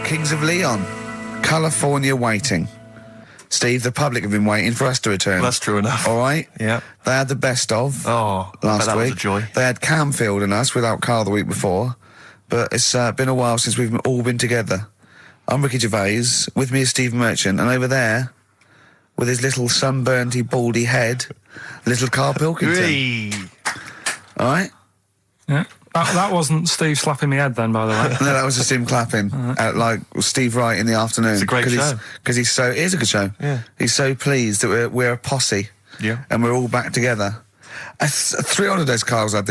Kings of Leon, California Waiting. Steve, the public have been waiting for us to return. Well, that's true enough. All right? Yeah. They had the best of last that week. Was a joy. They had Camfield and us without Karl the week before. But it's been a while since we've all been together. I'm Ricky Gervais, with me is Steve Merchant, and over there, with his little sunburnty, baldy head, little Karl Pilkington. Hey. All right? Yeah. That wasn't Steve slapping me head then, by the way. No, that was just him clapping at, like, Steve Wright in the afternoon. It's a great show. Because it is a good show. Yeah. He's so pleased that we're a posse. Yeah. And we're all back together. 3 holidays Karl's had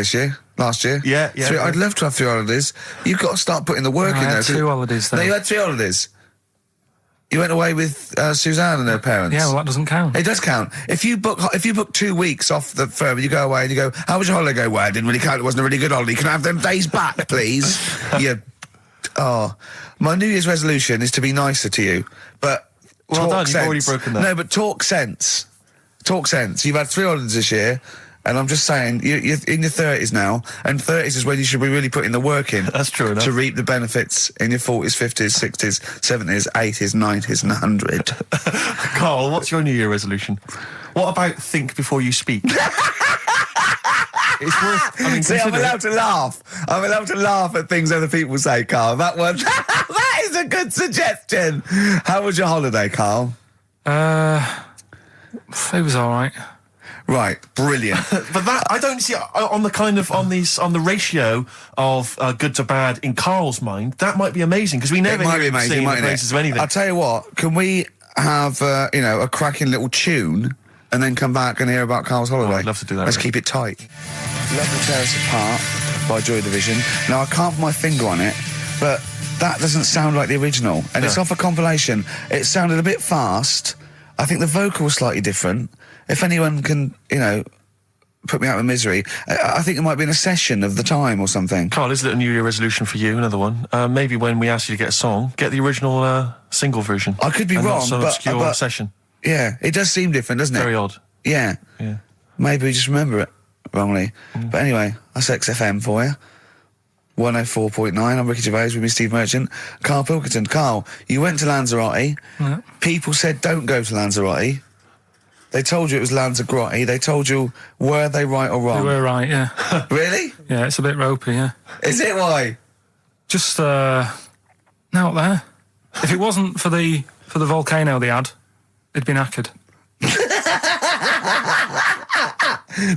last year. Yeah. I'd love to have 3 holidays. You've got to start putting the work in there. I had 2 holidays then. No, you had 3 holidays. You went away with Suzanne and her parents. Yeah, well, that doesn't count. It does count. If you book 2 weeks off the firm, you go away and you go, how was your holiday? Go, well, it didn't really count. It wasn't a really good holiday. Can I have them days back, please? My New Year's resolution is to be nicer to you. But well done, sense. You've already broken that. No, but talk sense. Talk sense. You've had 3 holidays this year. And I'm just saying, you're in your 30s now, and 30s is when you should be really putting the work in. That's true enough. To reap the benefits in your 40s, 50s, 60s, 70s, 80s, 90s, and 100. Karl, what's your New Year resolution? What about think before you speak? It's worth... See, I'm allowed to laugh. I'm allowed to laugh at things other people say, Karl. That one, that is a good suggestion. How was your holiday, Karl? It was all right. Right, brilliant. But that I don't see on the ratio of good to bad in Karl's mind. That might be amazing because we never hear him singing the praises of anything. I'll tell you what. Can we have a cracking little tune and then come back and hear about Karl's holiday? I'd love to do that. Let's keep it tight. Love to Tear Us Apart by Joy Division. Now I can't put my finger on it, but that doesn't sound like the original, and it's off a compilation. It sounded a bit fast. I think the vocal was slightly different. If anyone can, put me out of misery, I think it might be in a session of the time or something. Karl, is it a New Year resolution for you? Another one. Maybe when we ask you to get a song, get the original single version. I could be wrong, not some but obscure session. Yeah, it does seem different, doesn't it? Very odd. Yeah. Maybe we just remember it wrongly. But anyway, that's XFM for you. 104.9. I'm Ricky Gervais with me, Steve Merchant. Karl Pilkington. Karl, you went to Lanzarote. Yeah. People said don't go to Lanzarote. They told you it was Lanzarote. They told you, were they right or wrong? You were right, yeah. Really? Yeah, it's a bit ropey, yeah. Is it? Why? Just, out there. If it wasn't for the volcano they had, it'd been knackered.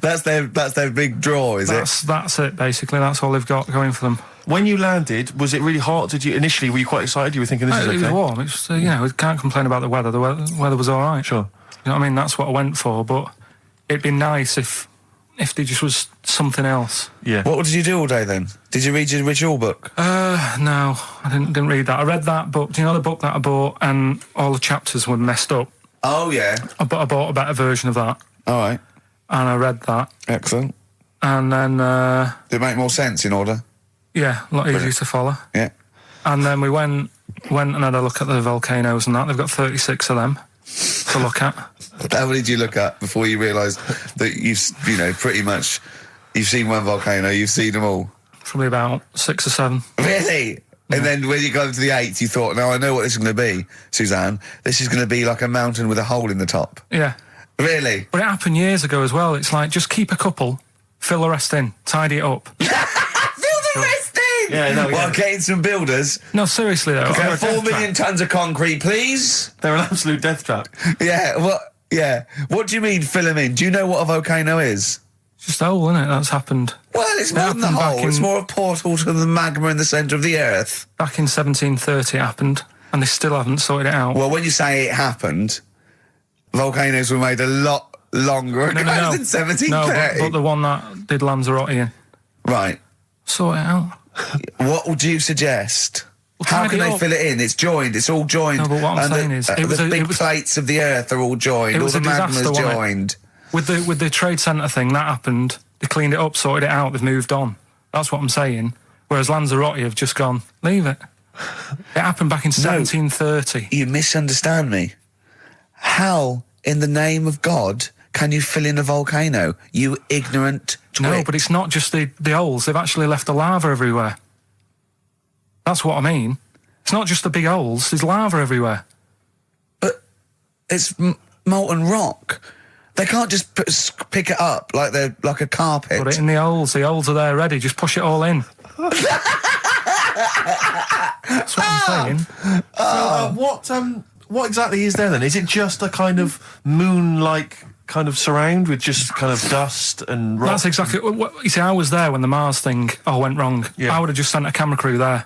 That's their big draw, is it? That's it, basically. That's all they've got going for them. When you landed, was it really hot? Were you quite excited? You were thinking this is okay? It was warm. It's, we can't complain about the weather. The weather was all right. Sure. You know what I mean? That's what I went for, but it'd be nice if there just was something else. Yeah. What did you do all day then? Did you read your ritual book? No, I didn't read that. I read that book. Do you know the book that I bought and all the chapters were messed up? Oh, yeah. I bought a better version of that. All right. And I read that. Excellent. And then... Did it make more sense in order? Yeah, a lot easier to follow. Yeah. And then we went and had a look at the volcanoes and that. They've got 36 of them to look at. How many did you look at before you realised that pretty much, you've seen one volcano, you've seen them all? Probably about 6 or 7. Really? Yeah. And then when you got to the 8th, you thought, now I know what this is going to be, Suzanne. This is going to be like a mountain with a hole in the top. Yeah. Really? But it happened years ago as well. It's like, just keep a couple, fill the rest in, tidy it up. Fill the rest in! Yeah, no, Well, getting some builders. No, seriously though. Okay, 4 million tonnes of concrete, please. They're an absolute death trap. Yeah, what do you mean fill them in? Do you know what a volcano is? It's just a hole, isn't it? That's happened. Well, it's more than the hole. It's more a portal to the magma in the centre of the earth. Back in 1730 it happened, and they still haven't sorted it out. Well, when you say it happened, volcanoes were made a lot longer ago than 1730. No, but the one that did Lanzarote in. Right. Sort it out. What would you suggest? Well, how can they fill it in? It's joined. It's all joined. No, but what I'm saying is... the big plates of the earth are all joined. All the magma's joined. With the trade centre thing, that happened. They cleaned it up, sorted it out, they've moved on. That's what I'm saying. Whereas Lanzarote have just gone, leave it. It happened back in 1730. You misunderstand me. How, in the name of God, can you fill in a volcano? You ignorant twit. No, but it's not just the holes. They've actually left the lava everywhere. That's what I mean. It's not just the big holes. There's lava everywhere. But it's molten rock. They can't just pick it up like they're like a carpet. Put it in the holes. The holes are there ready. Just push it all in. That's what I'm saying. What exactly is there then? Is it just a kind of moon-like kind of surround with just kind of dust and rock? That's exactly what you see. I was there when the Mars thing went wrong. Yeah. I would have just sent a camera crew there,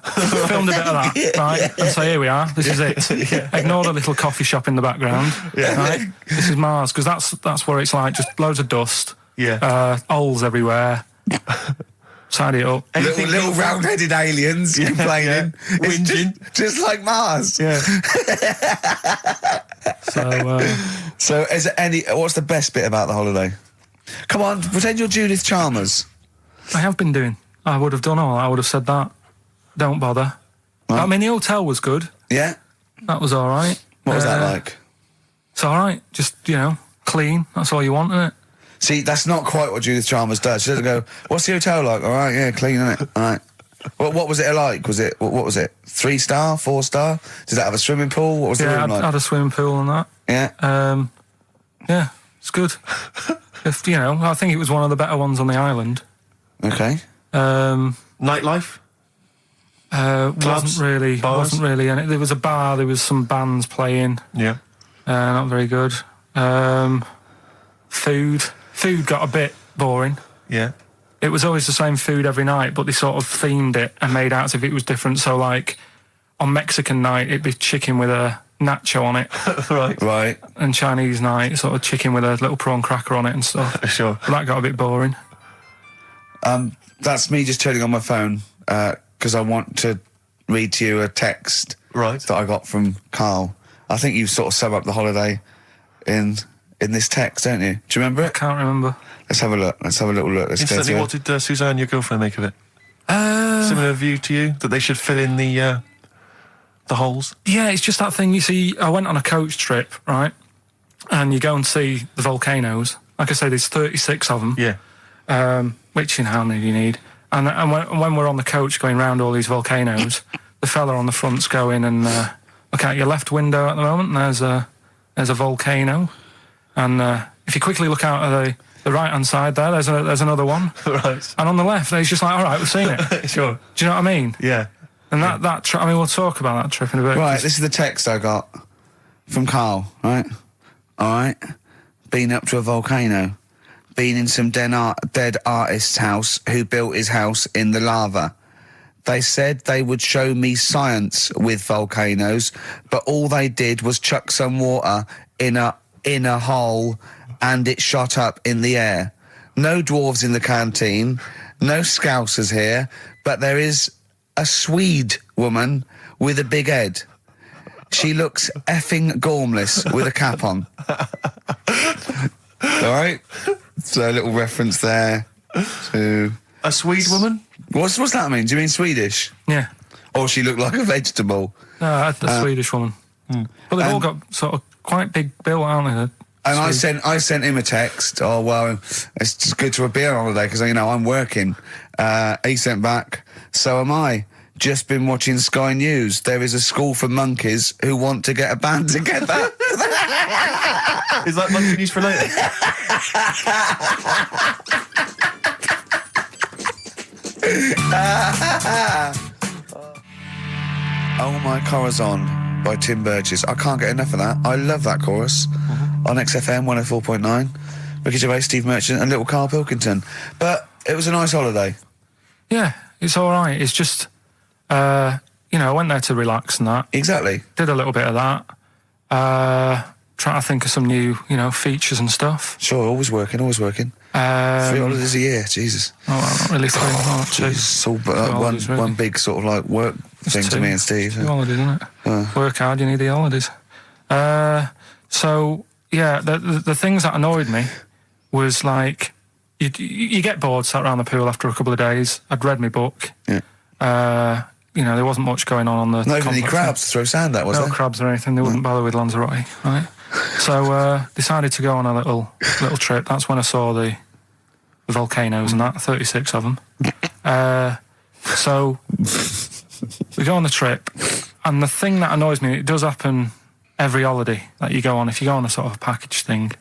filmed a bit of that, right, and say, here we are, this is it. Ignore the little coffee shop in the background. Right? This is Mars, because that's where it's like just loads of dust, holes everywhere. Side it up. Little round-headed aliens complaining. Whinging. Just like Mars. Yeah. So is there what's the best bit about the holiday? Come on, pretend you're Judith Chalmers. I have been doing. I would have done all. I would have said that. Don't bother. Right. I mean, the hotel was good. Yeah? That was all right. What was that like? It's all right. Just, clean. That's all you want, isn't it? See, that's not quite what Judith Chalmers does. She doesn't go, what's the hotel like? All right, yeah, clean, isn't it? All right. What was it like? What was it? 3-star, 4-star? Did that have a swimming pool? What was the room like? Yeah, had a swimming pool and that. Yeah? Yeah, it's good. I think it was one of the better ones on the island. Okay. Nightlife? Wasn't really. And there was a bar, there was some bands playing. Yeah. Not very good. Food got a bit boring. Yeah. It was always the same food every night, but they sort of themed it and made out as if it was different. So, like, on Mexican night, it'd be chicken with a nacho on it. Right. And Chinese night, sort of chicken with a little prawn cracker on it and stuff. Sure. But that got a bit boring. That's me just turning on my phone because I want to read to you a text that I got from Karl. I think you sort of sum up the holiday in this text, don't you? Do you remember it? I can't remember. Let's have a look. Let's have a little look. Instantly, what did Suzanne, your girlfriend, make of it? Similar view to you, that they should fill in the holes? Yeah, it's just that thing, you see, I went on a coach trip, right? And you go and see the volcanoes. Like I say, there's 36 of them. Yeah. Which, how many do you need? And when we're on the coach going round all these volcanoes, the fella on the front's going and look out your left window at the moment, and there's a volcano. And if you quickly look out at the right-hand side there, there's another one. Right. And on the left, he's just like, all right, we've seen it. Sure. Do you know what I mean? Yeah. And that trip, we'll talk about that trip in a bit. Right, this is the text I got from Karl, right? All right. Been up to a volcano. Been in some dead artist's house who built his house in the lava. They said they would show me science with volcanoes, but all they did was chuck some water in a hole and it shot up in the air. No dwarves in the canteen, no scousers here, but there is a Swede woman with a big head. She looks effing gormless with a cap on. All right? So a little reference there to... A Swede woman? What's that mean? Do you mean Swedish? Yeah. Or she looked like a vegetable? No, the Swedish woman. But they've all got sort of quite big bill, aren't they? And I sent him a text. Oh, well, it's just good to be on holiday because, I'm working. He sent back, so am I. Just been watching Sky News. There is a school for monkeys who want to get a band together. Is that monkey news for later? Oh My Corazon by Tim Burgess. I can't get enough of that. I love that chorus. On XFM 104.9. Ricky Gervais, Steve Merchant and little Karl Pilkington. But it was a nice holiday. Yeah, it's all right. It's just, I went there to relax and that. Exactly. Did a little bit of that. Trying to think of some new, features and stuff. Sure, always working. 3 holidays a year, Jesus. Oh, well, not really 3. Oh, 2. It's all one big sort of like work thing to me and Steve. 2 holidays, isn't it? Work hard, you need the holidays. So, yeah, the things that annoyed me was like, you get bored sat around the pool after a couple of days. I'd read my book. Yeah. There wasn't much going on the... Not even any crabs to throw sand at, was there? No crabs or anything. They wouldn't bother with Lanzarote, right? So decided to go on a little trip. That's when I saw the volcanoes and that, 36 of them. So we go on the trip, And the thing that annoys me, it does happen every holiday that you go on. If you go on a sort of package thing,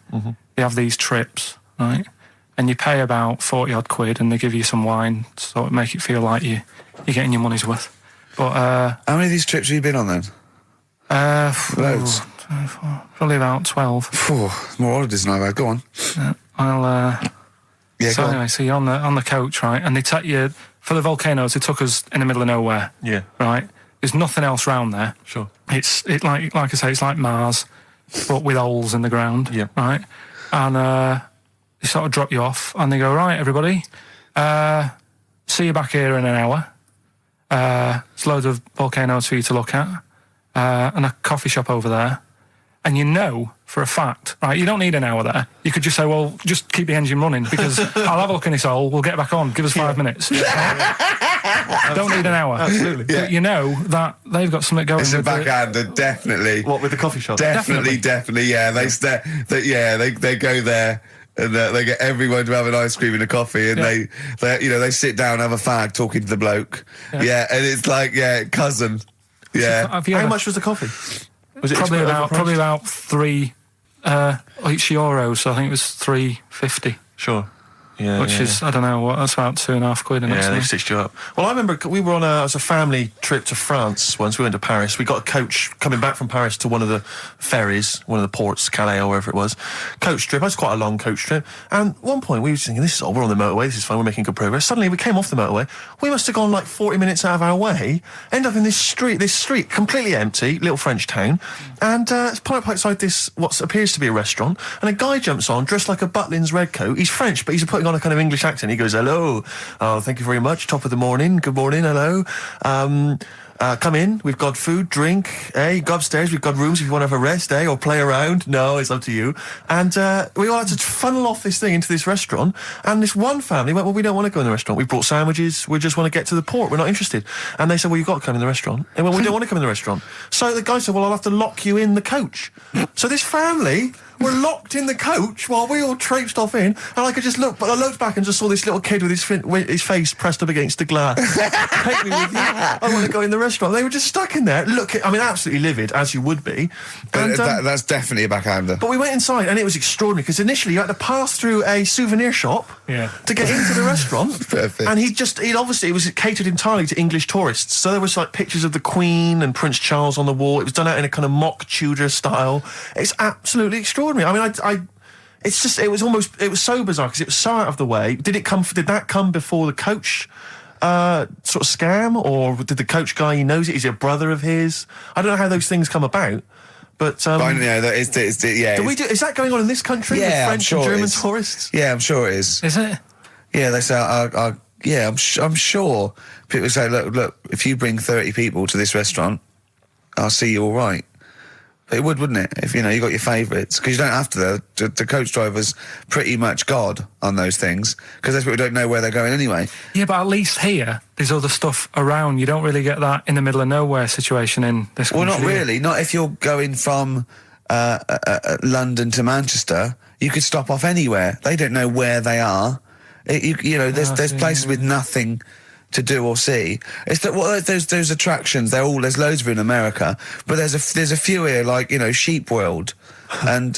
they have these trips, right? And you pay about 40 odd quid, and they give you some wine to sort of make it feel like you're getting your money's worth. But how many of these trips have you been on then? Loads. Probably about 12. More holidays than I've had. Go on. So anyway, so you're on the coach, right? And they take you for the volcanoes. They took us in the middle of nowhere. Yeah. Right. There's nothing else round there. Sure. It's like I say, it's like Mars, but with holes in the ground. Yeah. Right. And they sort of drop you off, and they go, right, everybody, see you back here in an hour. There's loads of volcanoes for you to look at, and a coffee shop over there. And you know for a fact, right, you don't need an hour there. You could just say, well, just keep the engine running, because I'll have a look in this hole, we'll get back on, give us 5 minutes. Don't need an hour. Absolutely. Yeah. But you know that they've got something going. It's a backhander, definitely. What, with the coffee shop? Definitely, yeah. They go there. And they get everyone to have an ice cream and a coffee, and they sit down, have a fag, talking to the bloke. Yeah, and it's like, cousin. Yeah. How much was the coffee? Was it probably about €3 euros? So I think it was $3.50. Sure. Yeah, which is, I don't know, what, that's about £2.5. Yeah, they've stitched you up. Well, I remember we were on a family trip to France once. We went to Paris. We got a coach coming back from Paris to one of the ferries, one of the ports, Calais or wherever it was. Coach trip. It was quite a long coach trip. And at one point we were thinking, we're on the motorway, this is fine, we're making good progress. Suddenly we came off the motorway. We must have gone like 40 minutes out of our way, end up in this street, completely empty, little French town. And it's pulled up outside this, what appears to be a restaurant. And a guy jumps on, dressed like a Butlins red coat. He's French, but he's putting on a kind of English accent. He goes, hello, thank you very much, top of the morning, good morning, hello. Come in, we've got food, drink, go upstairs, we've got rooms if you want to have a rest, or play around. No, it's up to you. And we all had to funnel off this thing into this restaurant, and this one family went, well, we don't want to go in the restaurant, we brought sandwiches, we just want to get to the port, we're not interested. And they said, well, you've got to come in the restaurant. They went, we don't want to come in the restaurant. So the guy said, well, I'll have to lock you in the coach. So this family were locked in the coach while we all traipsed off in, and I could just look, but I looked back and just saw this little kid with his face pressed up against the glass. Take me with you. I want to go in the restaurant. They were just stuck in there. Absolutely livid, as you would be. But that's definitely a backhander. But we went inside, and it was extraordinary, because initially you had to pass through a souvenir shop to get into the restaurant. Perfect. And it was catered entirely to English tourists. So there was like pictures of the Queen and Prince Charles on the wall. It was done out in a kind of mock Tudor style. It's absolutely extraordinary. I mean, it was so bizarre because it was so out of the way. Did that come before the coach sort of scam, or did the coach guy, he knows it, is it a brother of his? I don't know how those things come about, but is is that going on in this country with French and German tourists? Yeah, I'm sure it is. Is it? Yeah, they say, I'm sure people say, look, if you bring 30 people to this restaurant, I'll see you all right. It would, wouldn't it? If, you got your favourites. Because you don't have to, the coach driver's pretty much God on those things, because those people don't know where they're going anyway. Yeah, but at least here, there's other stuff around. You don't really get that in the middle of nowhere situation in this country. Well, not really. Not if you're going from London to Manchester. You could stop off anywhere. They don't know where they are. There's places with nothing to do or see. It's that those attractions. There's loads of it in America, but there's a few here, like Sheep World, and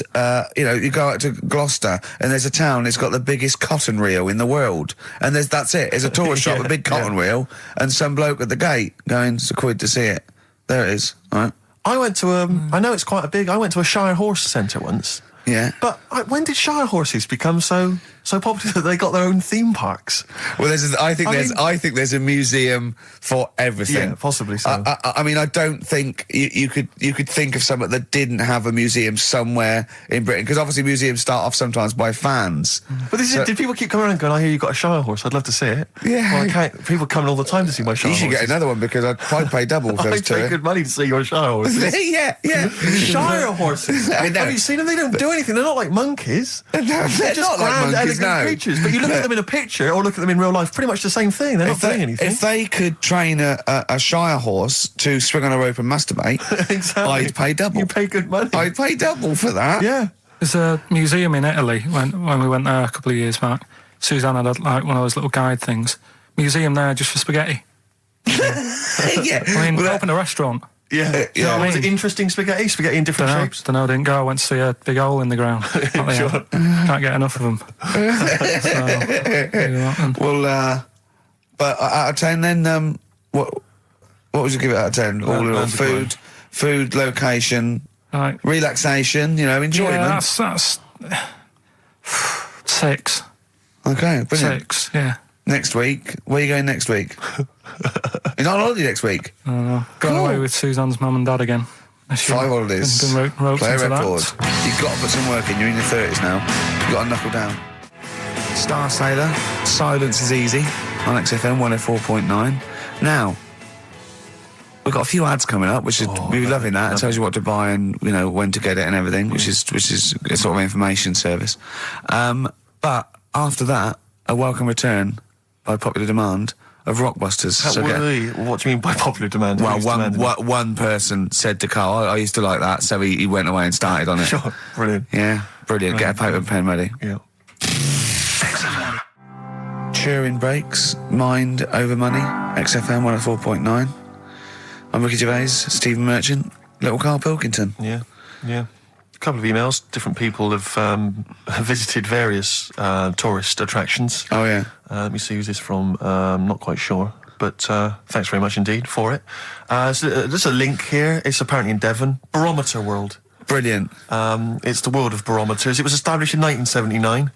you go out to Gloucester, and there's a town. It's got the biggest cotton reel in the world, and that's it. There's a tourist shop, a big cotton reel, and some bloke at the gate going, it's £1 to see it. There it is. All right. I went to I know it's quite I went to a Shire Horse Centre once. Yeah. But when did Shire horses become so popular that they got their own theme parks? Well, I think there's a museum for everything. Yeah, possibly so. I mean, I don't think you could think of something that didn't have a museum somewhere in Britain, because obviously museums start off sometimes by fans. But did people keep coming around going, I hear you got a Shire horse, I'd love to see it? Yeah. Well, people coming all the time to see my Shire horses. You should get another one, because I'd pay double for those two. I'd pay good money to see your Shire horses. Yeah. Shire horses. Have you seen them? They don't do anything. They're not like monkeys. They're just not like monkeys, elegant creatures. But you look at them in a picture or look at them in real life, pretty much the same thing. They're not doing anything. If they could train a Shire horse to swing on a rope and masturbate, exactly. I'd pay double. You pay good money. I'd pay double for that. Yeah. There's a museum in Italy when we went there a couple of years back. Suzanne had one of those little guide things. Museum there just for spaghetti. Yeah. I mean, we opened a restaurant. Yeah. Yeah. Was it interesting spaghetti? Spaghetti in different shapes? Don't know, didn't go. I went to see a big hole in the ground. Sure. Can't get enough of them. Well, but out of 10 then, what would you give it out of 10? All in all, food, location, Right. relaxation, enjoyment. Yeah, that's 6. Okay, brilliant. 6, yeah. Next week, where are you going next week? You're not on holiday next week? Going Cool. away with Suzanne's mum and dad again. 5 holidays. Been roped Play a into record. that. You've got to put some work in. You're in your 30s now. You've got to knuckle down. Star Sailor, Silence is Easy on XFM 104.9. Now, we've got a few ads coming up, which is we're loving that. It tells you what to buy and when to get it and everything, which is a sort of information service. But after that, a welcome return by popular demand of Rockbusters. What do you mean by popular demand? Well, one person said to Karl, I used to like that, so he went away and started on it. Sure, brilliant. Yeah, brilliant. Get a paper and pen ready. Yeah. Turing Breaks, Mind Over Money, XFM 104.9. I'm Ricky Gervais, Stephen Merchant, little Karl Pilkington. Yeah. A couple of emails. Different people have visited various tourist attractions. Oh, yeah. Let me see who's this from. Not quite sure. But thanks very much indeed for it. So, there's a link here. It's apparently in Devon. Barometer World. Brilliant. It's the world of barometers. It was established in 1979.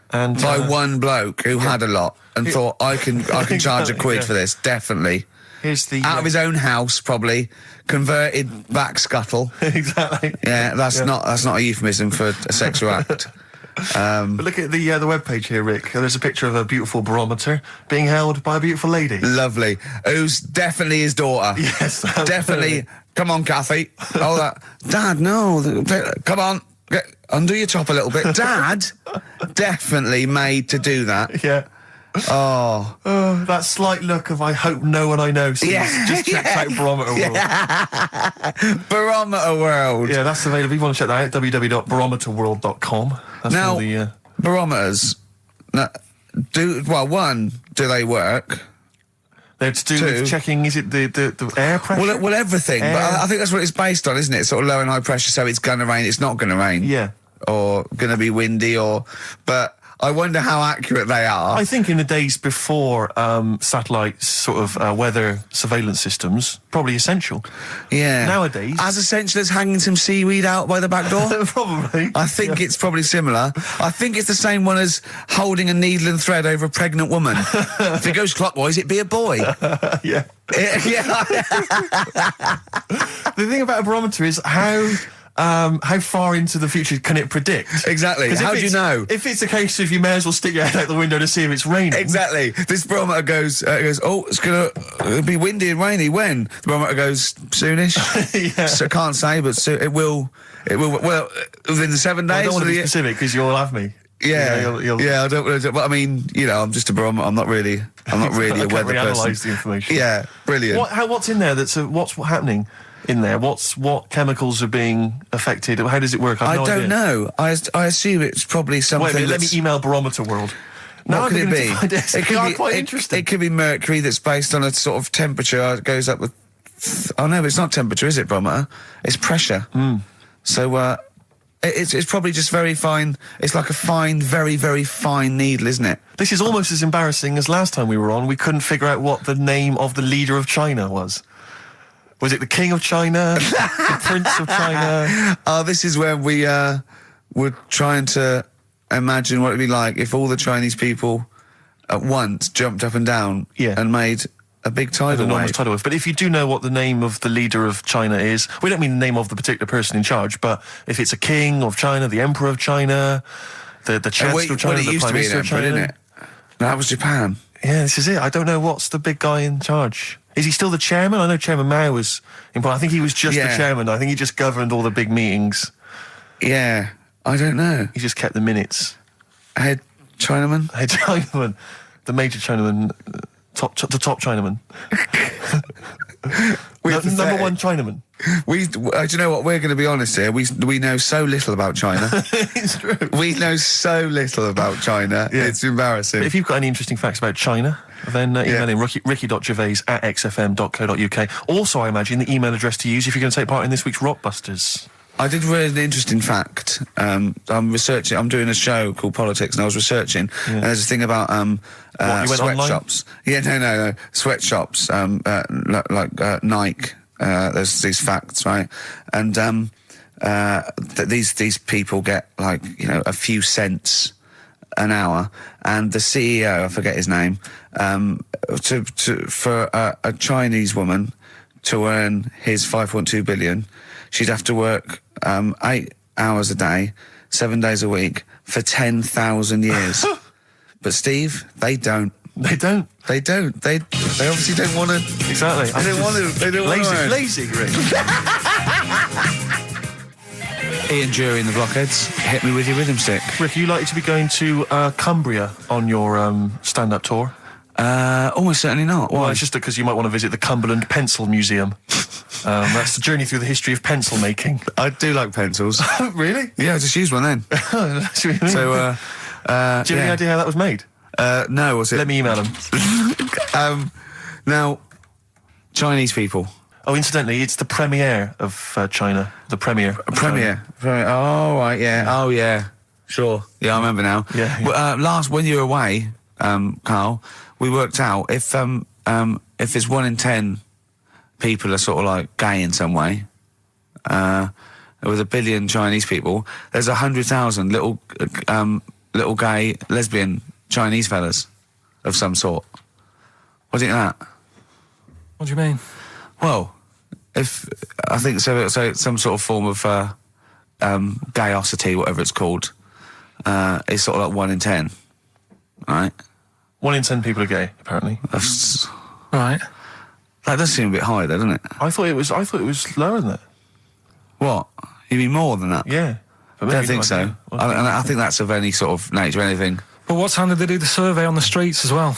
And By one bloke who had a lot and thought, I can charge a quid Yeah. for this, definitely. Here's the... Out of his own house, probably. Converted back scuttle. Exactly. Yeah, that's not a euphemism for a sexual act. But look at the webpage here, Rick. There's a picture of a beautiful barometer being held by a beautiful lady. Lovely. Who's definitely his daughter. Yes. Definitely. Come on, Kathy. All that. Dad, no. Come on. Undo your top a little bit. Dad, definitely made to do that. Yeah. Oh. That slight look of I hope no one I know sees. Yeah. Just check out Barometer World. Barometer World. Yeah, that's available. If you want to check that out, www.barometerworld.com. That's Now, all the... barometers, do they work? They're to do with checking, is it the air pressure? Well, everything. But I think that's what it's based on, isn't it? Sort of low and high pressure, so it's going to rain, it's not going to rain. Yeah. Or going to be windy, but I wonder how accurate they are. I think in the days before satellite sort of weather surveillance systems, probably essential. Yeah. Nowadays... As essential as hanging some seaweed out by the back door? Probably. I think it's probably similar. I think it's the same one as holding a needle and thread over a pregnant woman. If it goes clockwise, it'd be a boy. Yeah. Yeah. The thing about a barometer is how far into the future can it predict? Exactly. 'Cause How do you know? If it's a case of you may as well stick your head out the window to see if it's raining. Exactly. This barometer goes, oh, it's going to be windy and rainy. When? The barometer goes, soonish. Yeah. So can't say, but it will, well, within the 7 days. I don't want to be or the- specific because you'll have me. Yeah, You'll yeah. I don't. But I mean, I'm just a barometer. I'm not really I a can't weather reanalyse person. the information. Yeah, brilliant. What's in there? What's happening in there? What chemicals are being affected? How does it work? I have no don't idea. know. I assume it's probably something. Wait a minute, let that's- me email Barometer World. What could it be? It quite interesting. It could be mercury that's based on a sort of temperature. It goes up with. Oh no, but it's not temperature, is it, barometer? It's pressure. So it's probably just very fine. It's like a fine, very, very fine needle, isn't it? This is almost as embarrassing as last time we were on. We couldn't figure out what the name of the leader of China was. Was it the King of China? The Prince of China? Oh, this is where we were trying to imagine what it'd be like if all the Chinese people at once jumped up and down and made a big tidal enormous wave. tidal wave. But if you do know what the name of the leader of China is, we don't mean the name of the particular person in charge, but if it's a king of China, the emperor of China, the chancellor of China, Well, it the used to prime be an minister of emperor, China. didn't it? No, that was Japan. Yeah, this is it. I don't know what's the big guy in charge. Is he still the chairman? I know Chairman Mao was important. I think he was just the chairman. I think he just governed all the big meetings. Yeah, I don't know. He just kept the minutes. Head Chinaman? Hey, Chinaman. The major Chinaman. The top Chinaman. Number one Chinaman. Do you know what? We're going to be honest here. We know so little about China. It's true. We know so little about China. Yeah. It's embarrassing. But if you've got any interesting facts about China, then email in ricky.gervais@xfm.co.uk. Also, I imagine the email address to use if you're going to take part in this week's Rockbusters. I did read an interesting fact. I'm doing a show called Politics, and I was researching, and there's a thing about you went sweatshops. Yeah, no. Sweatshops, like Nike. There's these facts, right? And these people get, like, you know, a few cents an hour, and the CEO, I forget his name, for a Chinese woman to earn his 5.2 billion, she'd have to work 8 hours a day, 7 days a week for 10,000 years. But Steve, they don't. They don't. They obviously don't want to. Exactly. They don't want to. They don't want to. Lazy, Rick. Ian Jury and the Blockheads, hit me with your rhythm stick. Rick, are you likely to be going to Cumbria on your stand-up tour? Almost certainly not. Why? Well, it's just because you might want to visit the Cumberland Pencil Museum. That's the journey through the history of pencil making. I do like pencils. Really? Yeah, I just used one then. That's what you mean. So, do you have any idea how that was made? no, was it? Let me email them. Now, Chinese people. Oh, incidentally, it's the premiere of China. The premiere. Premiere. Oh, right, yeah. Oh, yeah. Sure. Yeah, I remember now. Yeah. Well, when you were away, Karl, we worked out if it's 1 in 10 people are sort of like gay in some way, with 1 billion Chinese people, there's 100,000 little gay lesbian Chinese fellas of some sort. What do you think of that? What do you mean? Well, I think so it's some sort of form of gayosity, whatever it's called. It's sort of like 1 in 10, right? 1 in 10 people are gay, apparently. Right. That does seem a bit high, though, doesn't it? I thought it was lower than that. What? You mean more than that? Yeah. I don't think so. I think that's of any sort of nature, anything. But what time did they do the survey on the streets as well?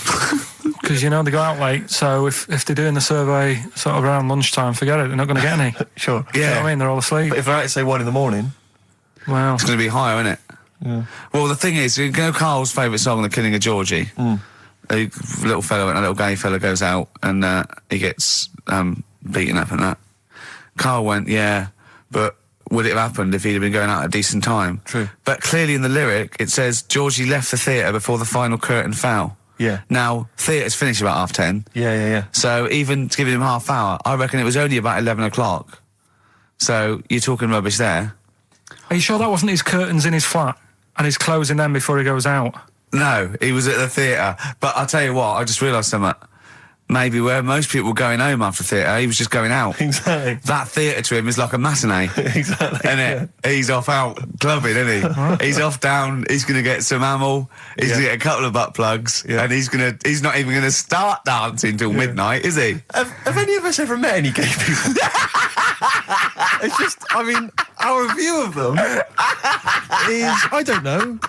Because, you know, they go out late, so if they're doing the survey sort of around lunchtime, forget it, they're not going to get any. Sure. You know Yeah. what I mean? They're all asleep. But if they're out to say 1 in the morning... Well, It's going to be higher, isn't it? Yeah. Well, the thing is, you know Carl's favourite song, The Killing of Georgie? A little fella and a little gay fella goes out and he gets beaten up and that. Karl went, yeah, but would it have happened if he'd have been going out at a decent time? True. But clearly in the lyric, it says, Georgie left the theatre before the final curtain fell. Yeah. Now, theatre's finished about 10:30. Yeah. So even giving him half hour, I reckon it was only about 11 o'clock. So you're talking rubbish there. are you sure that wasn't his curtains in his flat and he's closing them before he goes out? No, he was at the theatre. But I'll tell you what, I just realised something. Maybe where most people were going home after theatre, he was just going out. Exactly. That theatre to him is like a matinee. Exactly. Isn't it? He's off out clubbing, isn't he? He's off down, he's going to get some amyl, he's going to get a couple of butt plugs, and he's not even going to start dancing till midnight, is he? Have any of us ever met any gay people? It's just, I mean, our view of them is, I don't know.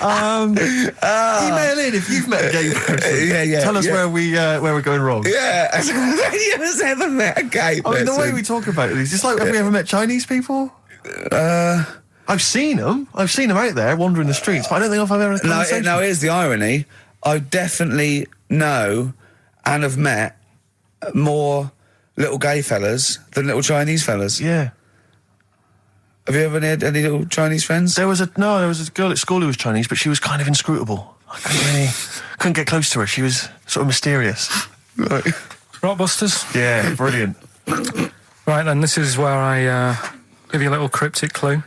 Email in if you've met a gay person. Yeah. Tell us where we're going wrong. Yeah. Have any of us ever met a gay person? I mean, the way we talk about it is just like, have we ever met Chinese people? I've seen them. I've seen them out there wandering the streets, but I don't think I've ever had a conversation. No, here's the irony. I definitely know and have met more little gay fellas than little Chinese fellas. Yeah. Have you ever had any little Chinese friends? There was a girl at school who was Chinese, but she was kind of inscrutable. I couldn't get close to her. She was sort of mysterious. Right. Rockbusters? Yeah, brilliant. Right then, this is where I give you a little cryptic clue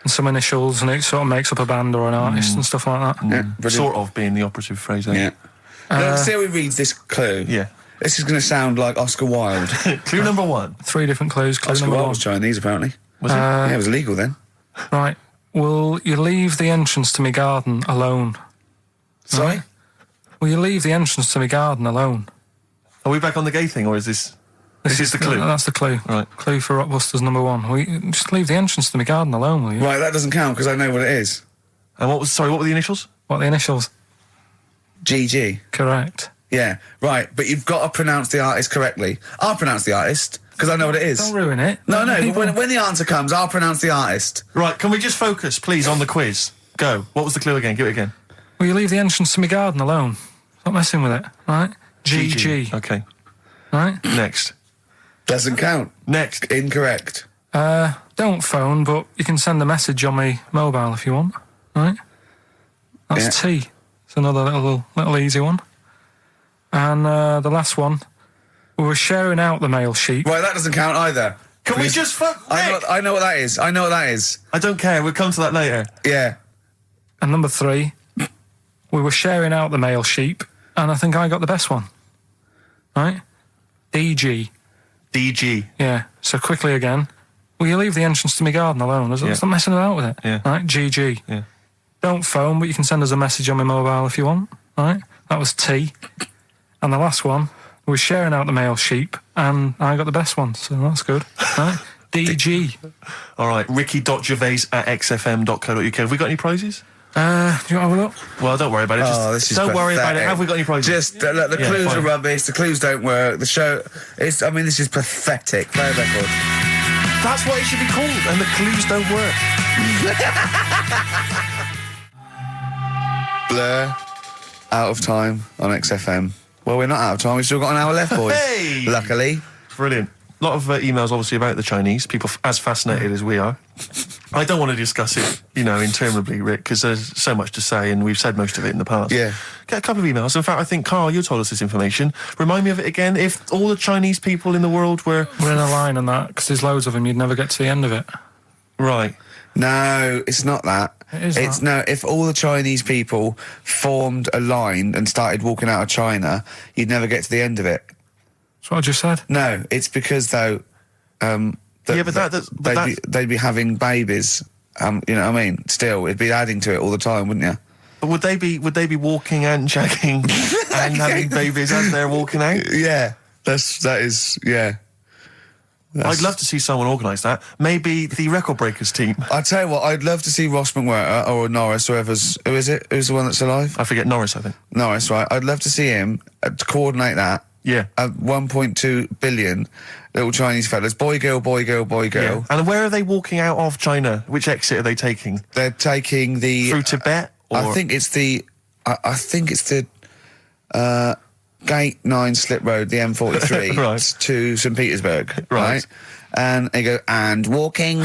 and some initials, and it sort of makes up a band or an artist and stuff like that. Yeah, brilliant. Sort of being the operative phrase there. Yeah. Look, see how he reads this clue. Yeah. This is going to sound like Oscar Wilde. Clue number 1. 3 different clues. Clue Oscar number Wilde 1. was Chinese, apparently. Was it? Yeah, it was illegal then. Right. Will you leave the entrance to my garden alone? Sorry? Will you leave the entrance to my garden alone? Are we back on the gay thing, or is this the clue? That's the clue. Right. Clue for Rockbusters number 1. Will you just leave the entrance to my garden alone, will you? Right, that doesn't count because I know what it is. And what were the initials? What are the initials? GG. Correct. Yeah, right. But you've got to pronounce the artist correctly. I'll pronounce the artist, because I know what it is. Don't ruin it. No, but when the answer comes, I'll pronounce the artist. Right, can we just focus, please, on the quiz? Go. What was the clue again? Give it again. Will you leave the entrance to my garden alone? Stop messing with it, right? GG. Okay. Right? Next. Doesn't count. Next. Incorrect. Don't phone, but you can send a message on my mobile if you want, right? That's T. It's another little easy one. And the last one, we were sharing out the mail sheet. Right, that doesn't count either. Can we just fuck? I know what that is. I know what that is. I don't care. We'll come to that later. Yeah. And number 3, we were sharing out the male sheep, and I think I got the best one. Right? DG. DG. Yeah. So quickly again, will you leave the entrance to my garden alone? Stop messing about with it. Yeah. Right? GG. Yeah. Don't phone, but you can send us a message on my mobile if you want. Right? That was T. And the last one, we were sharing out the male sheep, and I got the best one, so that's good. Right? DG. All right. Ricky.gervais@xfm.co.uk. Have we got any prizes? Do you want to have a look? Well, don't worry about it. Don't worry about it. Have we got any prizes? Just look, the clues fine. are rubbish. The clues don't work. The show is. I mean, this is pathetic. Play a record. That's what it should be called. And the clues don't work. Blur. Out of time on XFM. Well, we're not out of time. We've still got an hour left, boys. Hey! Luckily. Brilliant. A lot of emails, obviously, about the Chinese. People as fascinated as we are. I don't want to discuss it, interminably, Rick, because there's so much to say, and we've said most of it in the past. Yeah. Get a couple of emails. In fact, I think, Karl, you told us this information. Remind me of it again. If all the Chinese people in the world were... We're in a line on that, because there's loads of them, you'd never get to the end of it. Right. No, it's not that. It's no. If all the Chinese people formed a line and started walking out of China, you'd never get to the end of it. That's what I just said. No, it's because though. They'd be having babies. You know what I mean? Still, it'd be adding to it all the time, wouldn't you? But would they be walking and shagging and having babies as they're walking out? Yeah, that is. I'd love to see someone organise that. Maybe the Record Breakers team. I tell you what, I'd love to see Ross McWhirter or Norris, who is it? Who's the one that's alive? I forget Norris, I think. Norris, right? I'd love to see him to coordinate that. Yeah. 1.2 billion little Chinese fellas. Boy, girl, boy, girl, boy, girl. Yeah. And where are they walking out of China? Which exit are they taking? They're taking the... Through Tibet? Or? I think it's the Gate 9 Slip Road, the M43, right. to St. Petersburg. Right. And they go, and walking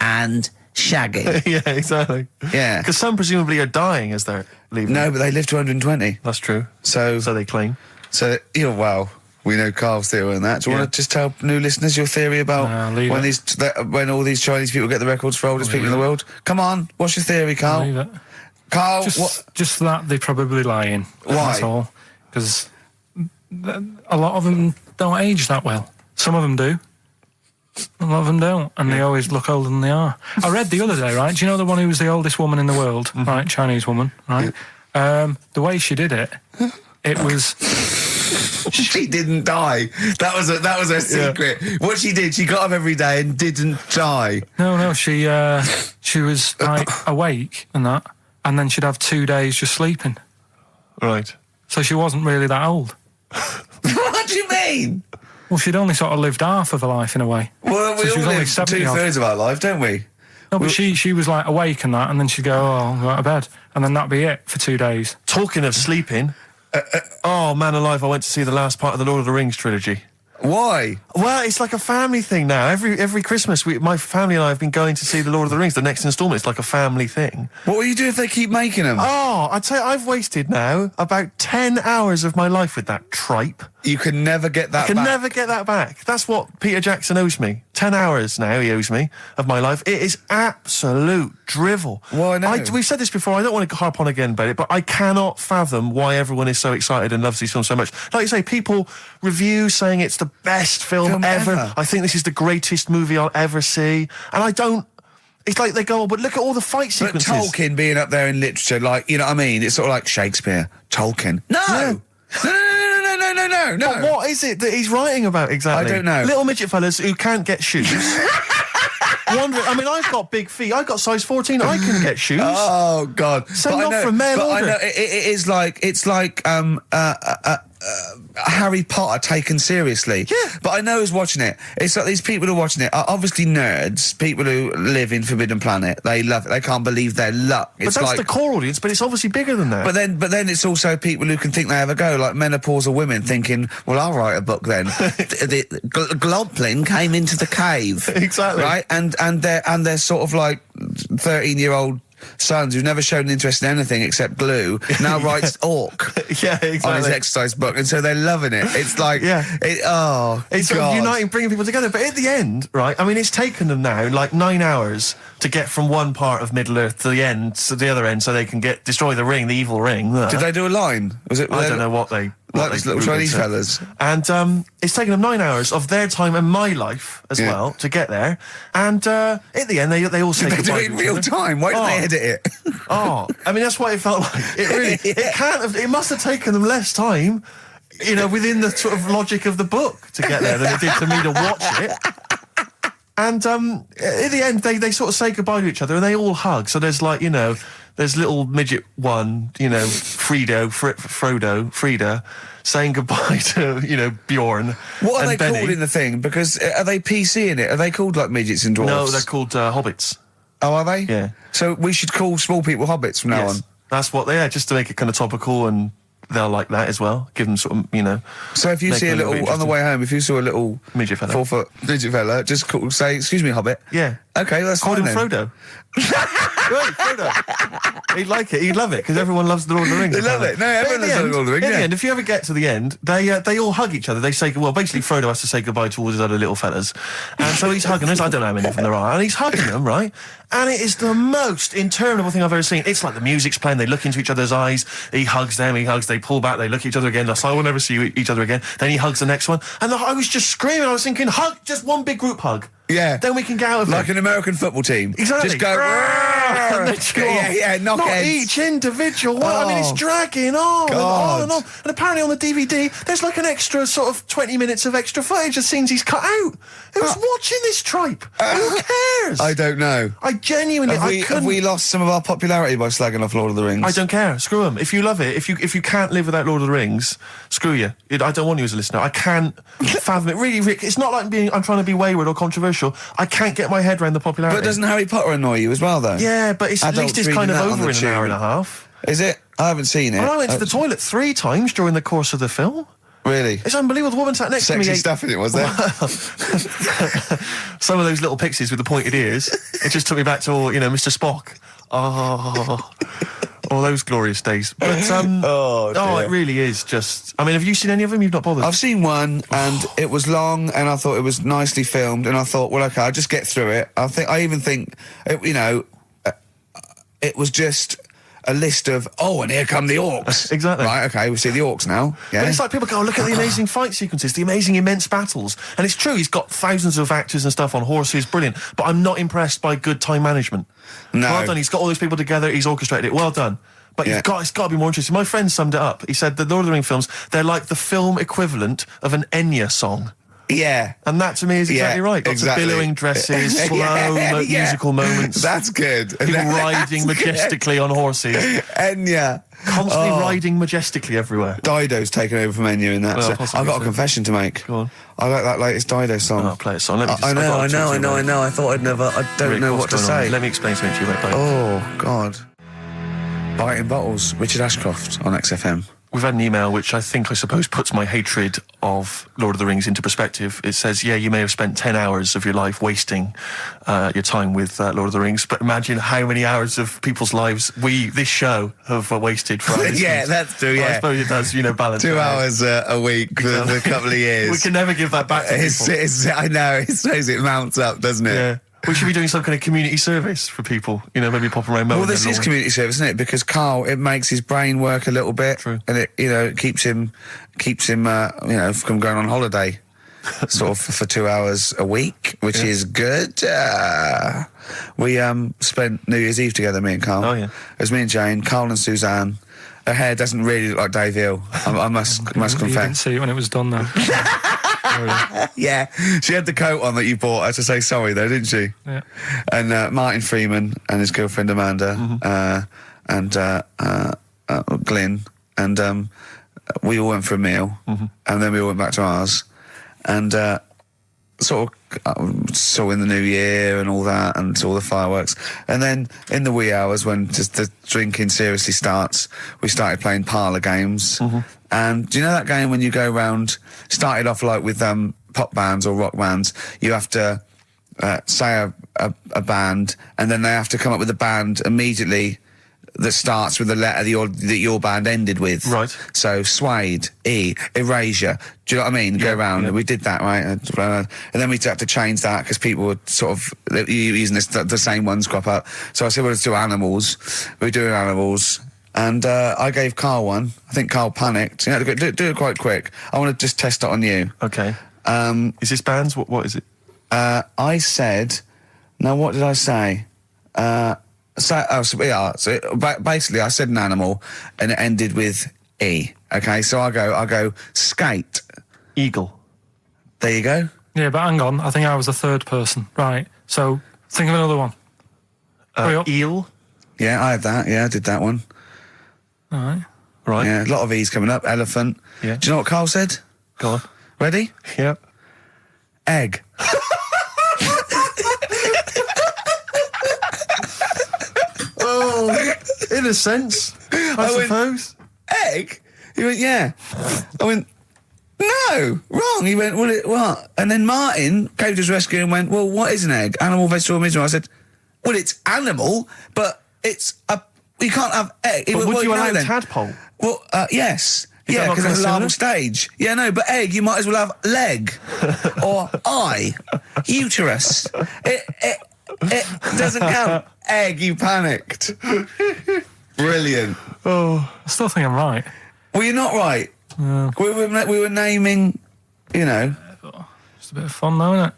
and shagging. Yeah, exactly. Yeah. Because some presumably are dying as they're leaving. No, but they live to 120. That's true. So they claim. So, well, we know Karl's theory on that. Do you want to just tell new listeners your theory about when all these Chinese people get the records for oldest people in the world? Come on, what's your theory, Karl? Leave it. Karl, just that they're probably lying. Why? That's all. Because a lot of them don't age that well. Some of them do. A lot of them don't, and they always look older than they are. I read the other day, right? Do you know the one who was the oldest woman in the world, right? Chinese woman, right? The way she did it, it was... She didn't die. That was her secret. Yeah. What she did, she got up every day and didn't die. No, she was like awake and that, and then she'd have 2 days just sleeping. Right. So she wasn't really that old. What do you mean? Well, she'd only sort of lived half of her life in a way. Well, we all live 2/3 of our life, don't we? No, but she was like awake and that, and then she'd go, I'll go to bed, and then that'd be it for 2 days. Talking of sleeping, oh man alive, I went to see the last part of the Lord of the Rings trilogy. Why? Well, it's like a family thing now. Every Christmas, my family and I have been going to see the Lord of the Rings, the next instalment. It's like a family thing. What will you do if they keep making them? Oh, I'd say I've wasted now about 10 hours of my life with that tripe. You can never get that back. I can never get that back. That's what Peter Jackson owes me. 10 hours now he owes me of my life. It is absolute drivel. Well, I know. We've said this before. I don't want to harp on again about it, but I cannot fathom why everyone is so excited and loves these films so much. Like you say, people review saying it's the best film ever. I think this is the greatest movie I'll ever see. And I don't... It's like they go, oh, but look at all the fight sequences. But Tolkien being up there in literature, like, you know what I mean? It's sort of like Shakespeare. Tolkien. No! Yeah. No. But what is it that he's writing about exactly? I don't know. Little midget fellas who can't get shoes. I mean, I've got big feet. I've got size 14. I can get shoes. Oh, God. Send off from mail order. I know, it's like Harry Potter taken seriously. Yeah. But I know who's watching it. It's like these people who are watching it are obviously nerds, people who live in Forbidden Planet. They love it. They can't believe their luck. But that's the core audience, but it's obviously bigger than that. But then it's also people who can think they have a go, like menopausal women thinking, well, I'll write a book then. the Glomplin came into the cave. Exactly. Right? And they're sort of like 13-year-old sons who've never shown interest in anything except glue now writes Orc Yeah, exactly. on his exercise book, and so they're loving it. It's like, it's sort of uniting, bringing people together. But at the end, right, I mean, it's taken them now like 9 hours to get from one part of Middle-earth to the end, to the other end, so they can destroy the ring, the evil ring. Did they do a line? Was it? I don't know what they... Like those little Chinese fellas. And it's taken them 9 hours of their time and my life as well to get there. And at the end, they all say goodbye. They do it in real time. Why don't they edit it? I mean, that's what it felt like. It really, it can't have, it must have taken them less time, you know, within the sort of logic of the book to get there than it did for me to watch it. And at the end, they sort of say goodbye to each other and they all hug. So there's like, you know, there's little midget one, you know, Frida, saying goodbye to, you know, Bjorn. What are and they Benny. called in the thing? Because are they PC in it? Are they called like midgets and dwarves? No, they're called hobbits. Oh, are they? Yeah. So we should call small people hobbits from now on. That's what they are, just to make it kind of topical, and they'll like that as well. Give them sort of, you know. So if you see a little, on the way home, if you saw a little midget fella, 4 foot midget fella, just say, excuse me, hobbit. Yeah. Okay, that's call fine him then. Frodo. Right, Frodo. He'd like it. He'd love it because everyone loves the Lord of the Rings. They love it. No, everyone loves the Lord of the Rings. In the end, if you ever get to the end, they all hug each other. They say, well, basically Frodo has to say goodbye to all his other little fellas, and so he's hugging them. I don't know how many of them there are, and he's hugging them, right? And it is the most interminable thing I've ever seen. It's like the music's playing. They look into each other's eyes. He hugs them. He hugs. They pull back. They look at each other again. That's like, we'll never see each other again. Then he hugs the next one, and I was just screaming. I was thinking, hug, just one big group hug. Yeah. Then we can get out of like it. an American football team. Exactly. Just go. And they chew off. Knock Not heads. each individual one. I mean, it's dragging on and on and on. And apparently on the DVD, there's like an extra sort of 20 minutes of extra footage of scenes he's cut out. Who's watching this tripe? Who cares? I don't know. I genuinely, Have we lost some of our popularity by slagging off Lord of the Rings? I don't care. Screw them. If you love it, if you can't live without Lord of the Rings, screw you. I don't want you as a listener. I can't fathom it. Really, Rick, it's not like I'm trying to be wayward or controversial. I can't get my head around the popularity. But doesn't Harry Potter annoy you as well, though? Yeah, but at least it's kind of over in an hour and a half. Is it? I haven't seen it. I went to the toilet 3 times during the course of the film. Really? It's unbelievable. The woman sat next to me. Sexy stuff in it, was there? Some of those little pixies with the pointed ears. It just took me back to, Mr. Spock. Oh, all those glorious days. But it really is just. I mean, have you seen any of them? You've not bothered. I've seen one, and it was long, and I thought it was nicely filmed, and I thought, well, okay, I'll just get through it. I even think, it was just a list of, and here come the orcs. Exactly. Right, okay, we see the orcs now. Yeah. But it's like people go, look at the amazing fight sequences, the amazing immense battles. And it's true, he's got thousands of actors and stuff on horses, brilliant. But I'm not impressed by good time management. No. Well done, he's got all those people together, he's orchestrated it, well done. But it's got to be more interesting. My friend summed it up. He said the Lord of the Rings films, they're like the film equivalent of an Enya song. Yeah. And that to me is exactly right. Lots of billowing dresses, slow musical moments. That's good. People riding majestically on horses. Enya. Constantly riding majestically everywhere. Dido's taken over from Enya in that. Well, so I've got a confession to make. Go on. I like that latest Dido song. I'll play a song. I know. I thought I'd never. I don't know what to say. Let me explain something to you about Dido. Oh, God. Biting Bottles, Richard Ashcroft on XFM. We've had an email which I suppose puts my hatred of Lord of the Rings into perspective. It says, you may have spent 10 hours of your life wasting your time with Lord of the Rings, but imagine how many hours of people's lives this show have wasted for our listeners. Yeah, that's true, I suppose it does, balance. 2 hours a week for a couple of years. We can never give that back to people. I know, it mounts up, doesn't it? Yeah. We should be doing some kind of community service for people, maybe popping around. Well, this is community service, isn't it? Because Karl, it makes his brain work a little bit. True. And it, keeps him, from going on holiday, sort of for 2 hours a week, which is good. We spent New Year's Eve together, me and Karl. Oh, yeah. It was me and Jane, Karl and Suzanne. Her hair doesn't really look like Dave Hill, I must confess. You didn't see it when it was done, though. Yeah, she had the coat on that you bought her to say sorry, though, didn't she? Yeah. And Martin Freeman and his girlfriend Amanda, and Glyn, and we all went for a meal, and then we all went back to ours, and sort of saw in the new year and all that, and saw the fireworks. And then in the wee hours, when just the drinking seriously starts, we started playing parlour games. And do you know that game when you go round, started off like with pop bands or rock bands, you have to say a band, and then they have to come up with a band immediately that starts with the letter that your band ended with. Right. So Suede, E, Erasure. Do you know what I mean? Go round. We did that, right? And then we had to change that because people were sort of using the same ones crop up. So I said, well, let's do Animals. We were doing Animals. And I gave Karl one. I think Karl panicked. You know, do it quite quick. I want to just test it on you. Okay. Is this bands? What is it? I said... Now, what did I say? So basically, I said an animal, and it ended with E. Okay, so I go skate. Eagle. There you go. Yeah, but hang on. I think I was the third person. Right. So think of another one. Hurry up. Eel. Yeah, I had that. Yeah, I did that one. All right. Right. Yeah, a lot of E's coming up. Elephant. Yeah. Do you know what Karl said? Go on. Ready? Yep. Egg. Oh, in a sense, I suppose. Egg? He went, yeah. I went, no, wrong. He went, well, what? And then Martin came to his rescue and went, well, what is an egg? Animal, vegetable, mineral. I said, well, it's animal, but it's you can't have egg. But went, would well, you allow then? tadpole? Well, yes. Is Yeah, that not because it's a kinda larval similar? stage. Yeah, no, but egg, you might as well have leg or eye, uterus. It doesn't count. Egg, you panicked. Brilliant. I still think I'm right. Well, you're not right. We were naming, you know. Just a bit of fun, though, isn't it?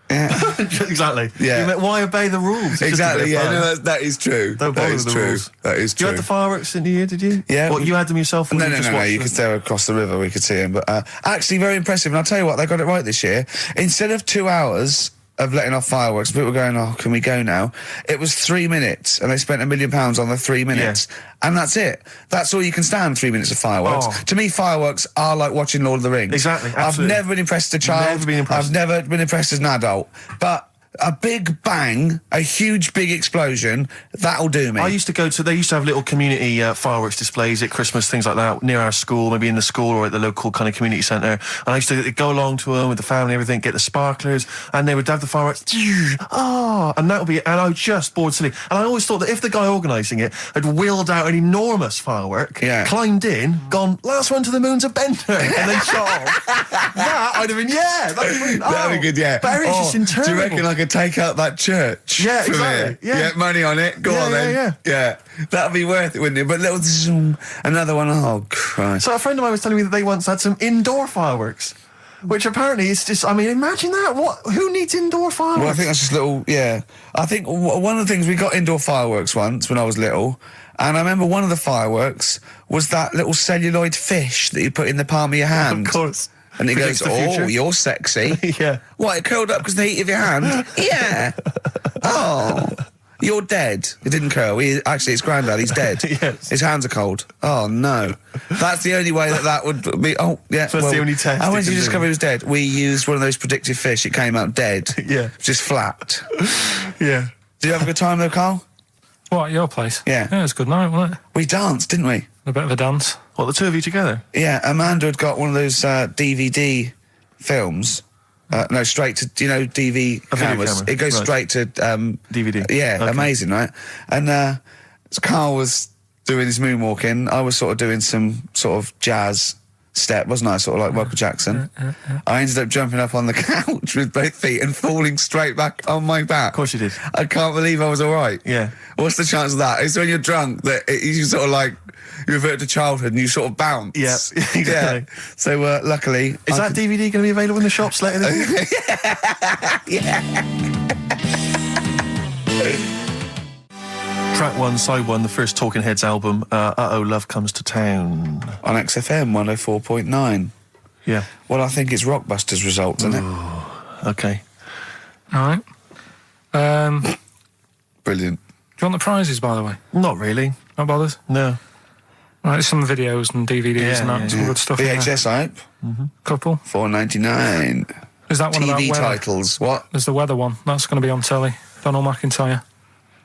Yeah. Exactly. Yeah. You meant, why obey the rules? It's just a Exactly. bit of Yeah. fun. No, that is true. Don't That bother is with the true. rules. That is You true. had the fireworks in the year, did you? Yeah. What, you had them yourself? Or No, you no, just no, watched you them? could stare across the river, we could see him. But actually very impressive. And I'll tell you what, they got it right this year. Instead of 2 hours of letting off fireworks, people were going, oh, can we go now? It was 3 minutes, and they spent £1 million on the 3 minutes. Yeah. And that's it. That's all you can stand, 3 minutes of fireworks. Oh. To me, fireworks are like watching Lord of the Rings. Exactly, I've absolutely. never been impressed as a child. Never been impressed. I've never been impressed as an adult. But a big bang, a huge big explosion, that'll do me. I used to go to, they used to have little community fireworks displays at Christmas, things like that, near our school, maybe in the school or at the local kind of community centre. And I used to go along to them with the family and everything, get the sparklers, and they would have the fireworks, and that would be, and I was just bored silly. And I always thought that if the guy organising it had wheeled out an enormous firework, climbed in, gone, last one to the moon's a bender, and then shot off, that I'd have been, that'd be brilliant. That'd be good, yeah. But it's just internal. Do you reckon I could take out that church? Yeah, from exactly. here? Yeah. Get money on it. Go Yeah, on then. yeah. That'd be worth it, wouldn't it? But little zoom, another one. Oh Christ! So a friend of mine was telling me that they once had some indoor fireworks, which apparently is just, I mean, imagine that. Who needs indoor fireworks? Well, I think that's just little. Yeah, I think one of the things we got indoor fireworks once when I was little, and I remember one of the fireworks was that little celluloid fish that you put in the palm of your hand. Of course. And it Predicts goes, the future. oh, you're sexy. Yeah. What, it curled up because of the heat of your hand? Yeah. Oh, you're dead. It didn't curl. Actually, it's Grandad. He's dead. Yes. His hands are cold. Oh, no. That's the only way that would be... Oh, yeah. So that's the only test And when it did you can discover do. he was dead? We used one of those predictive fish. It came out dead. Yeah. Just flat. Yeah. Did you have a good time, though, Karl? What, at your place? Yeah. Yeah, it was a good night, wasn't it? We danced, didn't we? A bit of a dance. What, the two of you together? Yeah, Amanda had got one of those DVD films. No, straight to, DV A video cameras. camera, It goes right. straight to... DVD. Yeah, Okay. amazing, right? And Karl was doing his moonwalking. I was sort of doing some sort of jazz step, wasn't I? Sort of like Michael Jackson. I ended up jumping up on the couch with both feet and falling straight back on my back. Of course you did. I can't believe I was all right. Yeah. What's the chance of that? It's when you're drunk that you sort of like... You revert to childhood and you sort of bounce. Yeah, exactly. Yeah. So luckily... Is that DVD going to be available in the shops later this year? Track 1, side 1, the first Talking Heads album, Uh-Oh, Love Comes to Town. On XFM 104.9. Yeah. Well, I think it's Rockbusters results, isn't it? Okay. All right. Brilliant. Do you want the prizes, by the way? Not really. Not bothered? No. Right, some videos and DVDs and that, some good stuff. VHS, I hope. Couple. $4.99. Is that one about TV weather? titles. What? There's the weather one. That's going to be on telly. Donald McIntyre.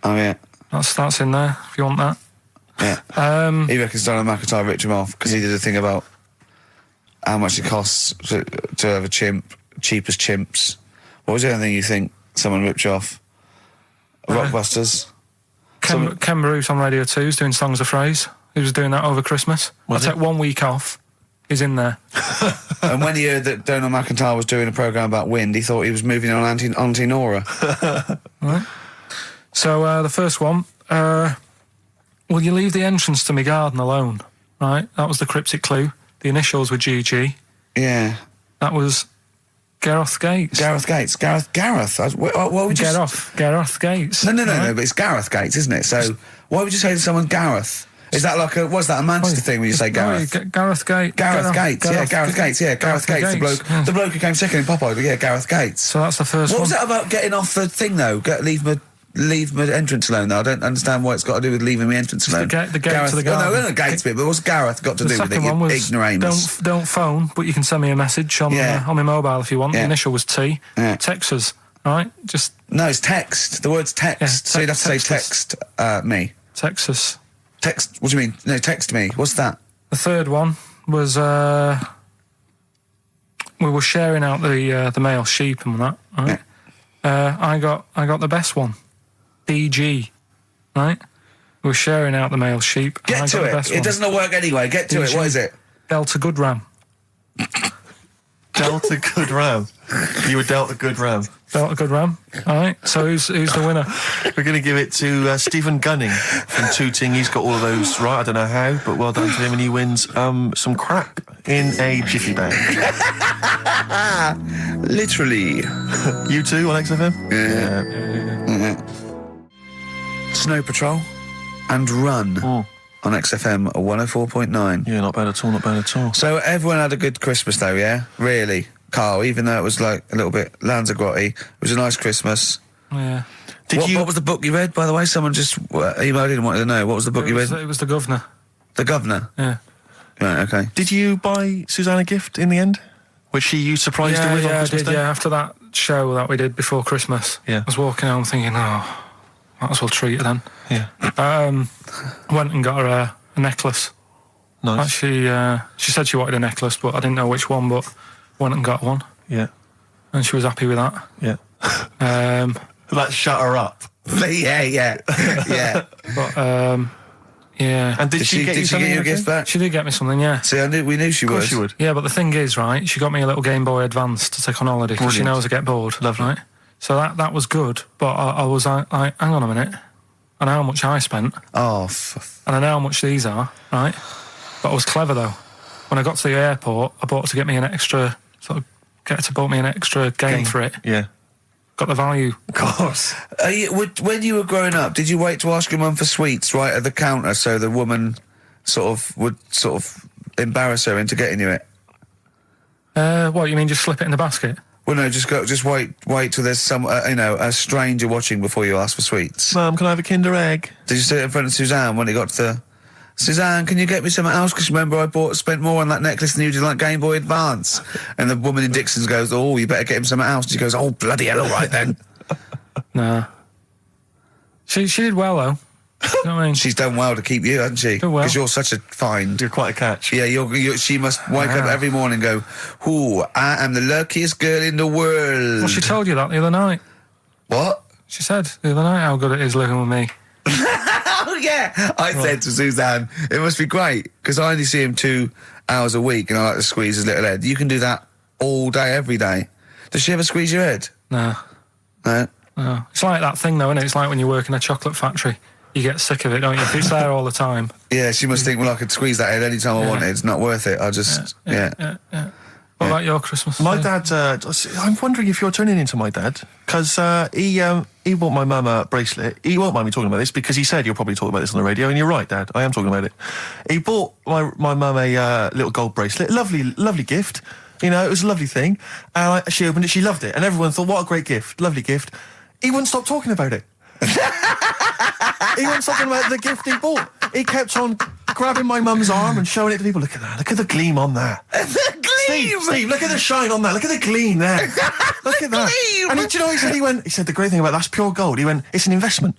Oh, yeah. That's in there, if you want that. Yeah. He reckons Donald McIntyre ripped him off because he did a thing about how much it costs to have a chimp, cheap as chimps. What was the other thing you think someone ripped you off? Rockbusters? Ken Bruce on Radio 2 is doing Songs of Phrase. He was doing that over Christmas. I took 1 week off. He's in there. And when he heard that Donald McIntyre was doing a programme about wind, he thought he was moving on Auntie Nora. Right. So the first one, will you leave the entrance to my garden alone? Right, that was the cryptic clue. The initials were GG. Yeah. That was Gareth Gates. Gareth. What would you Gareth Gates. No, but it's Gareth Gates, isn't it? So why would you say to someone Gareth? Is that like what's that, a Manchester thing when you say Gareth? Gareth Gates. Gareth Gates. The bloke who came second in Popeye, yeah, Gareth Gates. So that's the first one. What was that about getting off the thing, though? Leave my entrance alone, though. I don't understand what it's got to do with leaving my entrance alone. The gate to the garden. No, the gates bit, but what's Gareth got to do with it, one was ignoramus? Don't phone, but you can send me a message on my mobile if you want. The initial was T. Text us, right? No, it's text. The word's text. So you'd have to say text me. Text us. Text, what do you mean? No, text me. What's that? The third one was we were sharing out the male sheep and that, right? Yeah. I got the best one. DG, right? We were sharing out the male sheep. Get to it. It doesn't work anyway. Get to it. What is it? Delta Good Ram. Delta Good Ram. You were dealt a good ram. Delta Good Ram. All right. So who's the winner? We're going to give it to Stephen Gunning from Tooting. He's got all of those right. I don't know how, but well done to him, and he wins some crap in a jiffy bag. Literally. You too on XFM? Yeah. Snow Patrol and Run on XFM 104.9. Yeah, not bad at all. So everyone had a good Christmas though, yeah? Really? Carl, even though it was like a little bit Lanzarote, it was a nice Christmas. Yeah. What was the book you read, by the way? Someone just emailed in and wanted to know. What was the book you read? It was The Governor. The Governor? Yeah. Right, okay. Did you buy Suzanne a gift in the end? Which you surprised her with on Christmas Day? Yeah, after that show that we did before Christmas. Yeah. I was walking home thinking, might as well treat her then. Yeah. Went and got her a necklace. Nice. Actually, she said she wanted a necklace, but I didn't know which one, but went and got one. Yeah. And she was happy with that. Yeah. That shut her up. yeah. But, yeah. And did she get you a gift back? She did get me something, yeah. See, we knew she would. Of course she would. Yeah, but the thing is, right, she got me a little Game Boy Advance to take on holiday because she knows I get bored. Lovely. Right? So that was good, but I was like, hang on a minute. I know how much I spent. Oh, and I know how much these are, right? But I was clever, though. When I got to the airport, I bought her to get me an extra, bought me an extra game for it. Yeah. Got the value. Of course. When you were growing up, did you wait to ask your mum for sweets right at the counter so the woman would embarrass her into getting you it? What, you mean just slip it in the basket? Well, no, just wait till there's some, a stranger watching before you ask for sweets. Mum, can I have a Kinder Egg? Did you sit in front of Suzanne when it got to Suzanne, can you get me something else? Because remember I spent more on that necklace than you did like Game Boy Advance. And the woman in Dixon's goes, oh, you better get him something else. And she goes, oh, bloody hell, all right then. Nah. She did well, though. You know what I mean? She's done well to keep you, hasn't she? Done well. Because you're such a find. You're quite a catch. Yeah, she must wake up every morning and go, ooh, I am the luckiest girl in the world. Well, she told you that the other night. What? She said the other night how good it is living with me. Oh, yeah. I said to Suzanne, it must be great, because I only see him 2 hours a week and I like to squeeze his little head. You can do that all day, every day. Does she ever squeeze your head? No. No? No. It's like that thing, though, isn't it? It's like when you work in a chocolate factory. You get sick of it, don't you? If it's there all the time. Yeah, she must think, well, I could squeeze that head any time I wanted. It's not worth it. I just, yeah. What about your Christmas? My dad, I'm wondering if you're turning into my dad, because he bought my mum a bracelet. He won't mind me talking about this, because he said you'll probably talk about this on the radio, and you're right, Dad, I am talking about it. He bought my mum a little gold bracelet, lovely gift, you know, it was a lovely thing. She opened it, she loved it, and everyone thought, what a great gift, lovely gift. He wouldn't stop talking about it. He wouldn't stop talking about the gift he bought. He kept on grabbing my mum's arm and showing it to people. Look at that. Look at the gleam on that. Steve, look at the shine on that. Look at the gleam there. Look at that. Gleam. And do you know what he said the great thing about that's pure gold. He went, it's an investment.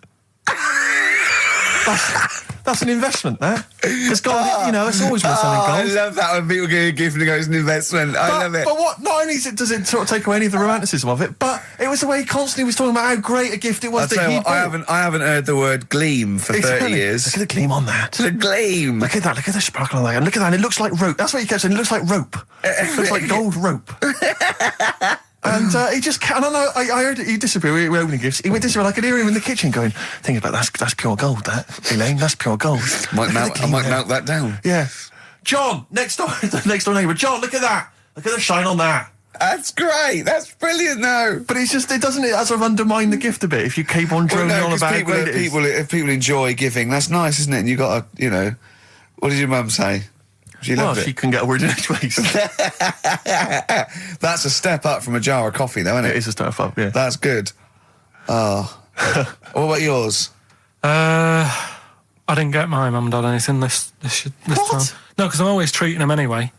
That's an investment, that. It's gold, it's always worth selling gold. I love that when people give a gift and it goes, it's an investment. I love it. But what? Not only does it sort of take away any of the romanticism of it, but it was the way he constantly was talking about how great a gift it was. I haven't heard the word gleam for 30 years. Look at the gleam on that. The gleam. Look at that. Look at the sparkle on that. And look at that. It looks like rope. That's what he kept saying. It looks like rope. It looks like gold rope. And he just can't. I don't know. I heard you disagree. We were opening gifts. He went disagree. I could hear him in the kitchen going, "Think about that's pure gold. That Elaine, that's pure gold." I might melt that down. Yeah. John, next door neighbour. John, look at that. Look at the shine on that. That's great. That's brilliant, though. But it doesn't sort of undermine the gift a bit if you keep on droning on about how great it is. If people enjoy giving, that's nice, isn't it? And you got to, what did your mum say? She loved it. She couldn't get a word in edgeways. That's a step up from a jar of coffee, though, isn't it? It is a step up, yeah. That's good. Oh. What about yours? I didn't get my mum and dad anything this time. No, because I'm always treating them anyway.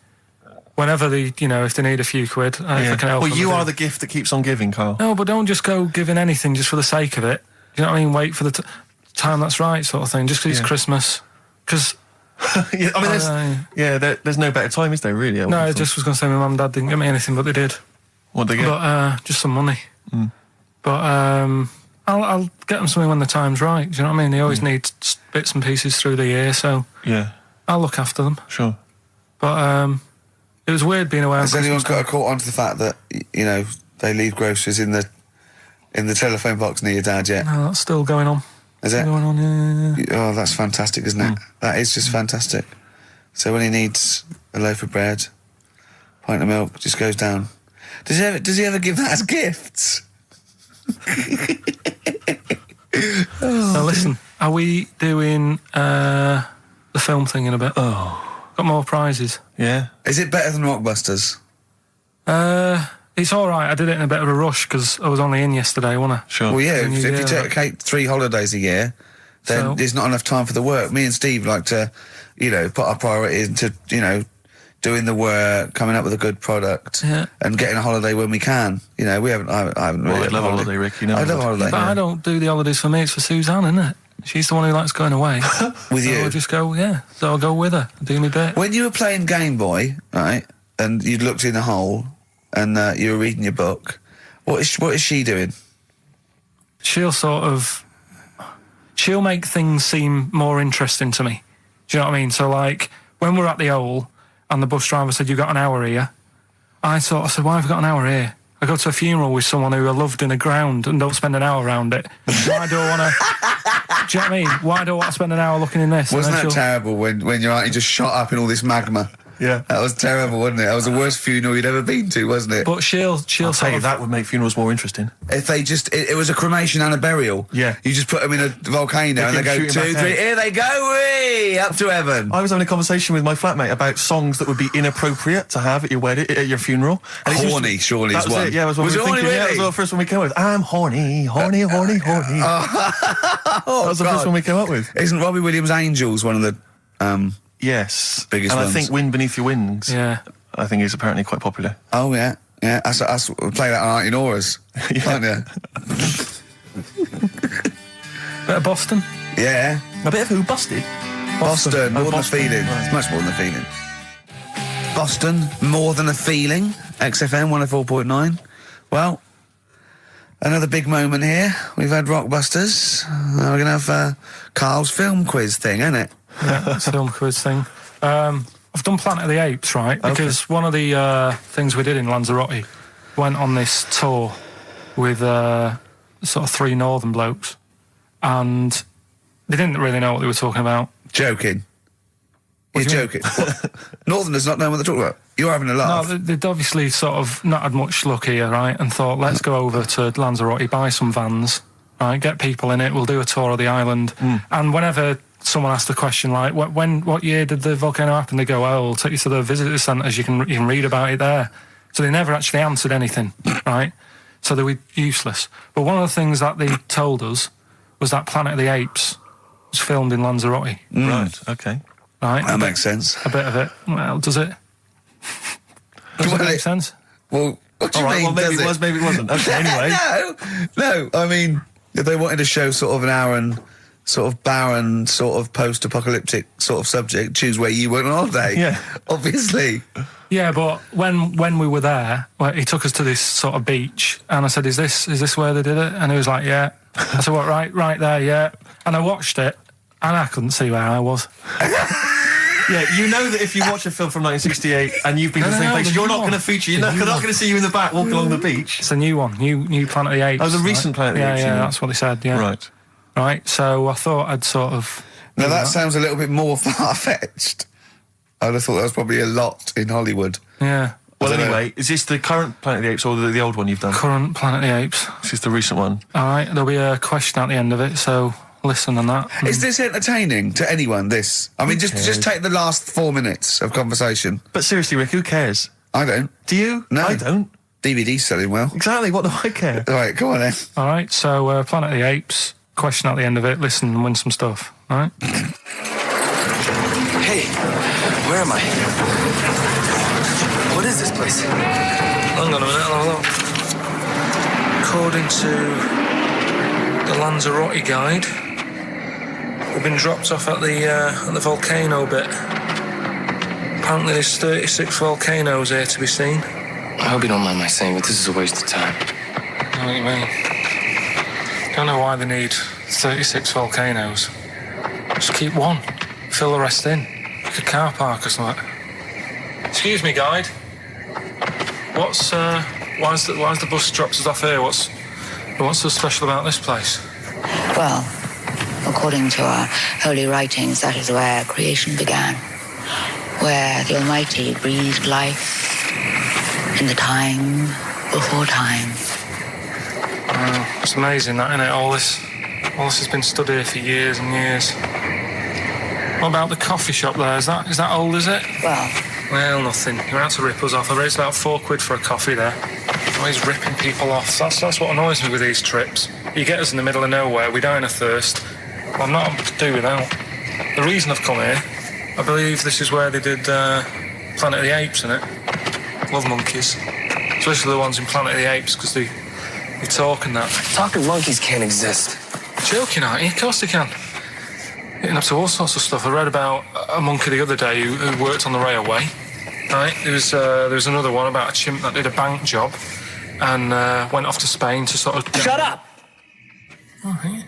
Whenever if they need a few quid, if I can help them. Well, you are the gift that keeps on giving, Carl. No, but don't just go giving anything just for the sake of it. You know what I mean? Wait for the time that's right, sort of thing. Just because it's Christmas. Because... yeah, I mean, there's no better time, is there, really? No, I just was going to say my mum and dad didn't get me anything, but they did. What'd they get? But, just some money. But, I'll get them something when the time's right, do you know what I mean? They always need bits and pieces through the year, so... Yeah. I'll look after them. Sure. But, it was weird being away on Has Christmas anyone got Day. a caught onto the fact that, they leave groceries in the telephone box near your dad yet? No, that's still going on. Is it? Going on, yeah. Oh, that's fantastic, isn't it? That is just fantastic. So when he needs a loaf of bread, pint of milk, just goes down. Does he ever give that as gifts? Now listen, are we doing the film thing in a bit? Oh. Got more prizes. Yeah. Is it better than Rockbusters? It's all right. I did it in a bit of a rush because I was only in yesterday, wasn't I? Sure. Well, yeah, if you take 3 holidays a year, then there's not enough time for the work. Me and Steve like to, put our priority into, doing the work, coming up with a good product, and getting a holiday when we can. I haven't really. I love a holiday, Ricky. I love a holiday. But I don't do the holidays for me. It's for Suzanne, isn't it? She's the one who likes going away. With you? I'll just go, so I'll go with her, do me bit. When you were playing Game Boy, right, and you'd looked in the hole, and you were reading your book, what is she doing? She'll make things seem more interesting to me. Do you know what I mean? So, like, when we're at the Owl, and the bus driver said, "You've got an hour here," I said, "Why have I got an hour here? I go to a funeral with someone who I loved in the ground and don't spend an hour around it. Why do I want to..." Do you know what I mean? Why do I want to spend an hour looking in this? Wasn't that terrible when your auntie just shot up in all this magma? Yeah. That was terrible, wasn't it? That was the worst funeral you'd ever been to, wasn't it? But she'll I'll tell you, that would make funerals more interesting. If they it was a cremation and a burial. Yeah. You just put them in a volcano and they go 2, 3, here they go, wee, up to heaven. I was having a conversation with my flatmate about songs that would be inappropriate to have at your wedding, at your funeral. And Horny, surely is one. It, yeah, was what we were thinking. Really? Yeah, that was the first one we came up with. I'm horny, horny, horny, horny. That was the first one we came up with. Isn't Robbie Williams' Angels one of the... Yes. Biggest and ones. I think Wind Beneath Your Wings, I think is apparently quite popular. Oh, yeah. Yeah, I play that on Auntie Nora's, can't you? Bit of Boston? Yeah. A bit of who? Busted? Boston, more than a Boston, feeling. right. It's much more than a feeling. Boston, more than a feeling. XFM 104.9. Well, another big moment here. We've had Rockbusters. Now we're going to have Carl's film quiz thing, isn't it? Yeah, it's a film quiz thing. I've done Planet of the Apes, right? Because one of the things we did in Lanzarote, went on this tour with sort of 3 northern blokes, and they didn't really know what they were talking about. Joking. You're joking. What? Northerners not knowing what they're talking about. You're having a laugh. No, they'd obviously sort of not had much luck here, right? And thought, let's go over to Lanzarote, buy some vans, right? Get people in it. We'll do a tour of the island. And whenever someone asked the question like, what year did the volcano happen? They go, we'll take you to the visitor centres, you can read about it there. So they never actually answered anything, right? So they were useless. But one of the things that they told us was that Planet of the Apes was filmed in Lanzarote. Right, okay. right? That makes sense. A bit of it. Well, does it? Does it make sense? Well, what do you mean? Well, maybe does it was, maybe it wasn't. Okay, anyway. No. I mean, if they wanted to show sort of an Aaron, sort of barren, sort of post-apocalyptic sort of subject, choose where you went on holiday. Yeah. Obviously. Yeah, but when we were there, well, he took us to this sort of beach, and I said, "Is this where they did it?" And he was like, "Yeah." I said, "What? Right there, yeah." And I watched it, and I couldn't see where I was. Yeah, you know that if you watch a film from 1968 and you've been to the same place, you're not going to feature. You're not going to see you in the back walking along the beach. It's a new one, new Planet of the Apes. Oh, the recent Planet of the Apes. Yeah, that's what they said. Yeah, right. So I thought I'd sort of. Now that sounds a little bit more far-fetched. I'd have thought that was probably a lot in Hollywood. Yeah. Well, anyway, is this the current Planet of the Apes or the old one you've done? Current Planet of the Apes. This is the recent one. All right, there'll be a question at the end of it, so listen on that. Is this entertaining to anyone, this? I mean, just take the last 4 minutes of conversation. But seriously, Rick, who cares? I don't. Do you? No. I don't. DVD's selling well. Exactly, what do I care? All right, go on then. All right, so Planet of the Apes, question at the end of it, listen and win some stuff, all right? Hey, where am I? What is this place? Hang on a minute, I'll have a look. According to the Lanzarote guide, we've been dropped off at the volcano bit. Apparently there's 36 volcanoes here to be seen. I hope you don't mind my saying, but this is a waste of time. I know what you mean. Don't know why they need 36 volcanoes. Just keep one. Fill the rest in. Like a car park or something. Excuse me, guide. Why's the bus drops us off here? What's so special about this place? Well, according to our holy writings, that is where creation began, where the Almighty breathed life in the time before time. Wow, it's amazing that, isn't it? All this has been stood here for years and years. What about the coffee shop there? Is that old, is it? Well, nothing. You're out to rip us off. I raised about £4 for a coffee there. Always ripping people off. That's what annoys me with these trips. You get us in the middle of nowhere, we die of thirst. Well, I'm not able to do without. The reason I've come here, I believe this is where they did Planet of the Apes, innit? Love monkeys. Especially the ones in Planet of the Apes, because they talk and that. Talking monkeys can't exist. Joking, aren't you? Of course they can. Getting up to all sorts of stuff. I read about a monkey the other day who worked on the railway. Right, there was another one about a chimp that did a bank job and went off to Spain to sort of... Shut up! Oh, yeah.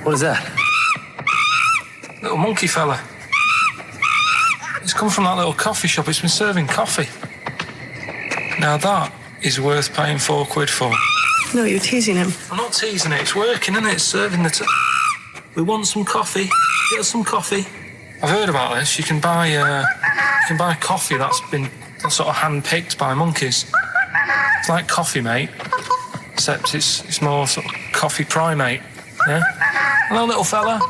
What is that? Little monkey fella. It's come from that little coffee shop. It's been serving coffee. Now that is worth paying £4 for. No, you're teasing him. I'm not teasing it. It's working, isn't it? It's serving the... We want some coffee. Get us some coffee. I've heard about this. You can buy coffee that's been sort of hand-picked by monkeys. It's like Coffee Mate, except it's more sort of coffee primate. Yeah? Hello, little fella.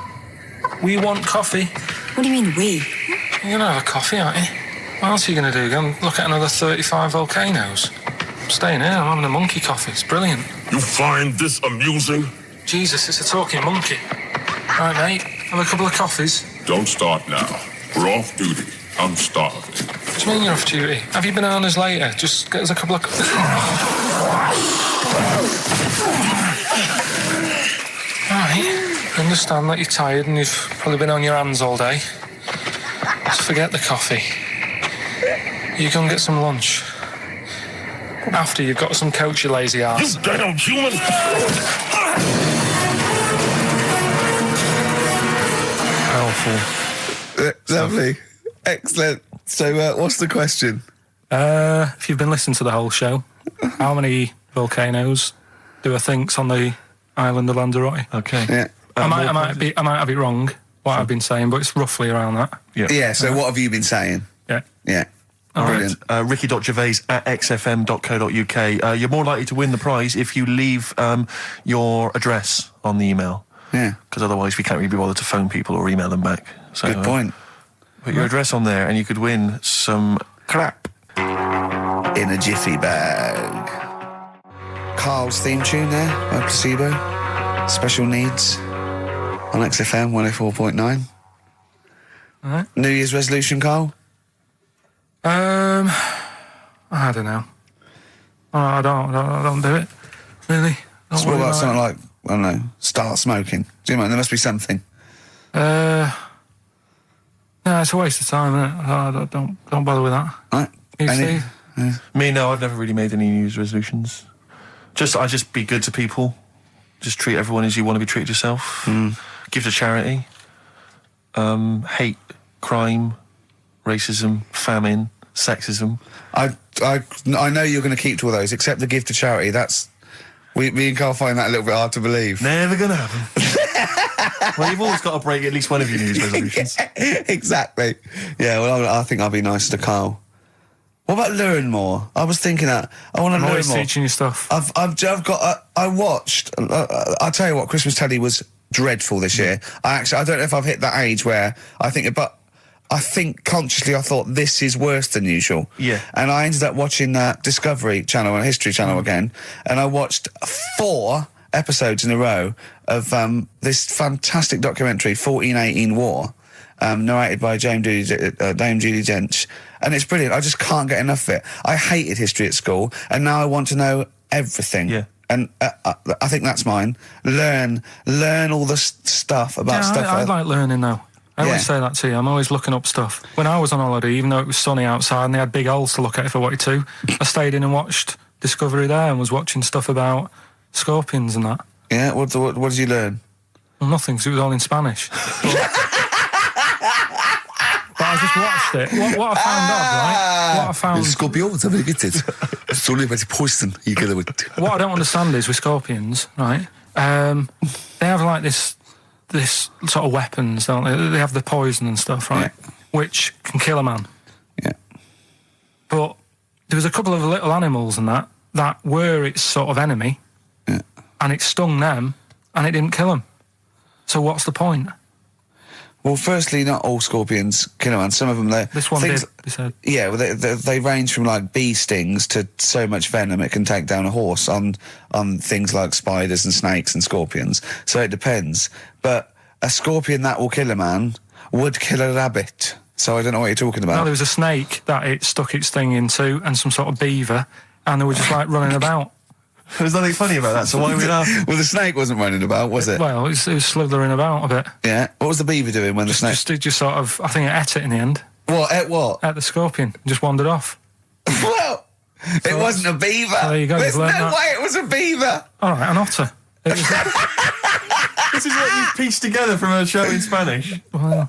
We want coffee. What do you mean, we? You're going to have a coffee, aren't you? What else are you going to do? Go and look at another 35 volcanoes? I'm staying here. I'm having a monkey coffee. It's brilliant. You find this amusing? Jesus, it's a talking monkey. All right, mate. Have a couple of coffees. Don't start now. We're off duty. I'm starving. What do you mean you're off duty? Have you bananas later? Just get us a couple of... Alright, I understand that you're tired and you've probably been on your hands all day. Just forget the coffee. You go and get some lunch. After you've got some coach, you lazy ass. You damn human! Powerful. Lovely. Excellent. So, what's the question? If you've been listening to the whole show, how many volcanoes do I think's on the island of Lanzarote? Okay. Yeah. I might have it wrong, what I've been saying, but it's roughly around that. Yeah, so what have you been saying? Yeah. Yeah. All Brilliant. right. Ricky.gervais@xfm.co.uk. You're more likely to win the prize if you leave your address on the email. Yeah. Because otherwise we can't really be bothered to phone people or email them back. So, Good point. Put your address on there and you could win some crap. In a jiffy bag. Carl's theme tune there by Placebo. Special needs. on XFM 104.9. All right. New Year's resolution, Carl? I don't know. I don't do it. Really. Don't So what worry about something it. like, I don't know, start smoking? Do you know, there must be something. No, it's a waste of time, isn't it? Don't bother with that. Right? You, Any- Steve? Me, no, I've never really made any New Year's resolutions. I just be good to people. Just treat everyone as you want to be treated yourself. Give to charity. Hate, crime, racism, famine, sexism. I know you're going to keep to all those, except the gift to charity. That's... Me and Carl find that a little bit hard to believe. Never gonna happen. Well, you've always got to break at least one of your New Year's resolutions. Exactly. Yeah, well, I think I'll be nice to Carl. What about learn more? I was thinking that. I want to I'm learn always more. teaching you stuff. I've got... I watched... I'll tell you what, Christmas telly was dreadful this year. I don't know if I've hit that age where I think consciously I thought this is worse than usual. Yeah. And I ended up watching Discovery Channel and History Channel again, and I watched 4 episodes in a row of this fantastic documentary, 1418 War, narrated by Dame Judi Dench, and it's brilliant. I just can't get enough of it. I hated history at school, and now I want to know everything. Yeah. And I think that's mine. Learn all the stuff about stuff. I like learning though. I Yeah. always say that to you. I'm always looking up stuff. When I was on holiday, even though it was sunny outside and they had big holes to look at if I wanted to, I stayed in and watched Discovery there and was watching stuff about scorpions and that. Yeah, what did you learn? Well, nothing, because it was all in Spanish. But I just watched it. What I found out, right? What I found... Scorpions, have you get it? It's only about poison you get with. What I don't understand is with scorpions, right? They have like this sort of weapons, don't they? They have the poison and stuff, right? Yeah. Which can kill a man. Yeah. But there was a couple of little animals and that were its sort of enemy, Yeah. and it stung them, and it didn't kill them. So what's the point? Well, firstly, not all scorpions kill a man. Some of them, This one did, they said. Yeah, well, they range from like bee stings to so much venom it can take down a horse on things like spiders and snakes and scorpions. So it depends. But a scorpion that will kill a man would kill a rabbit. So I don't know what you're talking about. No, there was a snake that it stuck its thing into, and some sort of beaver, and they were just like running about. There's nothing funny about that, so why are we laughing? Well, the snake wasn't running about, was it? Well, it was slithering about a bit. Yeah. What was the beaver doing when the snake... Just sort of, I think it ate it in the end. What? Ate what? Ate the scorpion. Just wandered off. Well, it wasn't a beaver. there you go, There's you've no learned that. way it was a beaver. All right, an otter. It was This is what you've pieced together from a show in Spanish. I'm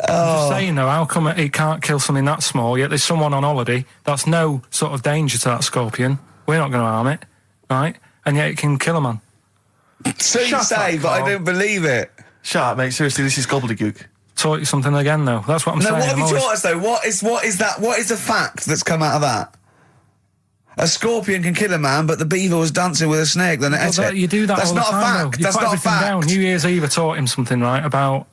just saying though, how come it can't kill something that small, yet there's someone on holiday that's no sort of danger to that scorpion. We're not going to harm it, right? And yet it can kill a man. So you Shut say, up, but I Carl. don't believe it. Shut up, mate. Seriously, this is gobbledygook. Taught you something again though. That's what I'm No, saying. what have I'm you always- taught us though? What is that? What is the fact that's come out of that? A scorpion can kill a man, but the beaver was dancing with a snake. Then it ate it. You do that That's all the not time, a fact. though. You That's put not a everything fact. down. New Year's Eve I taught him something, right, about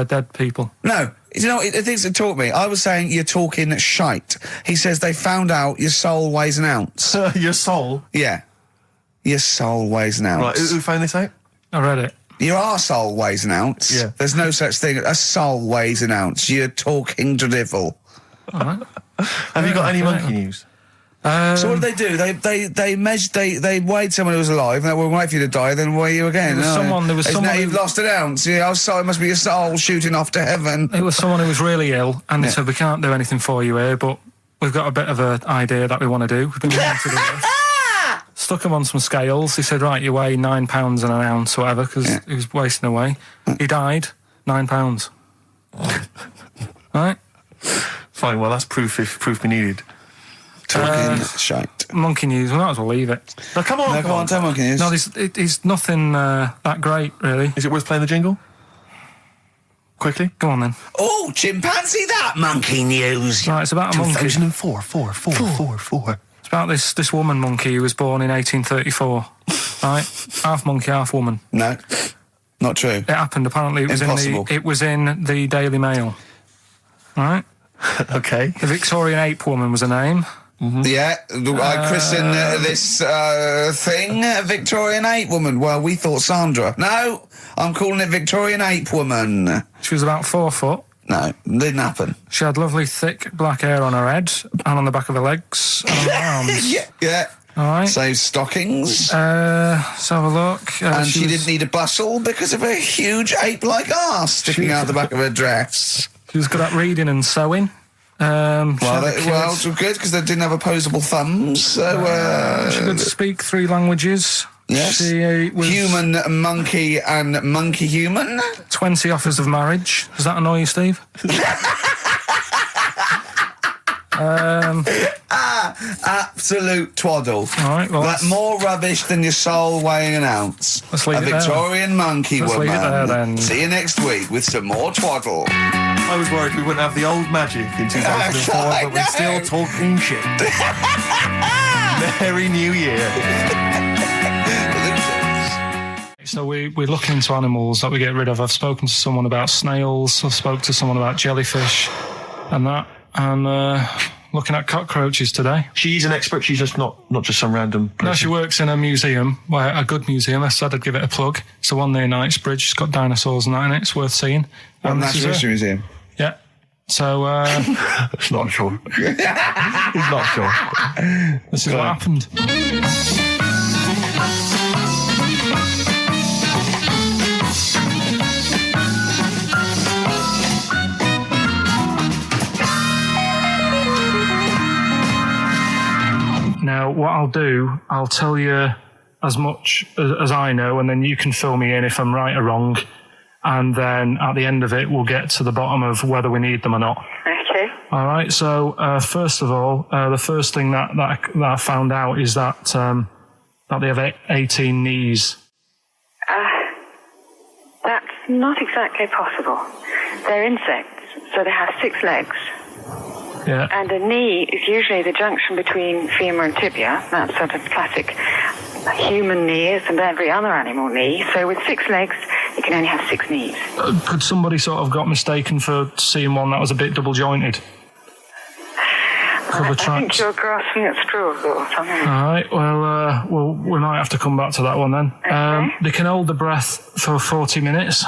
dead people. No, you know, the things that taught me. I was saying you're talking shite. He says they found out your soul weighs an ounce. Your soul. Yeah, your soul weighs an ounce. Right, who found this out? I read it. Your arsehole weighs an ounce. Yeah. There's no such thing. A soul weighs an ounce. You're talking drivel. All right. Have you got any right. monkey news? So what did they do? They measured. They weighed someone who was alive, and they will wait for you to die, then weigh you again. There was Isn't someone it, you've who- lost an ounce. Yeah, oh, sorry, it must be your soul shooting off to heaven. It was someone who was really ill, and they Yeah. said, we can't do anything for you here, but we've got a bit of an idea that we want to do. We've been wanting to do this. Stuck him on some scales. He said, right, you weigh 9 pounds and an ounce or whatever, because he was wasting away. He died, 9 pounds. Right? Fine, well, that's proof if proof be needed. Talking shite. Monkey news, we might as well leave it. Now, come on, No, come on, tell me what can you. No, it's nothing that great, really. Is it worth playing the jingle? Quickly? Go on then. Oh, chimpanzee, that monkey news. Right, it's about a monkey. 2004, four. It's about this woman monkey who was born in 1834. Right? Half monkey, half woman. No, not true. It happened, apparently. Impossible. It was in the Daily Mail. Right? Okay. The Victorian ape woman was her name. Yeah, I christened this thing Victorian ape woman. Well, we thought Sandra. No, I'm calling it Victorian Ape Woman. She was about 4 foot. No, didn't happen. She had lovely thick black hair on her head and on the back of her legs and on her arms. Yeah. All right. Save stockings. Let's have a look. And she didn't need a bustle because of a huge ape-like arse sticking out the back of her dress. She was good at reading and sewing. It's good because they didn't have opposable thumbs. So she could speak 3 languages. Yes. She was human, monkey, and monkey human. 20 offers of marriage. Does that annoy you, Steve? Absolute twaddle. All right, well, more rubbish than your soul weighing an ounce. Let's leave a it there. Victorian monkey Let's woman. leave it there, then. See you next week with some more twaddle. I was worried we wouldn't have the old magic in 2004, but we're still talking shit. Merry New Year. So we look into animals that we get rid of. I've spoken to someone about snails. I've spoken to someone about jellyfish and that. And looking at cockroaches today. She's an expert. She's just not just some random person. No, she works in a museum, a good museum. I said I'd give it a plug. It's the one near Knightsbridge. It's got dinosaurs and that in it. It's worth seeing. Natural History Museum. Yeah. So, It's not sure. He's not sure. This is what happened. Now, what I'll do, I'll tell you as much as I know, and then you can fill me in if I'm right or wrong. And then at the end of it, we'll get to the bottom of whether we need them or not. Okay. All right. So, first of all, the first thing that I found out is that they have 18 knees. That's not exactly possible. They're insects, so they have 6 legs. Yeah. And a knee is usually the junction between femur and tibia. That's sort of classic human knee and every other animal knee. So with 6 legs, you can only have 6 knees. Could somebody sort of got mistaken for seeing one that was a bit double jointed? I think you're grasping at straws or something. All right. Well, we might have to come back to that one then. Okay. They can hold the breath for 40 minutes.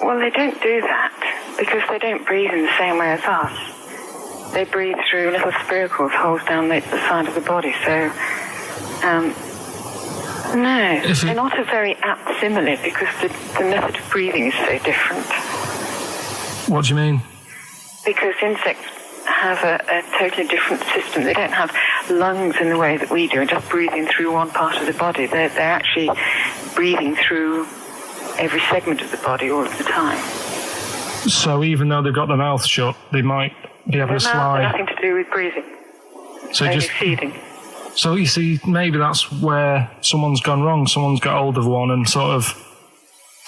Well, they don't do that because they don't breathe in the same way as us. They breathe through little spiracles, holes down the side of the body. So, no, they're not a very apt simile because the method of breathing is so different. What do you mean? Because insects have a totally different system. They don't have lungs in the way that we do and just breathing through one part of the body. They're actually breathing through every segment of the body all of the time. So even though they've got their mouth shut, they might be able to slide. Nothing to do with breathing. So only just feeding. So you see, maybe that's where someone's gone wrong. Someone's got hold of one and sort of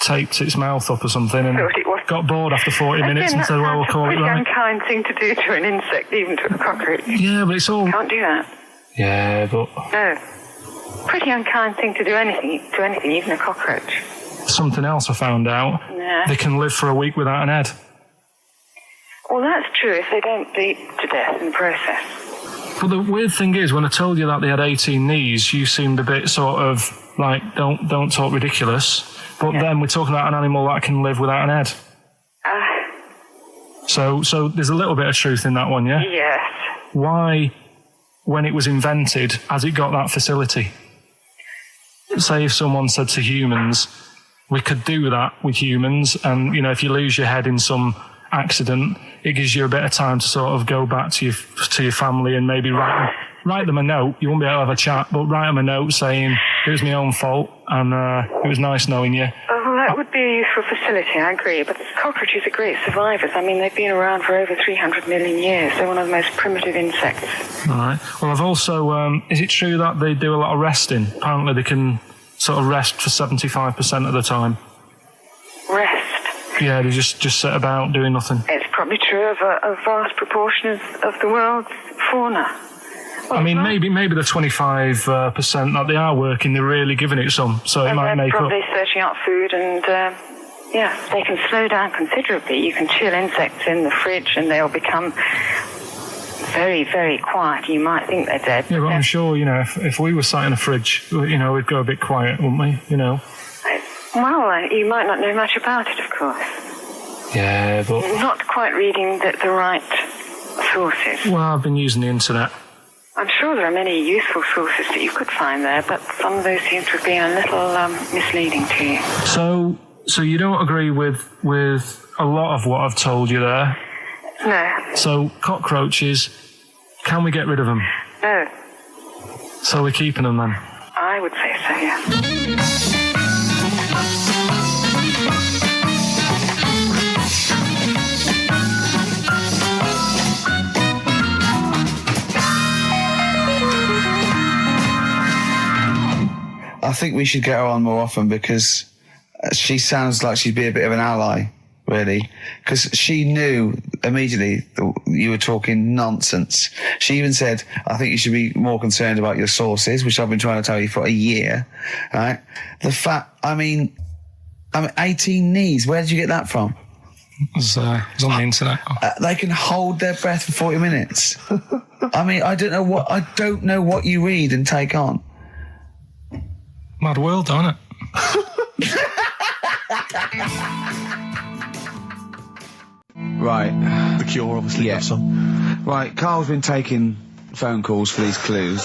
taped its mouth up or something and got bored after 40 minutes and said, well, we'll call it right. It's a pretty unkind thing to do to an insect, even to a cockroach. Yeah, but it's all... You can't do that. Yeah, but... No. Pretty unkind thing to do anything, even a cockroach. Something else I found out. Yeah. They can live for a week without an head. Well, that's true if they don't bleed to death in the process. But the weird thing is, when I told you that they had 18 knees, you seemed a bit sort of like, don't talk ridiculous. But then we're talking about an animal that can live without an head. So there's a little bit of truth in that one, yeah? Yes. Why, when it was invented, has it got that facility? Say if someone said to humans, we could do that with humans, and, you know, if you lose your head in some accident, it gives you a bit of time to sort of go back to your family and maybe write them a note. You won't be able to have a chat, but write them a note saying, it was my own fault, and it was nice knowing you. Well, that would be a useful facility, I agree, but cockroaches are great survivors. I mean, they've been around for over 300 million years. They're one of the most primitive insects. All right. Well, I've also... is it true that they do a lot of resting? Apparently they can sort of rest for 75% of the time. Rest? Yeah, they just sit about doing nothing. It's probably true of a vast proportion of the world's fauna. I mean, maybe the 25% that they are working, they're really giving it some, so it might make up. They're probably searching out food and, they can slow down considerably. You can chill insects in the fridge and they'll become very, very quiet. You might think they're dead. Yeah, but I'm sure, you know, if we were sat in a fridge, you know, we'd go a bit quiet, wouldn't we, you know? Well, you might not know much about it, of course. Yeah, but... Not quite reading the right sources. Well, I've been using the internet. I'm sure there are many useful sources that you could find there, but some of those seem to have been a little misleading to you. So you don't agree with a lot of what I've told you there? No. So, cockroaches, can we get rid of them? No. So we're keeping them then? I would say so, yeah. I think we should get her on more often because she sounds like she'd be a bit of an ally, really. Because she knew immediately that you were talking nonsense. She even said, I think you should be more concerned about your sources, which I've been trying to tell you for a year, right? The fact, I mean 18 knees, where did you get that from? It was on the internet. They can hold their breath for 40 minutes. I mean, I don't know what you read and take on. Mad world, don't it? Right. The Cure, obviously. Yeah. That song. Right, Carl's been taking phone calls for these clues.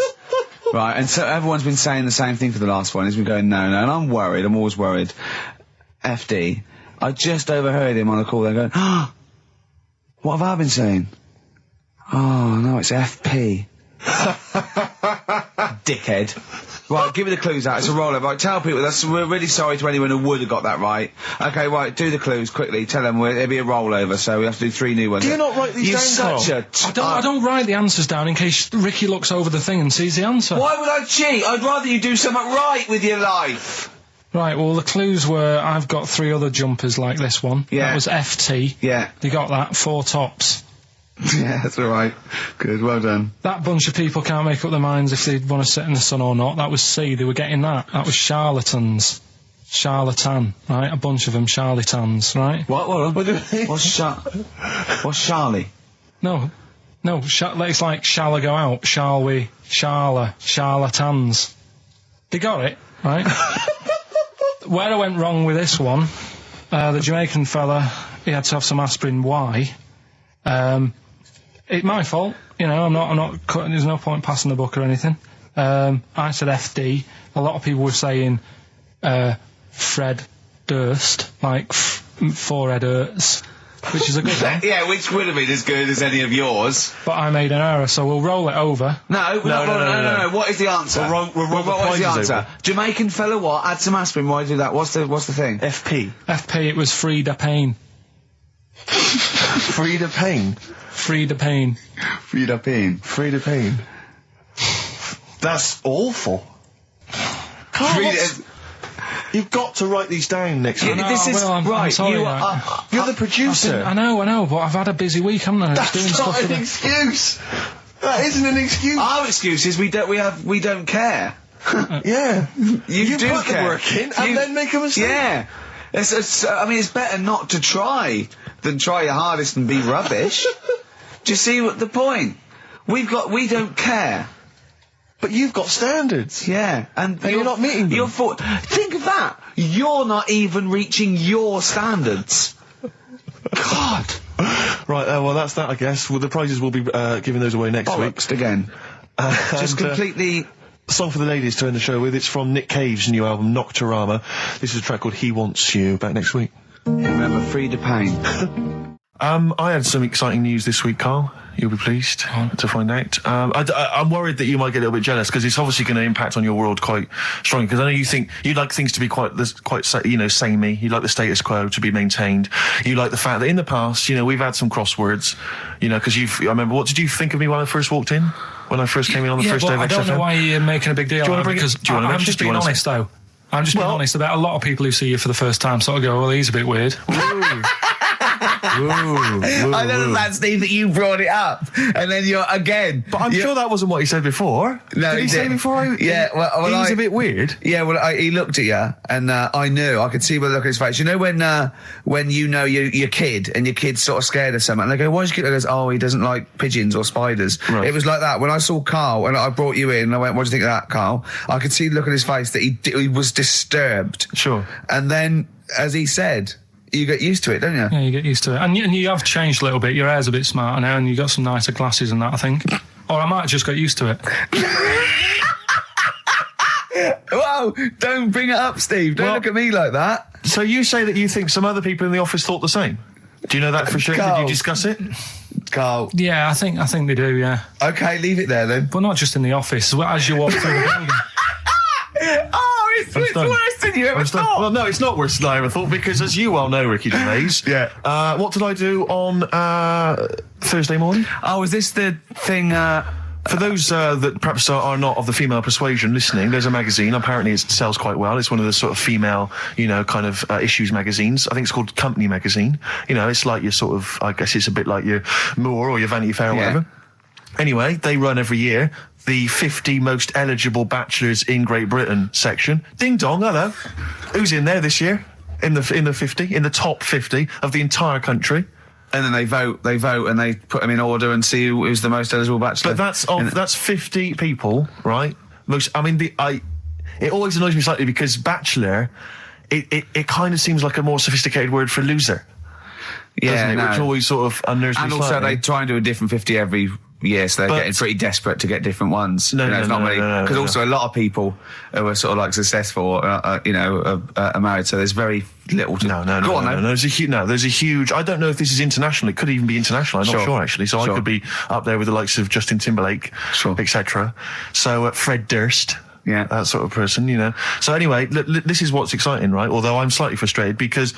Right, and so everyone's been saying the same thing for the last one. He's been going, no, and I'm worried. I'm always worried. FD. I just overheard him on a call. They're going, what have I been saying? Oh, no, it's FP. Dickhead. Right, give me the clues out. It's a rollover. Right, tell people. We're really sorry to anyone who would have got that right. Okay, right, do the clues quickly. Tell them it'll be a rollover, so we have to do 3 new ones. Do you not write these down, I don't write the answers down in case Ricky looks over the thing and sees the answer. Why would I cheat? I'd rather you do something right with your life. Right, well, the clues were I've got 3 other jumpers like this one. Yeah. That was FT. Yeah. You got that? 4 tops. Yeah, that's all right. Good, well done. That bunch of people can't make up their minds if they want to sit in the sun or not. That was C. They were getting that. That was charlatans. Charlatan, right? A bunch of them charlatans, right? What What's Charlie? No, it's like, shall I go out? Shall we? Charlatans. They got it, right? Where I went wrong with this one, the Jamaican fella, he had to have some aspirin. Why? It's my fault, you know, I'm not cutting, there's no point passing the book or anything. I said FD. A lot of people were saying, Fred Durst, like, forehead hurts, which is a good one. Yeah, which would have been as good as any of yours. But I made an error, so we'll roll it over. No. What is the answer? What is the answer? Jamaican fella what? Add some aspirin, why do that? What's the thing? FP, it was Frida Payne. Frida Payne? Frida Payne. Frida Payne. Frida Payne. That's awful. You've got to write these down next week. This is I'm right. sorry, You're the producer. I know, but I've had a busy week, haven't I? That's not an excuse. That isn't an excuse. Our excuse is we don't care. Yeah. You do put care. the work in and then make a mistake. Yeah. It's better not to try than try your hardest and be rubbish. Do you see what the point? We don't care. But you've got standards. Yeah, and you're not meeting them. Think of that. You're not even reaching your standards. God. Right, well, that's that, I guess. Well, the prizes will be giving those away next week. Again. Just completely... Song for the ladies to end the show with. It's from Nick Cave's new album, Nocturama. This is a track called He Wants You. Back next week. Remember, Frida Payne. I had some exciting news this week, Carl. You'll be pleased to find out. I'm worried that you might get a little bit jealous because it's obviously going to impact on your world quite strongly. Because I know you think you'd like things to be quite samey. You like the status quo to be maintained. You like the fact that in the past, we've had some crosswords. Because I remember. What did you think of me when I first walked in? When I first came in on the first day of XFM? I don't know why you're making a big deal out of it, because I'm just being honest, though. I'm just being honest about a lot of people who see you for the first time sort of go, well, he's a bit weird. I don't understand, Steve, that you brought it up, and then you're again. But I'm sure that wasn't what he said before. No, did he say before? Yeah, well, he was a bit weird. Yeah, well, he looked at you, and I knew. I could see by the look on his face. You know when you know your kid, and your kid's sort of scared of something, and they go, "Why's your kid?" He goes, "Oh, he doesn't like pigeons or spiders." Right. It was like that when I saw Karl, and I brought you in, and I went, "What do you think of that, Karl?" I could see the look on his face that he was disturbed. Sure. And then, as he said, you get used to it, don't you? Yeah, you get used to it. And you have changed a little bit. Your hair's a bit smarter now, and you got some nicer glasses and that, I think. Or I might have just got used to it. Whoa, don't bring it up, Steve. Don't look at me like that. So you say that you think some other people in the office thought the same? Do you know that for sure? Karl. Did you discuss it? Karl. Yeah, I think they do, yeah. Okay, leave it there then. But not just in the office, as you walk through the building. Oh, it's worse than you ever thought. Well, no, it's not worse than I ever thought, because as you well know, Ricky Gervais, what did I do on Thursday morning? Oh, is this the thing... For those that perhaps are not of the female persuasion listening, there's a magazine. Apparently it sells quite well. It's one of the sort of female, kind of issues magazines. I think it's called Company Magazine. It's like your sort of, I guess it's a bit like your Moore or your Vanity Fair or whatever. Anyway, they run every year the 50 most eligible bachelors in Great Britain section. Ding dong, hello. Who's in there this year? In the 50, in the top 50 of the entire country. And then they vote, and they put them in order and see who's the most eligible bachelor. But that's 50 people, right? It always annoys me slightly because bachelor, it kind of seems like a more sophisticated word for loser. Yeah, doesn't it? Which always sort of unnerves me slightly. And also they try and do a different 50 every year, so they're getting pretty desperate to get different ones. Because also a lot of people who are sort of like successful, are married, so there's very little to... No. There's a huge... I don't know if this is international. It could even be international. I'm not sure, actually. So I could be up there with the likes of Justin Timberlake, etc. So Fred Durst... Yeah, that sort of person, So anyway, this is what's exciting, right? Although I'm slightly frustrated because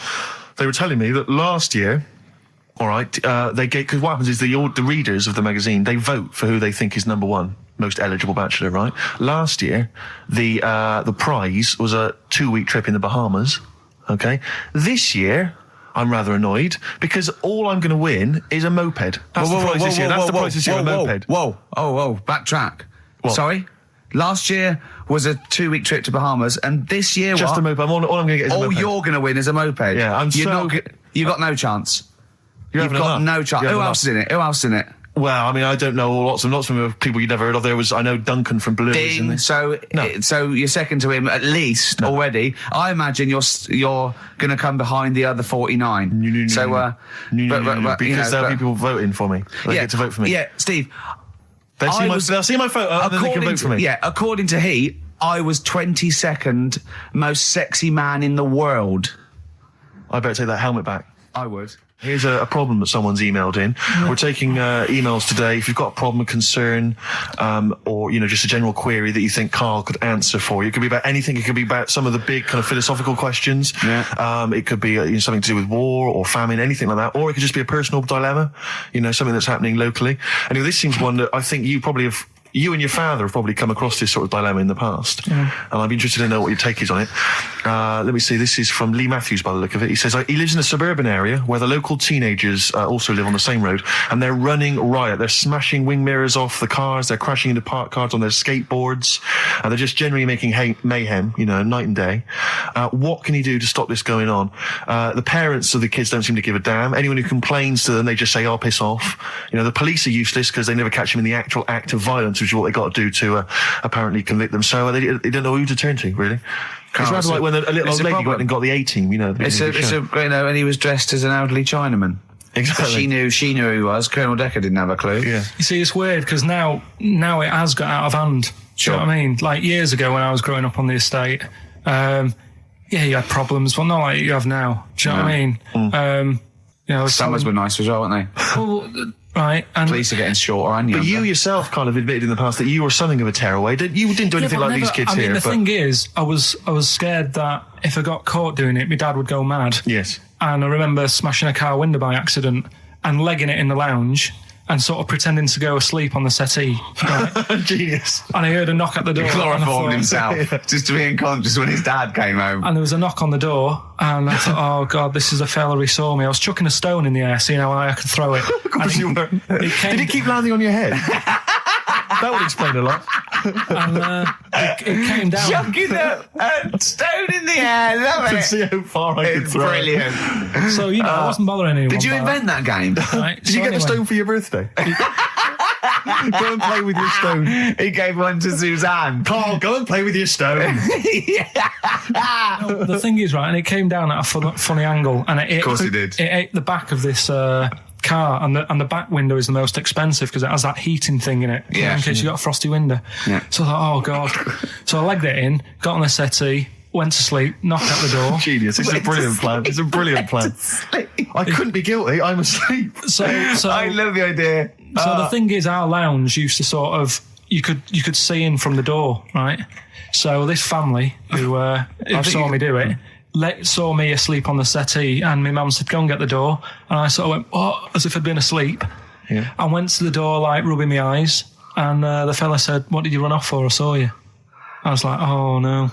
they were telling me that last year, all right, because what happens is the readers of the magazine, they vote for who they think is number one most eligible bachelor, right? Last year, the prize was a 2-week trip in the Bahamas. Okay, this year, I'm rather annoyed because all I'm going to win is a moped. That's the prize this year. That's the prize this year, a moped. Whoa, backtrack. What? Sorry? Last year was a 2-week trip to Bahamas, and this year just a moped. All I'm going to get is a moped. All you're going to win is a moped. Yeah, you've got no chance. You've got no chance. Who else is in it? Well, I mean, I don't know lots of people you'd never heard of. I know Duncan from Blue. Ding. So you're second to him at least already. I imagine you're going to come behind the other 49. Because there'll be people voting for me. They get to vote for me. Yeah, Steve. They'll see my photo and then they can vote for me. Yeah, according to Heat, I was 22nd most sexy man in the world. I better take that helmet back. I would. Here's a problem that someone's emailed in. We're taking emails today. If you've got a problem, a concern, or just a general query that you think Karl could answer for you, it could be about anything. It could be about some of the big kind of philosophical questions. Yeah. It could be something to do with war or famine, anything like that, or it could just be a personal dilemma. Something that's happening locally. Anyway, this seems one that I think you probably have. You and your father have probably come across this sort of dilemma in the past. And I'd be interested to know what your take is on it. Let me see. This is from Lee Matthews by the look of it. He says, he lives in a suburban area where the local teenagers also live on the same road, and they're running riot. They're smashing wing mirrors off the cars. They're crashing into parked cars on their skateboards. And they're just generally making mayhem, night and day. What can he do to stop this going on? The parents of the kids don't seem to give a damn. Anyone who complains to them, they just say, "Oh, piss off." The police are useless because they never catch them in the actual act of violence, which is what they got to do to apparently convict them. So they don't know who to turn to, really. It's rather like when a little old lady went and got the A-team, and he was dressed as an elderly Chinaman. Exactly. She knew who he was. Colonel Decker didn't have a clue. Yeah. You see, it's weird because now it has got out of hand. Sure. Do you know what I mean? Like years ago when I was growing up on the estate, you had problems, but not like you have now. Do you know what I mean? Summers were nice as well, weren't they? Well, right. And police are getting shorter and younger. But you yourself kind of admitted in the past that you were something of a tearaway. You didn't do anything like these kids here. The thing is, I was scared that if I got caught doing it, my dad would go mad. Yes. And I remember smashing a car window by accident and legging it in the lounge. and sort of pretending to go asleep on the settee. Right? Genius. And I heard a knock at the door. Chloroformed himself just to be unconscious when his dad came home. And there was a knock on the door, and I thought, oh God, this is a fella who saw me. I was chucking a stone in the air, seeing how high I could throw it. Of course you were. Did it keep landing on your head? That would explain a lot. And it came down. Chucking a stone in the air, love To it. see how far I could It's throw it. brilliant. So, I wasn't bothering anyone. Did you by invent that game? Right? Did you get the stone for your birthday? Go and play with your stone. He gave one to Suzanne. Carl, go and play with your stone. The thing is, right, and it came down at a funny angle, and Of course it did. It ate the back of this car, and the back window is the most expensive because it has that heating thing in it. Yeah. In case you got a frosty window. Yeah. So I thought, oh God. So I legged it in, got on the settee, went to sleep, knocked at the door. Genius. It's a brilliant plan. It's a brilliant plan. I couldn't be guilty. I'm asleep. So I love the idea. So the thing is, our lounge used to sort of you could see in from the door, right? So this family who saw me do it saw me asleep on the settee, and my mum said, "Go and get the door." And I sort of went, "What?" As if I'd been asleep. Yeah. I went to the door, like rubbing my eyes, and the fella said, "What did you run off for? I saw you." I was like, "Oh no."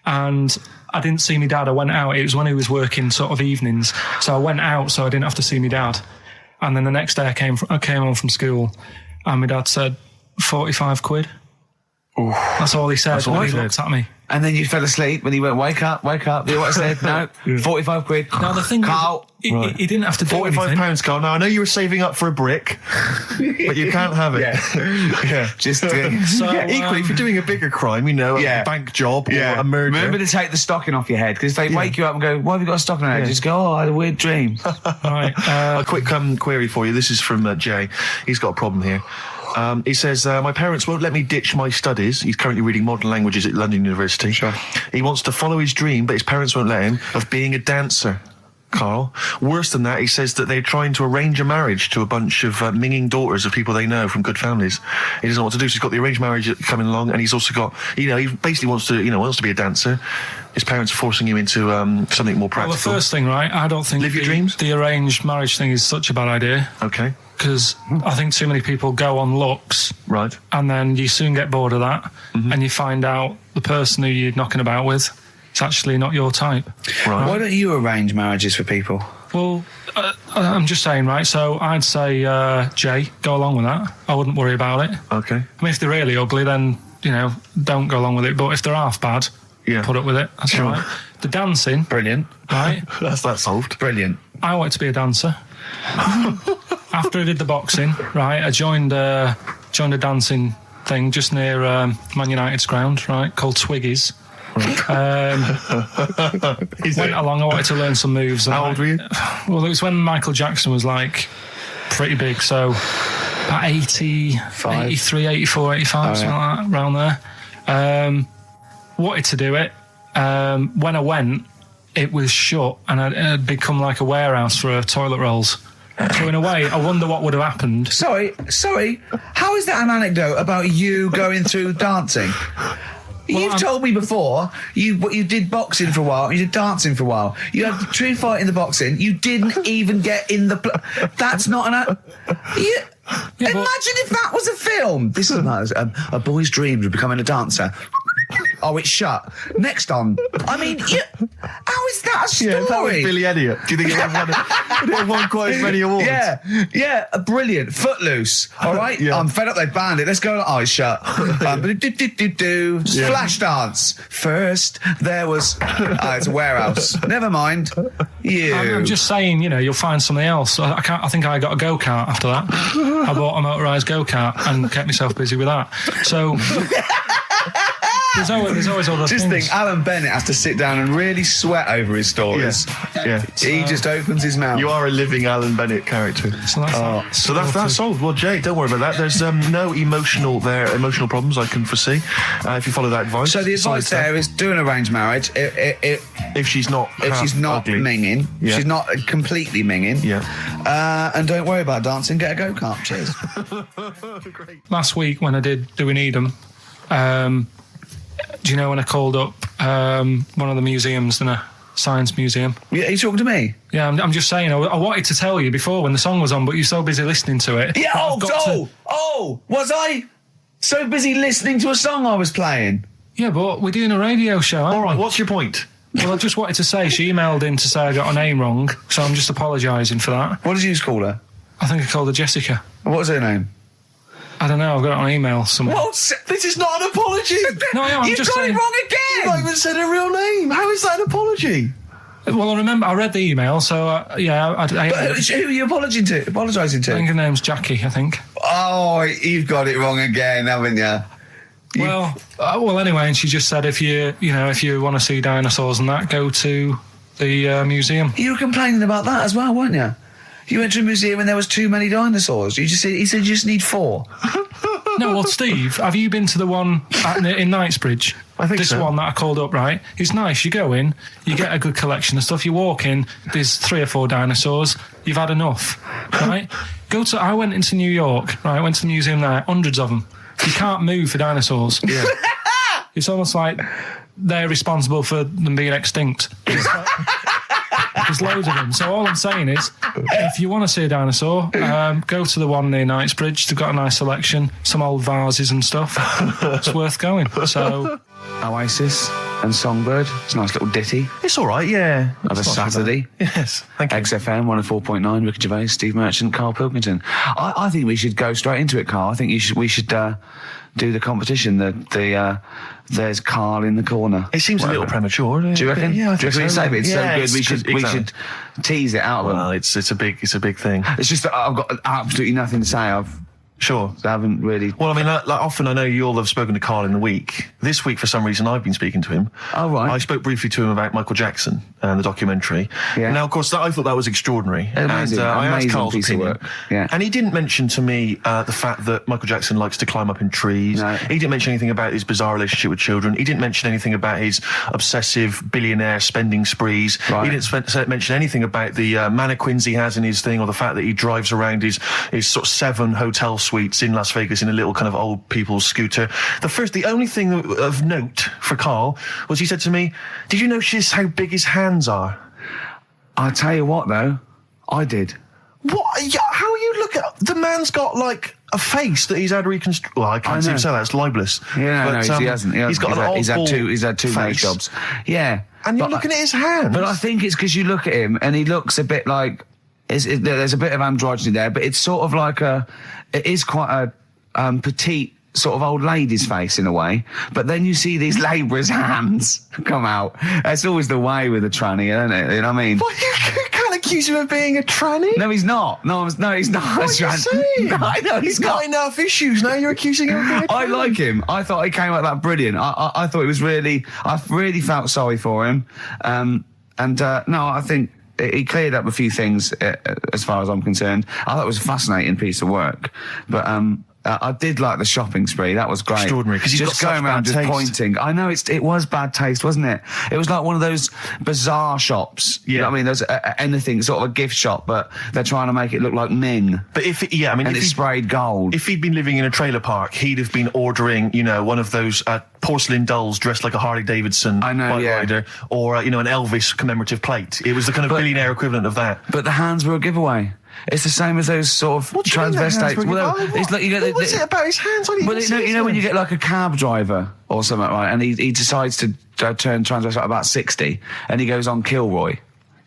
And I didn't see my dad. I went out. It was when he was working sort of evenings. So I went out so I didn't have to see my dad. And then the next day I came home from school, and my dad said, 45 quid. Ooh. That's all he said. That's all when he he said. looked at me. And then you fell asleep when he went, wake up. You know what I said? No, 45 quid. Now the thing Carl. is, he didn't have to do anything. £45, Carl. Now, I know you were saving up for a brick, but you can't have it. Yeah. Just Equally, if you're doing a bigger crime, a bank job or a murder. Remember to take the stocking off your head, because if they wake you up and go, why have you got a stocking on your head? Just go, oh, I had a weird dream. Right. A quick query for you. This is from Jay. He's got a problem here. He says, my parents won't let me ditch my studies. He's currently reading modern languages at London University. Sure. He wants to follow his dream, but his parents won't let him, of being a dancer. Carl. Worse than that, he says that they're trying to arrange a marriage to a bunch of minging daughters of people they know from good families. He doesn't know what to do, so he's got the arranged marriage coming along, and he's also got, he basically wants to be a dancer. His parents are forcing him into something more practical. Well, the first thing, right, I don't think Live your dreams? The arranged marriage thing is such a bad idea. Okay. Because I think too many people go on looks. Right. And then you soon get bored of that, and you find out the person who you're knocking about with is actually not your type. Right. Why don't you arrange marriages for people? Well, I'm just saying, right, so I'd say, Jay, go along with that. I wouldn't worry about it. Okay. I mean, if they're really ugly, then, don't go along with it. But if they're half bad, put up with it. That's Sure. all right. The dancing. Brilliant. Right. That's that solved. Brilliant. I wanted to be a dancer. After I did the boxing, right, I joined a dancing thing just near Man United's ground, right, called Twiggy's. Went along, I wanted to learn some moves. How old were you? Well, it was when Michael Jackson was, like, pretty big, so about 83, 84, 85, something like that, around there. Wanted to do it. When I went, it was shut, and it had become like a warehouse for toilet rolls. So in a way, I wonder what would have happened. Sorry. How is that an anecdote about you going through dancing? You've told me before you did boxing for a while, you did dancing for a while. You had a true fight in the boxing. You didn't even get in the. That's not an. Imagine if that was a film. This is like a boy's dreams of becoming a dancer. Oh, it's shut. Next on. I mean, how is that a story? Yeah, that was Billy Elliot. Do you think it would have won quite as many awards? Yeah, brilliant. Footloose. All right, I'm fed up. They banned it. Let's go. Oh, it's shut. Flash dance. First, there was. It's a warehouse. Never mind. I'm just saying, you'll find something else. I think I got a go-kart after that. I bought a motorised go-kart and kept myself busy with that. So. There's always other just things. Think, Alan Bennett has to sit down and really sweat over his stories. Yeah. He just opens his mouth. You are a living Alan Bennett character. So that's solved. Well, Jay, don't worry about that. There's no emotional problems I can foresee if you follow that advice. So the advice there is do an arranged marriage. If she's not ugly. minging, she's not completely minging. Yeah. And don't worry about dancing. Get a go-kart. Cheers. Great. Last week when I did Do We Need 'Em, do you know when I called up one of the museums and I Science Museum. Yeah, are you talking to me? Yeah, I'm just saying, I wanted to tell you before when the song was on, but you're so busy listening to it. Yeah, was I so busy listening to a song I was playing? Yeah, but we're doing a radio show, aren't All right, we? what's your point? Well, I just wanted to say, she emailed in to say I got her name wrong, so I'm just apologising for that. What did you call her? I think I called her Jessica. What was her name? I don't know, I've got it on email somewhere. What? This is not an apology. No, I'm You've just got saying. it wrong again! You've not even said her real name. How is that an apology? Well, I remember, I read the email, so, yeah, I But who are you apologising to? I think her name's Jackie, I think. Oh, you've got it wrong again, haven't you? Well, anyway, and she just said if you want to see dinosaurs and that, go to the museum. You were complaining about that as well, weren't you? You went to a museum and there was too many dinosaurs. He said you just need 4. No, well, Steve, have you been to the one in Knightsbridge? I think this so. one that I called up, right? It's nice. You go in, you get a good collection of stuff. You walk in, there's 3 or 4 dinosaurs. You've had enough, right? I went into New York, right? I went to the museum there, hundreds of them. You can't move for dinosaurs. Yeah. It's almost like they're responsible for them being extinct. There's loads of them. So all I'm saying is, if you want to see a dinosaur, go to the one near Knightsbridge. They've got a nice selection, some old vases and stuff. It's worth going. So Oasis and Songbird. It's a nice little ditty It's all right, yeah. of a It's not too Saturday. bad. Yes, thank you. XFM 104.9, Ricky Gervais, Steve Merchant, Karl Pilkington. I think we should go straight into it, Karl. I think we should do the competition. There's Karl in the corner. It seems a little premature. Do you reckon? Yeah, I Do you think reckon so. it's so Yeah, good? We should tease it out of them. Well, it's a big thing. It's just that I've got absolutely nothing to say. Sure. I haven't really. Well, I mean, like often I know you all have spoken to Karl in the week. This week, for some reason, I've been speaking to him. Oh, right. I spoke briefly to him about Michael Jackson and the documentary. Yeah. Now, of course, I thought that was extraordinary. Amazing, I asked amazing Karl's piece of opinion. work. Yeah. And he didn't mention to me the fact that Michael Jackson likes to climb up in trees. No. He didn't mention anything about his bizarre relationship with children. He didn't mention anything about his obsessive billionaire spending sprees. Right. He didn't mention anything about the mannequins he has in his thing, or the fact that he drives around his sort of 7 hotel suites in Las Vegas in a little kind of old people's scooter. The only thing of note for Karl was he said to me, "Did you notice how big his hands are?" I'll tell you what, though, I did. What? Yeah, how you look at the man's got like a face that he's had reconstructed. Well, I can't seem to say that. It's libelous. Yeah, But, no, he hasn't. He's got an he's had two face. nose jobs. Yeah, And you're but looking at his hands. But I think it's because you look at him and he looks a bit like there's a bit of androgyny there, but it's sort of like it is quite a petite sort of old lady's face in a way. But then you see these labourers' hands come out. That's always the way with a tranny, isn't it? You know what I mean? Well, you can't accuse him of being a tranny. No, he's not. No, he's not. What are you saying? No, I know He's got enough issues. Now you're accusing him of being a tranny. I like him. I thought he came out that brilliant. I thought it was really. I really felt sorry for him. No, I think he cleared up a few things as far as I'm concerned. I thought it was a fascinating piece of work, but I did like the shopping spree. That was great. Extraordinary, 'cause he's just got going such around bad just taste. pointing. I know it was bad taste, wasn't it? It was like one of those bizarre shops. You know what I mean? There's anything sort of a gift shop, but they're trying to make it look like Ming. But and it's sprayed gold. If he'd been living in a trailer park, he'd have been ordering, one of those porcelain dolls dressed like a Harley Davidson bike rider, or an Elvis commemorative plate. It was the kind of billionaire equivalent of that. But the hands were a giveaway. It's the same as those sort of transvestites. It's like you get. What was it about his hands? When you get like a cab driver or something, right? And he decides to turn transvestite about 60, and he goes on Kilroy.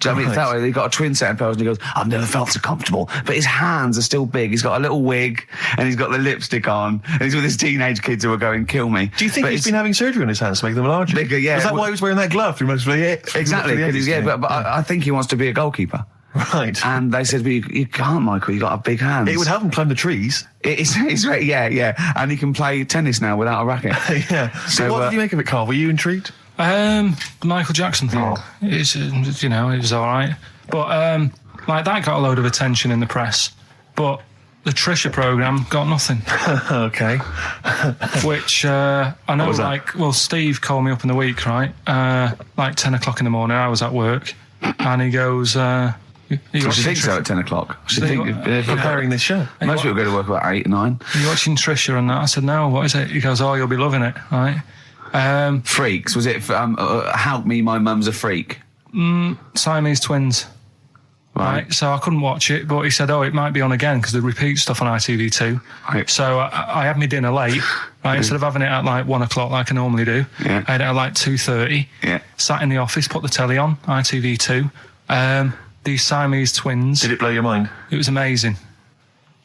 Do you know what I mean? It's that way. He got a twin set of pearls, and he goes, "I've never felt so comfortable." But his hands are still big. He's got a little wig, and he's got the lipstick on, and he's with his teenage kids who are going, "Kill me." Do you think he's been having surgery on his hands to make them larger? Bigger, yeah. Is that why he was wearing that glove through most of the Exactly, but I think he wants to be a goalkeeper. Right. And they said, well, you can't, Michael, you've got a big hands. It would help him climb the trees. It's yeah. And he can play tennis now without a racket. Yeah. So what did you make of it, Karl? Were you intrigued? The Michael Jackson thing, it was all right. But, that got a load of attention in the press. But the Trisha programme got nothing. Okay. Which, I know, Steve called me up in the week, right? 10 o'clock in the morning, I was at work. And he goes, I should think so at 10 o'clock. I should think preparing this show. Most people go to work about 8 or 9. Are you watching Trisha and that? I said, no, what is it? He goes, oh, you'll be loving it, right? Freaks. Was it Help Me, My Mum's a Freak? Siamese twins. Right, so I couldn't watch it, but he said, it might be on again because they repeat stuff on ITV2. Right. So I had my dinner late, right, instead of having it at like 1 o'clock like I normally do. Yeah. I had it at like 2:30. Yeah. Sat in the office, put the telly on, ITV2. These Siamese twins. Did it blow your mind? It was amazing.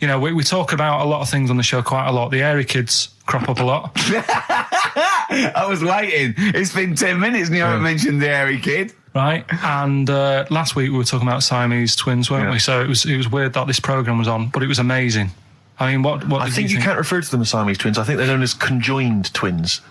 You know, we talk about a lot of things on the show quite a lot. The airy kids crop up a lot. I was waiting. It's been 10 minutes and you haven't mentioned the hairy kid. Right, and last week we were talking about Siamese twins, weren't we? So it was weird that this programme was on, but it was amazing. I mean, what I think you can't refer to them as Siamese twins. I think they're known as conjoined twins.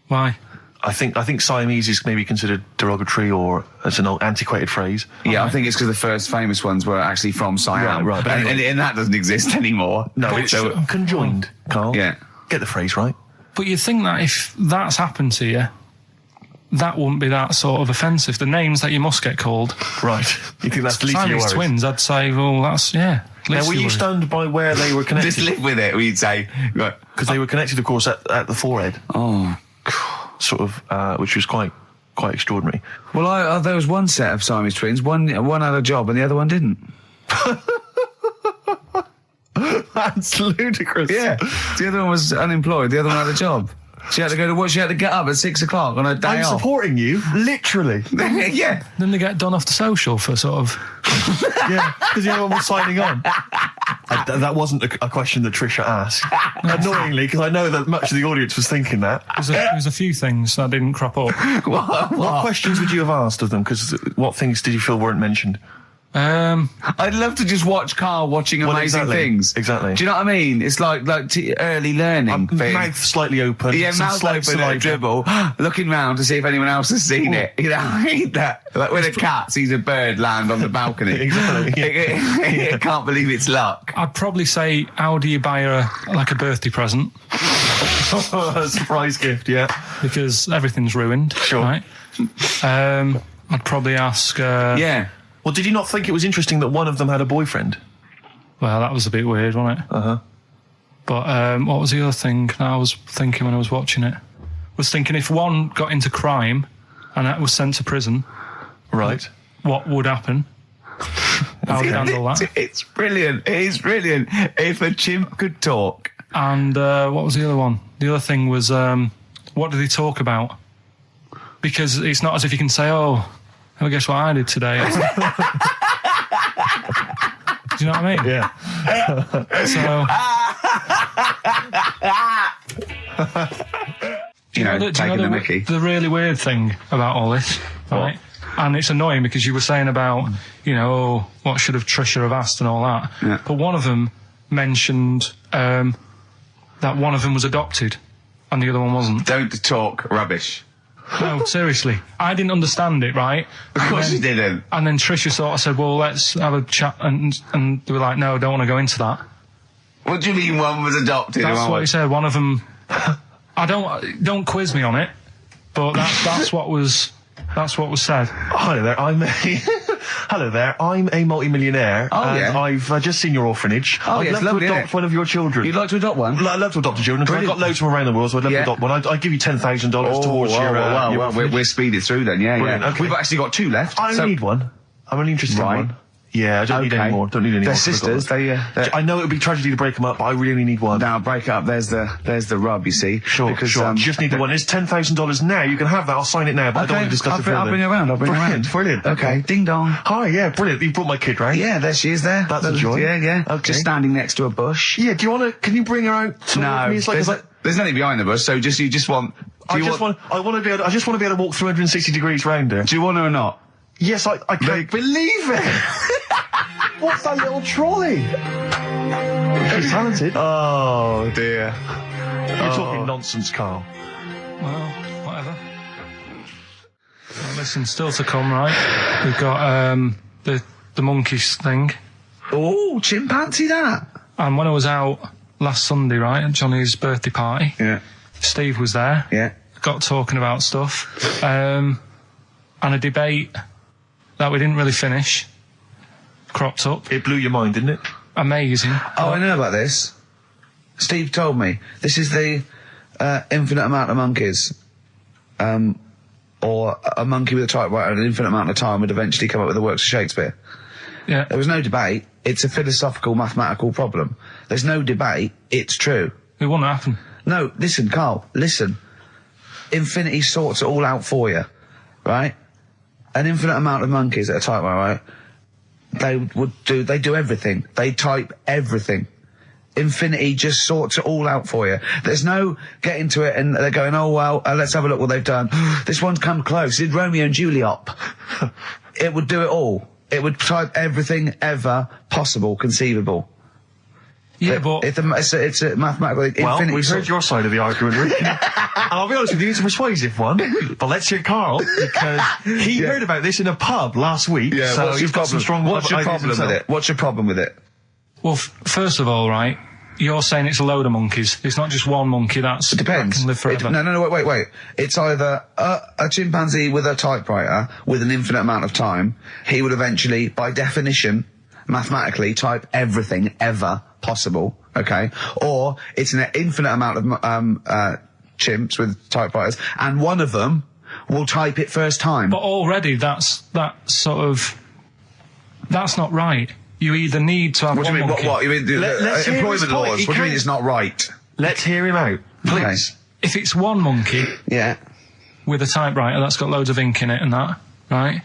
Why? I think Siamese is maybe considered derogatory or as an old antiquated phrase. Yeah, I think it's because the first famous ones were actually from Siam. Right, but anyway. and that doesn't exist anymore. No, it's conjoined, Carl. Yeah. Get the phrase right. But you'd think that if that's happened to you, that wouldn't be that sort of offensive. The names that you must get called. Right. You think that's the least of your Siamese worries? twins, I'd say, well, that's, yeah. Now, were you stunned by where they were connected? Just live with it, we'd say. Because they were connected, of course, at the forehead. Oh. Sort of, which was quite extraordinary. Well, there was one set of Siamese twins. One had a job and the other one didn't. That's ludicrous. Yeah. The other one was unemployed. The other one had a job. She had to go to work. She had to get up at 6 o'clock on her day off. I'm supporting you, literally. Yeah. Then they get done off the social for sort of... Yeah, because the other one was signing on. That wasn't a question that Trisha asked. Annoyingly, because I know that much of the audience was thinking that. There was a few things that didn't crop up. What questions would you have asked of them? Because what things did you feel weren't mentioned? I'd love to just watch Karl watching amazing things. Exactly. Do you know what I mean? It's like early learning thing. Mouth slightly open. Yeah, mouth open at a dribble, looking round to see if anyone else has seen it. You know, I hate that. Like when a cat sees a bird land on the balcony. Exactly. It can't believe it's luck. I'd probably say, how do you buy her like a birthday present? A surprise gift, yeah. Because everything's ruined. Sure. Right? I'd probably ask... Yeah. Well, did you not think it was interesting that one of them had a boyfriend? Well, that was a bit weird, wasn't it? Uh-huh. But what was the other thing that I was thinking when I was watching it? I was thinking if one got into crime and that was sent to prison... Right. What would happen? How would you handle that? It's brilliant. It is brilliant. If a chimp could talk. And what was the other one? The other thing was, what did he talk about? Because it's not as if you can say, well, guess what I did today? Do you know what I mean? Yeah. Taking the mickey. The really weird thing about all this, right? And it's annoying because you were saying about, what should have Trisha have asked and all that. Yeah. But one of them mentioned that one of them was adopted and the other one wasn't. Don't talk rubbish. No, seriously. I didn't understand it, right? Of course you didn't. And then Trisha sort of said, well, let's have a chat. And they were like, no, don't want to go into that. What do you mean one was adopted? That's what he said. One of them... don't quiz me on it, but that's what was said. Hello there, I'm a multi-millionaire, and I've just seen your orphanage. I'd love to adopt one of your children. You'd like to adopt one? I'd love to adopt a children, because I've got loads from around the world, so I'd love to adopt one. I'd give you $10,000 towards your we're speeding through then, yeah. Okay. We've actually got 2 left. I only need one. I'm only interested in one. Yeah, I don't need any more. They're sisters. I know it would be tragedy to break them up, but I really only need one. Now break up. There's the rub. You see. Sure. You just need the one. It's $10,000 now. You can have that. I'll sign it now, but I don't want to discuss it further. I'll bring her around. Brilliant. Okay. Ding dong. Hi. Yeah. Brilliant. You brought my kid round. Yeah. There she is. There. That's a joy. Yeah. Okay. Just standing next to a bush. Yeah. Do you want to? Can you bring her out? No. Me? There's nothing behind the bush. So you just want. I just want to be able to walk 360 degrees round her. Do you want her or not? Yes. I can't believe it. What's that little trolley? She's talented. Oh dear. You're talking nonsense, Carl. Well, whatever. Well, listen, still to come, right? We've got the monkeys thing. Oh, chimpanzee that. And when I was out last Sunday, right, at Johnny's birthday party, Steve was there. Yeah. Got talking about stuff. And a debate that we didn't really finish cropped up. It blew your mind, didn't it? Amazing. Oh, I know about this. Steve told me. This is the infinite amount of monkeys. Or or a monkey with a typewriter and an infinite amount of time would eventually come up with the works of Shakespeare. Yeah. There was no debate. It's a philosophical, mathematical problem. There's no debate. It's true. It wouldn't happen. No, listen, Carl, listen. Infinity sorts it all out for you, right? An infinite amount of monkeys at a typewriter, right? They do everything. They type everything. Infinity just sorts it all out for you. There's no getting to it and they're going, oh, well, let's have a look what they've done. This one's come close. Did Romeo and Juliet. It would do it all. It would type everything ever possible, conceivable. Yeah, but... It's a mathematical... Well, we've heard your side of the argument, Rick. And I'll be honest with you, it's a persuasive one. But let's hear Karl, because he heard about this in a pub last week. Yeah, so he's got some strong What's your ideas problem with it? What's your problem with it? Well, first of all, right, you're saying it's a load of monkeys. It's not just one monkey It depends. that can live forever. No, wait. It's either a chimpanzee with a typewriter with an infinite amount of time. He would eventually, by definition, mathematically, type everything ever possible, okay? Or it's an infinite amount of chimps with typewriters, and one of them will type it first time. But already that's not right. You either need to have What do you mean? monkey. What? You mean Let's hear his employment point. laws? He What do you mean can- it's not right? Let's hear him out, please. Okay. If it's one monkey Yeah. with a typewriter that's got loads of ink in it and that, right,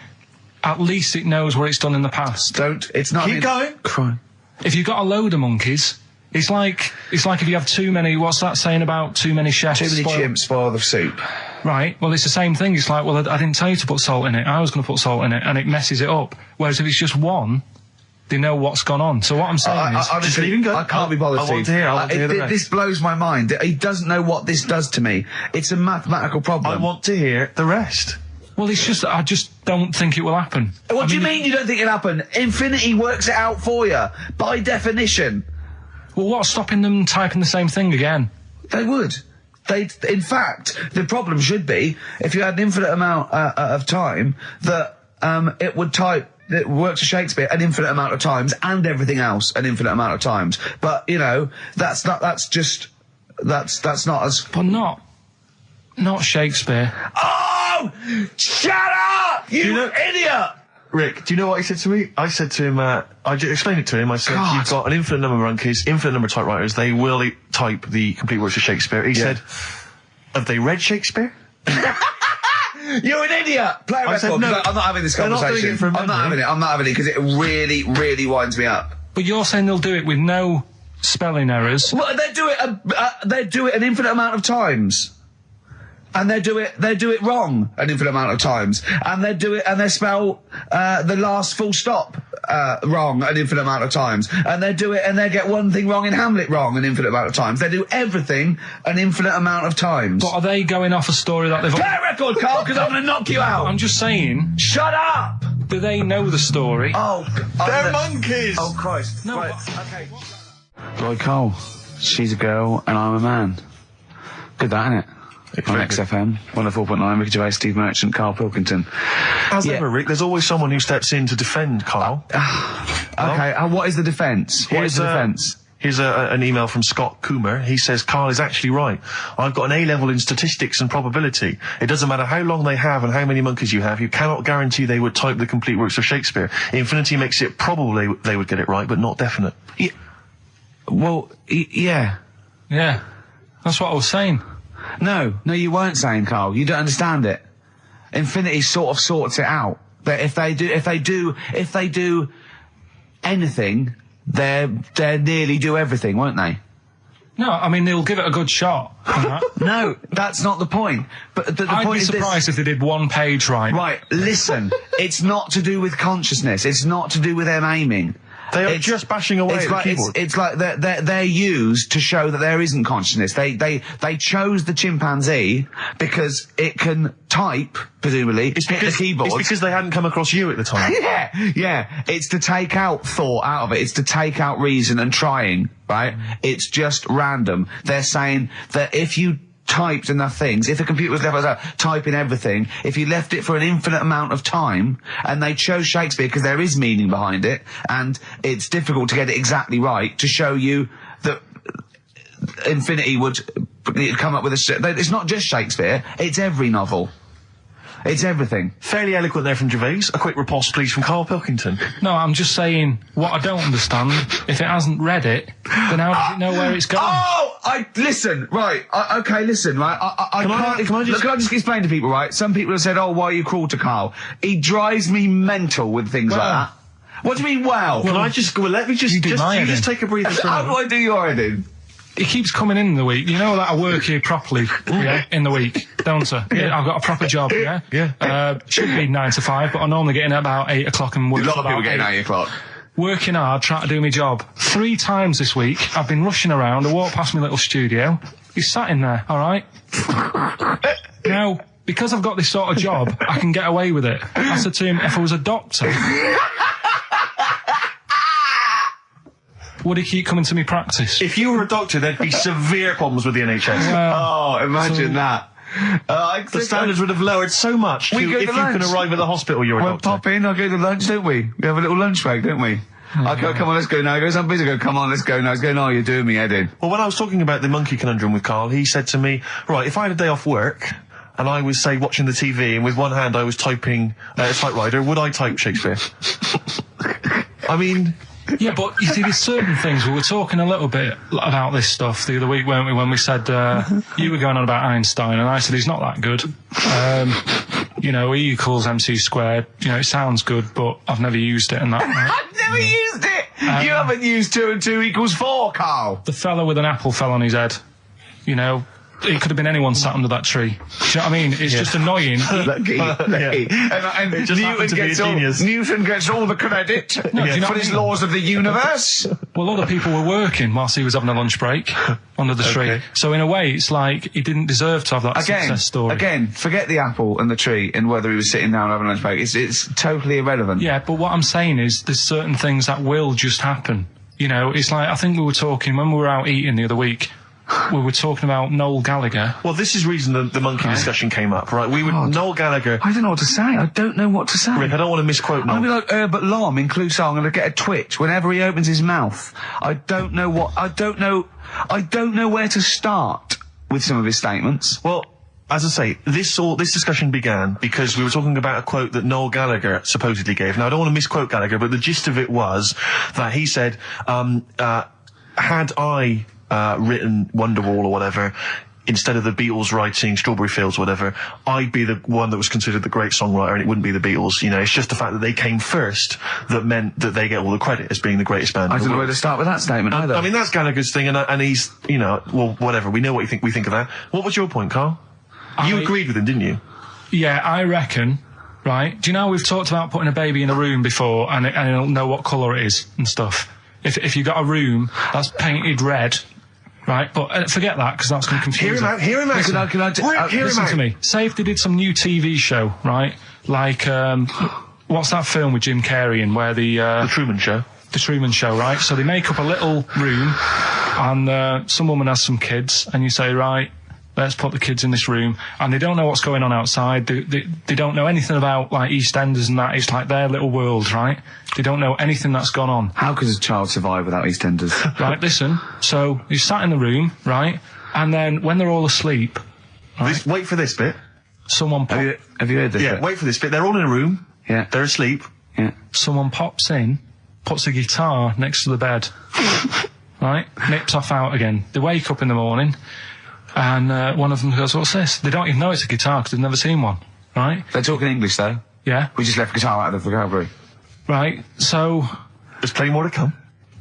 at least it knows what it's done in the past. It's not... Keep going. Crime. If you've got a load of monkeys, it's like if you have too many, what's that saying about too many chefs? Too many chimps spoil the soup. Right, well, it's the same thing. It's like, well, I didn't tell you to put salt in it. I was going to put salt in it, and it messes it up. Whereas if it's just one, they know what's gone on. So what I'm saying is... just leave him go. I can't be bothered. I want to hear. I want to hear the rest. This blows my mind. He doesn't know what this does to me. It's a mathematical problem. I want to hear the rest. Well, it's just, I just don't think it will happen. What do you mean you don't think it'll happen? Infinity works it out for you, by definition. Well, what's stopping them typing the same thing again? They would. In fact, the problem should be, if you had an infinite amount of time, that it would type the works of Shakespeare an infinite amount of times, and everything else an infinite amount of times. But, you know, that's not as... But not Shakespeare. Oh! Shut up! You idiot! Rick, do you know what he said to me? I said to him, I explained it to him. I said, you've got an infinite number of monkeys, infinite number of typewriters. They will type the complete works of Shakespeare. He said, have they read Shakespeare? You're an idiot! Play a record. said, no, I'm not having this they're not conversation. doing it from I'm not having it because it really, really winds me up. But you're saying they'll do it with no spelling errors. Well, they do it an infinite amount of times. And they do it wrong an infinite amount of times. And they spell the last full stop wrong an infinite amount of times. And they get one thing wrong in Hamlet wrong an infinite amount of times. They do everything an infinite amount of times. But are they going off a story that they've... Play a record, Carl, because I'm going to knock you out. I'm just saying... Shut up! Do they know the story? Oh, They're monkeys! Oh, Christ. No, right, okay. Lloyd Cole, she's a girl and I'm a man. Good that, innit? On XFM, 104.9, Ricky Gervais, Steve Merchant, Karl Pilkington. As ever, Rick, there's always someone who steps in to defend Karl. Okay, what is the defence? What is the defence? Here's an email from Scott Coomer. He says, Karl is actually right. I've got an A-level in statistics and probability. It doesn't matter how long they have and how many monkeys you have. You cannot guarantee they would type the complete works of Shakespeare. Infinity makes it probable they would get it right, but not definite. Yeah. Well, yeah. Yeah. That's what I was saying. No, you weren't saying, Karl. You don't understand it. Infinity sort of sorts it out. That if they do anything, they nearly do everything, won't they? No, I mean, they'll give it a good shot. No, that's not the point. But the I'd point be is surprised if they did one page right. Right, listen. It's not to do with consciousness. It's not to do with them aiming. They are just bashing away at the keyboard. It's like they're used to show that there isn't consciousness. They chose the chimpanzee because it can type, presumably, hit the keyboard. It's because they hadn't come across you at the time. Yeah. It's to take out thought out of it. It's to take out reason and trying, right? It's just random. They're saying that if you typed enough things, if the computer was left typing everything, if you left it for an infinite amount of time, and they chose Shakespeare because there is meaning behind it, and it's difficult to get it exactly right, to show you that Infinity would come up with it's not just Shakespeare, it's every novel. It's everything. Fairly eloquent there from Gervais. A quick riposte, please, from Karl Pilkington. No, I'm just saying, what I don't understand, if it hasn't read it, then how does it know where it's going? Listen, right, listen, right, Can I just explain to people, right? Some people have said, why are you cruel to Karl? He drives me mental with things like that. What do you mean, let me just take a breather. How do I do your editing? He keeps coming in the week. You know that I work here properly, in the week, don't I? Yeah, I've got a proper job, Yeah. Should be 9 to 5, but I normally get in at about 8 o'clock and work. A lot of people about getting 8 o'clock. Working hard, trying to do my job. 3 times this week, I've been rushing around. I walked past my little studio. He's sat in there, all right? Now, because I've got this sort of job, I can get away with it. I said to him, if I was a doctor, would he keep coming to me practice? If you were a doctor, there'd be severe problems with the NHS. Imagine that. The standards would have lowered so much if you can arrive at the hospital you're a doctor. Pop in, I'll go to lunch, don't we? We have a little lunch break, don't we? I go, come on, let's go now. He goes, I'm busy. I go, come on, let's go now. He's going, no, you're doing me head in. Well, when I was talking about the monkey conundrum with Karl, he said to me, right, if I had a day off work and I was, say, watching the TV and with one hand I was typing a typewriter, would I type Shakespeare? I mean... Yeah, but you see, there's certain things. We were talking a little bit about this stuff the other week, weren't we, when we said you were going on about Einstein, and I said he's not that good. E equals MC squared. It sounds good, but I've never used it and that. Right? I've never used it! You haven't used 2 and 2 equals 4, Karl! The fella with an apple fell on his head. It could have been anyone sat under that tree. Do you know what I mean? It's just annoying. Lucky. And it just happened to be a genius. Newton gets all the credit for his laws of the universe. Well, other people were working whilst he was having a lunch break under the tree. So in a way, it's like he didn't deserve to have that success story. Again, forget the apple and the tree and whether he was sitting down having a lunch break. It's totally irrelevant. Yeah, but what I'm saying is there's certain things that will just happen. It's like, I think we were talking, when we were out eating the other week, we were talking about Noel Gallagher. Well, this is the reason the monkey discussion came up, right? Noel Gallagher... I don't know what to say. I don't know what to say. Rick, I don't want to misquote Noel. I'll be like Herbert Lom in Clouseau. I'm going to get a twitch whenever he opens his mouth. I don't know where to start with some of his statements. Well, as I say, this discussion began because we were talking about a quote that Noel Gallagher supposedly gave. Now, I don't want to misquote Gallagher, but the gist of it was that he said, had I... written Wonderwall or whatever, instead of the Beatles writing Strawberry Fields or whatever, I'd be the one that was considered the great songwriter and it wouldn't be the Beatles. It's just the fact that they came first that meant that they get all the credit as being the greatest band. I don't know where to start with that statement either. I mean, that's Gallagher's thing and he's, well, whatever. We know what we think of that. What was your point, Karl? You agreed with him, didn't you? Yeah, I reckon, right? Do you know we've talked about putting a baby in a room before and it'll know what colour it is and stuff? If you got a room that's painted red... Right, but forget that, because that's going to confuse Hear him out. Listen to me. Say if they did some new TV show, right? Like, what's that film with Jim Carrey in where the Truman Show. The Truman Show, right? So they make up a little room, and some woman has some kids, and you say, right, let's put the kids in this room, and they don't know what's going on outside. They don't know anything about, like, EastEnders and that. It's like their little world, right? They don't know anything that's gone on. How could a child survive without EastEnders? Right, listen. So, you sat in the room, right? And then, when they're all asleep... Right, wait for this bit. Someone... Have you heard this bit? Yeah, wait for this bit. They're all in a room. Yeah. They're asleep. Yeah. Someone pops in, puts a guitar next to the bed. Right? Nips off out again. They wake up in the morning... And one of them goes, what's this? They don't even know it's a guitar because they've never seen one, right? They're talking English, though. Yeah. We just left guitar out of the vocabulary. Right, so... There's plenty more to come.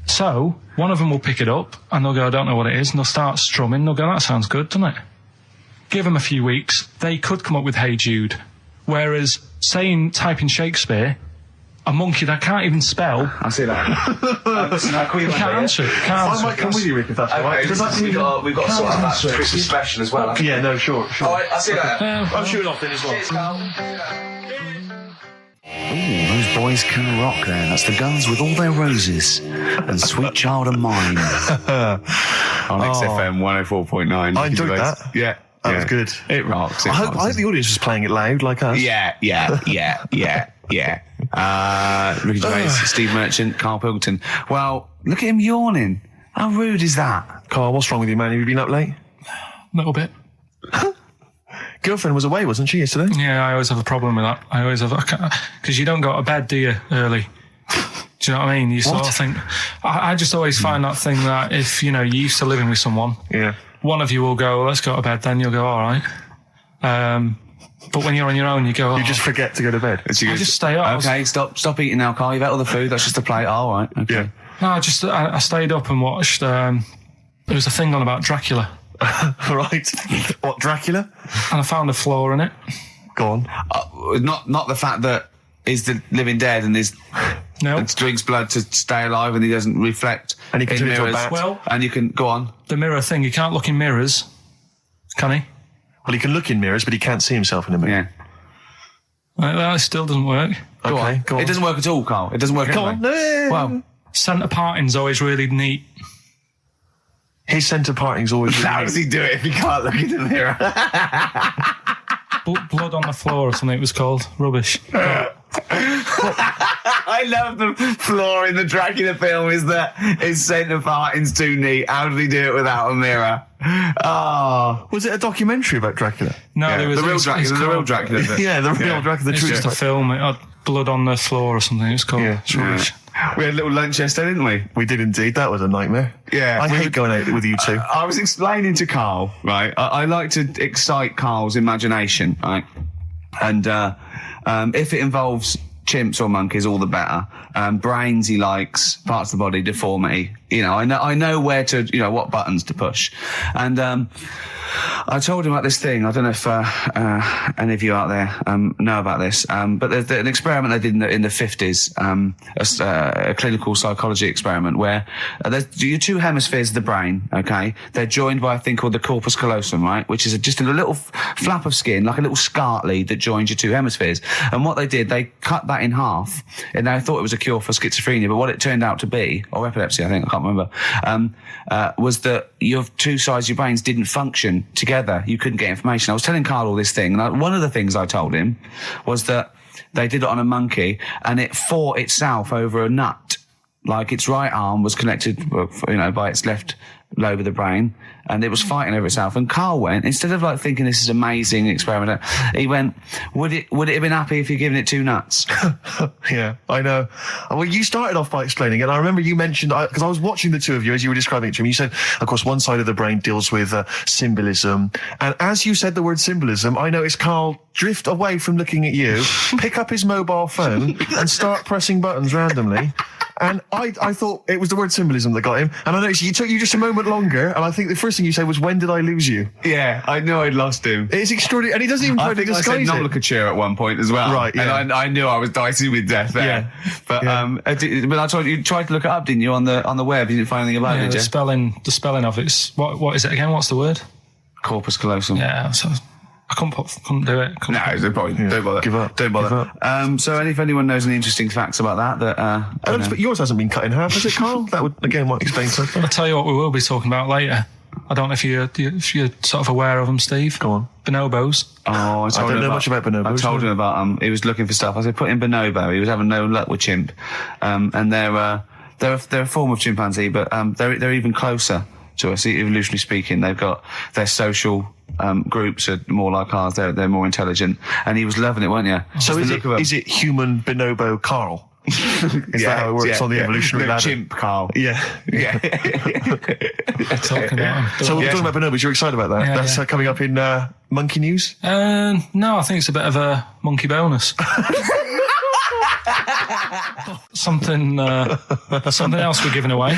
So, one of them will pick it up, and they'll go, I don't know what it is, and they'll start strumming, they'll go, that sounds good, doesn't it? Give them a few weeks, they could come up with Hey Jude. Whereas, typing Shakespeare... A monkey that can't even spell. I see that. Can't answer it. I might come with you, Rick, if that's all right. We've got to sort out that Christmas special as well. Yeah, no, sure. All right, I'll see you later. I'm shooting off then as well. Cheers, Karl. Ooh, those boys can rock there. That's the Guns with All Their Roses and Sweet Child of Mine. On XFM 104.9. I enjoyed that. Yeah. That was good. It rocks. I hope the audience was playing it loud like us. Yeah. Ricky Gervais, Steve Merchant, Karl Pilkington. Well, look at him yawning. How rude is that? Karl, what's wrong with you, man? Have you been up late? A little bit. girlfriend was away, wasn't she, yesterday? Yeah, I always have a problem with that. I always have, because you don't go to bed, do you, early? Do you know what I mean? You sort of think, I just always find that thing that if, you know, you're used to living with someone, one of you will go, let's go to bed, then you'll go, all right. But when you're on your own, you go, You just forget to go to bed. I just stay up. Okay, stop eating now, Carl. You've ate all the food. That's just a plate. All right. Okay. Yeah. No, I stayed up and watched, there was a thing on about Dracula. Right. What, Dracula? And I found a flaw in it. Go on. Not the fact that he's the living dead and and drinks blood to stay alive and he doesn't reflect and he can in turn into a mirrors. bat. Well, and you can go on. The mirror thing, you can't look in mirrors, can he? Well, he can look in mirrors, but he can't see himself in a mirror. Yeah. That still doesn't work. Go on. It doesn't work at all, Carl. It doesn't work Go anyway. on. Well, centre parting's always really neat. His centre parting's always really how does he do it if he can't look in the mirror? Blood on the floor or something it was called. Rubbish. I love the flaw in the Dracula film is that his centre parting's too neat. How did he do it without a mirror? Oh. Was it a documentary about Dracula? No, there was the real Dracula. The real Dracula. Yeah, the real Dracula. It's just a film. It had blood on the floor or something. It's called. Yeah. It's rubbish. We had a little lunch yesterday, didn't we? We did indeed. That was a nightmare. Yeah. I hate going out with you two. I was explaining to Carl, right? I like to excite Carl's imagination, right? And if it involves chimps or monkeys, all the better. Brains he likes, parts of the body, deformity. You know, I know where to, you know, what buttons to push. And I told him about this thing. I don't know if any of you out there know about this, but there's an experiment they did in the 50s, a clinical psychology experiment where there's your two hemispheres of the brain, okay? They're joined by a thing called the corpus callosum, right? Which is just a little flap of skin, like a little scarlet lead that joins your two hemispheres. And what they did, they cut that in half, and they thought it was a cure for schizophrenia, but what it turned out to be, or epilepsy, I think, I can't remember, was that your two sides of your brains didn't function together. You couldn't get information. I was telling Karl all this thing, and one of the things I told him was that they did it on a monkey, and it fought itself over a nut. Like its right arm was connected, you know, by its left lobe of the brain, and it was fighting over itself. And Karl went, instead of like thinking this is amazing experiment, he went, would it have been happy if you'd given it two nuts? Yeah, I know. Well, you started off by explaining it. And I remember you mentioned, because I was watching the two of you as you were describing it to me, you said, of course, one side of the brain deals with symbolism. And as you said the word symbolism, I noticed Karl drift away from looking at you, pick up his mobile phone and start pressing buttons randomly. And I thought it was the word symbolism that got him. And I noticed it took you just a moment longer. And I think the first thing you said was, when did I lose you? Yeah, I knew I'd lost him. It's extraordinary. And he doesn't even try to disguise it. I said nomenclature at one point as well. Right, yeah. And I knew I was dicing with death there. Yeah. But, but I told you tried to look it up, didn't you, on the web? You didn't find anything about it, did you? The spelling of it's, what is it again? What's the word? Corpus callosum. Yeah, so I couldn't do it. No, there's no point. Don't bother. Give up. Don't bother. Give up. So if anyone knows any interesting facts about that, but yours hasn't been cut in half, has it, Karl? That would, again, might explain something. I'll tell you what we will be talking about later. I don't know if you're sort of aware of them, Steve. Go on. Bonobos. Oh, I don't know much about bonobos. I told him about he was looking for stuff. I said, put in bonobo. He was having no luck with chimp. And they're a form of chimpanzee, but they're even closer to us, evolutionarily speaking. They've got their social groups are more like ours. They're more intelligent, and he was loving it, weren't you? So is it human bonobo Karl? Is that how it works on the evolutionary ladder? Chimp Karl. Yeah. Talking about him. So we're talking about bonobos. You're excited about that? Yeah, That's coming up in monkey news? No, I think it's a bit of a monkey bonus. Something else we're giving away.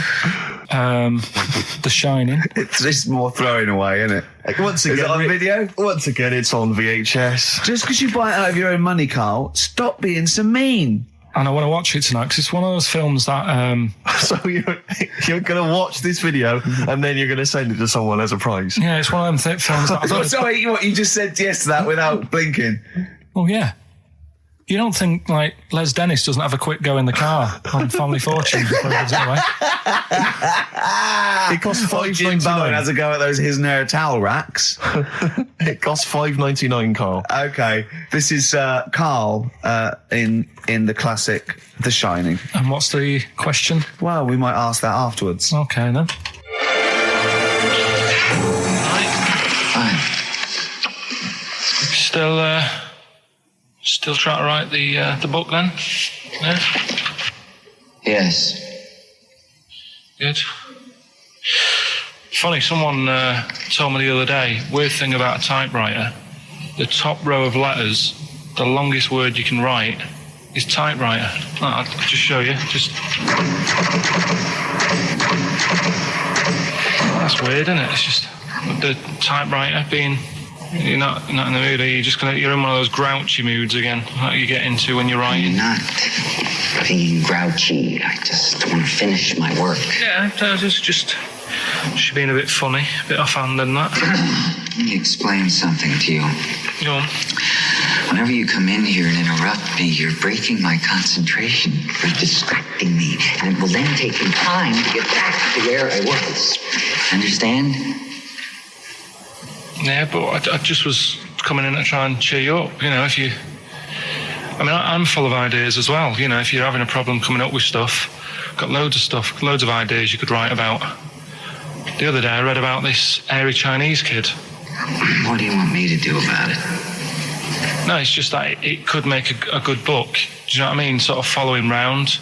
The Shining. It's just more throwing away, isn't it? Once again, is it on video? Once again, it's on VHS. Just because you buy it out of your own money, Karl, stop being so mean. And I want to watch it tonight because it's one of those films that... So you're going to watch this video and then you're going to send it to someone as a prize? Yeah, it's one of them films that... Sorry, what, you just said yes to that without blinking? Oh, yeah. You don't think, like, Les Dennis doesn't have a quick go in the car on Family Fortune before he gives it away? It costs Jim Bowen $5.99. has a go at those his and her towel racks. It costs $5.99, Karl. Okay, this is Karl in the classic The Shining. And what's the question? Well, we might ask that afterwards. Okay, then. Fine. Still trying to write the book then? Yeah? Yes. Good. Funny, someone told me the other day, weird thing about a typewriter, the top row of letters, the longest word you can write is typewriter. I'll just show you. That's weird, isn't it? It's just the typewriter being... You're not in the mood, are you? You're in one of those grouchy moods again, like you get into when you're writing. I'm not being grouchy. I just want to finish my work. Yeah, just being a bit funny, a bit offhand and that. Let me explain something to you. Go on. Whenever you come in here and interrupt me, you're breaking my concentration. You're distracting me. And it will then take me time to get back to where I was. Understand? Yeah, but I just was coming in to try and cheer you up. You know, if you... I mean, I'm full of ideas as well. You know, if you're having a problem coming up with stuff, got loads of ideas you could write about. The other day I read about this airy Chinese kid. What do you want me to do about it? No, it's just that it could make a good book. Do you know what I mean? Sort of following round.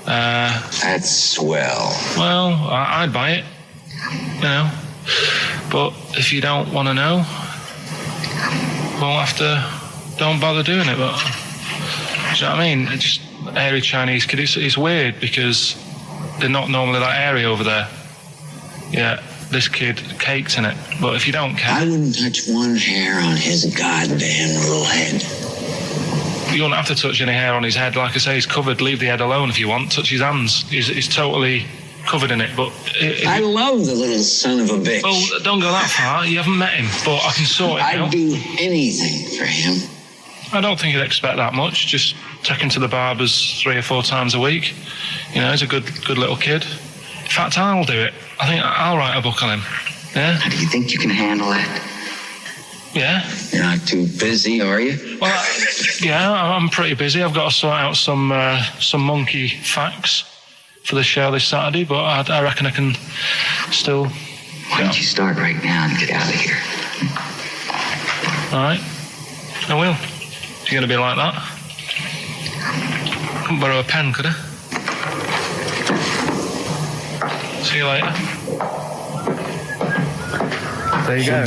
That's swell. Well, I'd buy it. You know. But if you don't want to know, we'll have to... Don't bother doing it, but... Do you know what I mean? It's just airy Chinese kid. It's weird because they're not normally that airy over there. Yeah, this kid caked in it. But if you don't care... I wouldn't touch one hair on his goddamn little head. You won't have to touch any hair on his head. Like I say, he's covered. Leave the head alone if you want. Touch his hands. He's totally covered in it. But I love the little son of a bitch. Well, don't go that far. You haven't met him. But I can sort it out. I'd do anything for him. I don't think you'd expect that much. Just take him to the barbers 3 or 4 times a week. You know, he's a good little kid. In fact, I'll do it. I think I'll write a book on him. Yeah? Do you think you can handle that? Yeah. You're not too busy, are you? Well, yeah, I'm pretty busy. I've got to sort out some monkey facts for the show this Saturday, but I reckon I can still... Why don't you start right now and get out of here? All right. I will. If you're going to be like that. Couldn't borrow a pen, could I? See you later. There you go.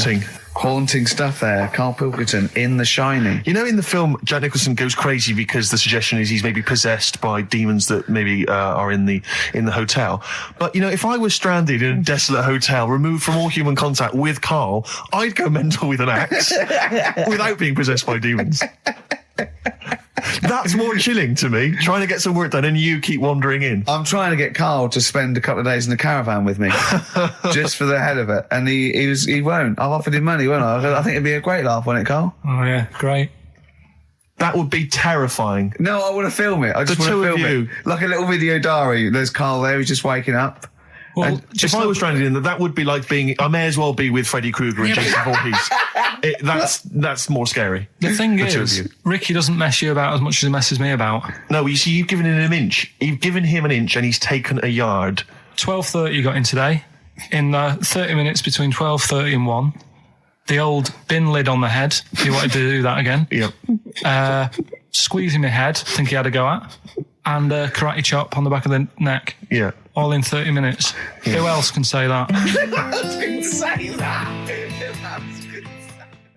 Haunting stuff there. Karl Pilkington in The Shining. You know, in the film, Jack Nicholson goes crazy because the suggestion is he's maybe possessed by demons that maybe are in the hotel. But, you know, if I was stranded in a desolate hotel, removed from all human contact with Karl, I'd go mental with an axe without being possessed by demons. That's more chilling to me, trying to get some work done and you keep wandering in. I'm trying to get Karl to spend a couple of days in the caravan with me, just for the head of it. And he won't. I've offered him money, won't I? I think it'd be a great laugh, wouldn't it, Karl? Oh, yeah, great. That would be terrifying. No, I want to film it. I just want to film it. Like a little video diary. There's Karl there, he's just waking up. Well, if I was stranded in that would be like being... I may as well be with Freddy Krueger and Jason Voorhees. That's more scary. The thing is, Ricky doesn't mess you about as much as he messes me about. No, you see, you've given him an inch. You've given him an inch and he's taken a yard. 12:30 you got in today. In 30 minutes between 12:30 and 1. The old bin lid on the head. He wanted to do that again. Yep. Squeezing my head, think he had a go at. And karate chop on the back of the neck. Yeah. All in 30 minutes. Yeah. Who else can say that?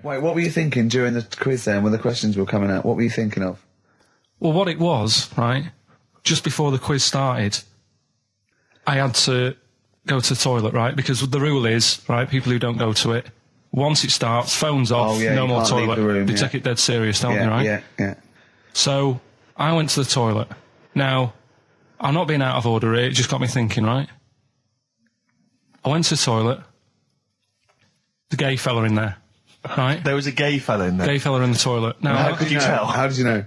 Wait, what were you thinking during the quiz then, when the questions were coming out? What were you thinking of? Well, what it was, right, just before the quiz started, I had to go to the toilet, right, because the rule is, right, people who don't go to it, once it starts, phone's off, no more toilet. They take it dead serious, don't they, right? Yeah. So, I went to the toilet. Now, I'm not being out of order here, it just got me thinking, right? I went to the toilet, the gay fella in there, right? There was a gay fella in there? Gay fella in the toilet. Now, how could you tell? How did you know?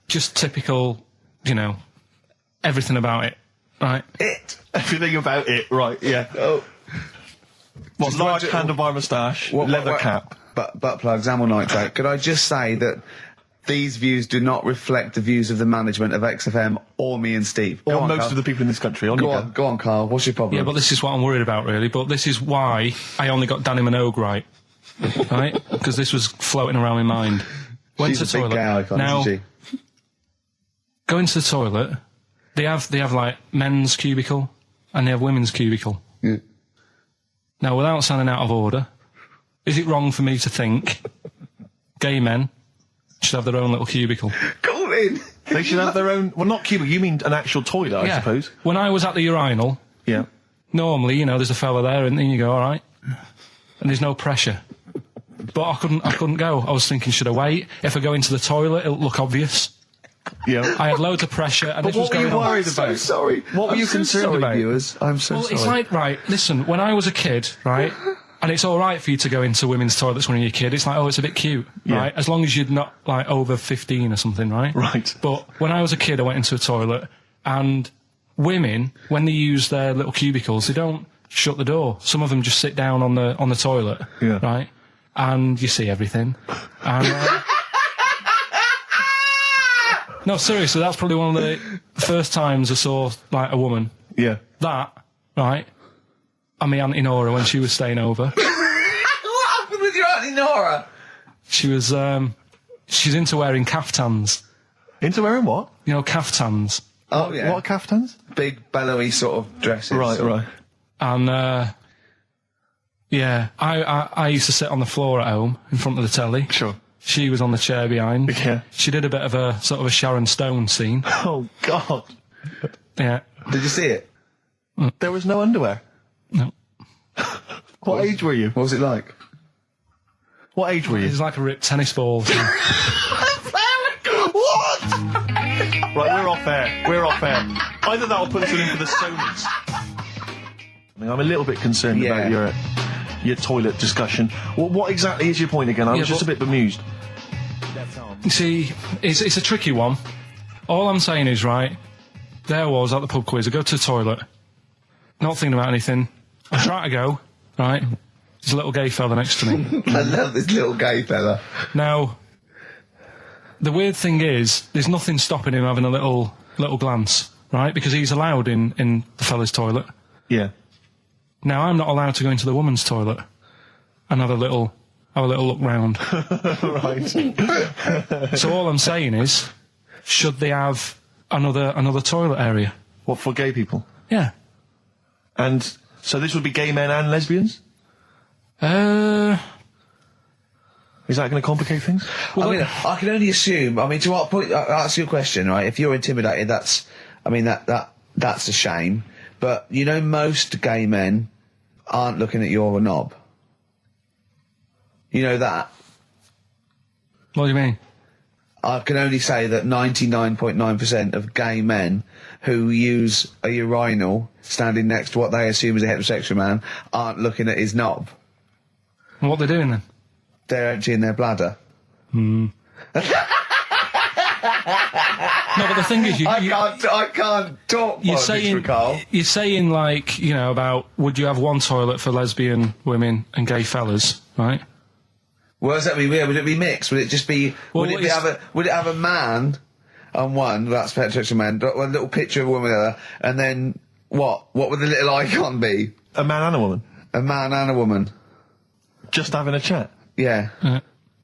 Just typical, you know, everything about it, right? Everything about it, right, yeah. Oh. What, large handlebar moustache, leather cap. Butt plugs, amyl nitrate. Could I just say that these views do not reflect the views of the management of XFM or me and Steve. Or most of the people in this country. Go on, Karl. What's your problem? Yeah, but this is what I'm worried about, really. But this is why I only got Danny Minogue right. right? Because this was floating around my mind. Went She's to a the big toilet. gal icon, Now, isn't she? go into the toilet. They have like men's cubicle and they have women's cubicle. Yeah. Now, without sounding out of order, is it wrong for me to think gay men should have their own little cubicle? Go in. They should have their own. Well, not cubicle. You mean an actual toilet, I suppose. When I was at the urinal, Yeah. normally, there's a fella there, and then you go, all right, and there's no pressure. But I couldn't go. I was thinking, should I wait? If I go into the toilet, it'll look obvious. Yeah. I had loads of pressure, and But this was what were going you on. worried I'm about? so sorry. What were you concerned about? Viewers? I'm so Well, sorry. it's like, right, listen, when I was a kid, right, and it's all right for you to go into women's toilets when you're a kid, it's like, oh, it's a bit cute, Yeah. right, as long as you're not, like, over 15 or something, right? Right. But when I was a kid, I went into a toilet, and women, when they use their little cubicles, they don't shut the door. Some of them just sit down on the toilet, Yeah. right, and you see everything. And, no, seriously, that's probably one of the first times I saw, like, a woman. Yeah. That, right, and my Auntie Nora when she was staying over. What happened with your Auntie Nora? She was, she's into wearing caftans. Into wearing what? You know, caftans. Oh, yeah. What are caftans? Big, bellowy sort of dresses. Right. And, yeah, I used to sit on the floor at home in front of the telly. Sure. She was on the chair behind. Yeah. She did a bit of a sort of a Sharon Stone scene. Oh, God. Yeah. Did you see it? There was no underwear. No. What age were you? What was it like? What age were It you? was like a ripped tennis ball. What? Right, we're off air. We're off air. Either that or put us in for the Sonys. I mean, I'm a little bit concerned about your toilet discussion. What exactly is your point again? I was just a bit bemused. You see, it's a tricky one. All I'm saying is, right, there I was at the pub quiz. I go to the toilet, not thinking about anything. I try to go, right, there's a little gay fella next to me. I love this little gay fella. Now, the weird thing is, there's nothing stopping him having a little glance, right, because he's allowed in the fella's toilet. Yeah. Now, I'm not allowed to go into the woman's toilet and have a little look round. Right. So all I'm saying is, should they have another toilet area? What, for gay people? Yeah. And so this would be gay men and lesbians? Uh, Is that going to complicate things? I mean, I can only assume. I mean, to what point? I'll ask you a question, right? If you're intimidated, that's a shame. But you know, most gay men aren't looking at your knob. You know that. What do you mean? I can only say that 99.9% of gay men who use a urinal standing next to what they assume is a heterosexual man aren't looking at his knob. What are they doing then? They're emptying their bladder. No, but the thing is, I can't talk. You're saying like, you know, about would you have one toilet for lesbian women and gay fellas, right? Well, does that mean? Would it be mixed? Would it just be? Well, would it have a man on one? That's heterosexual man. One little picture of a woman, there, and then what? What would the little icon be? A man and a woman? A man and a woman. Just having a chat? Yeah.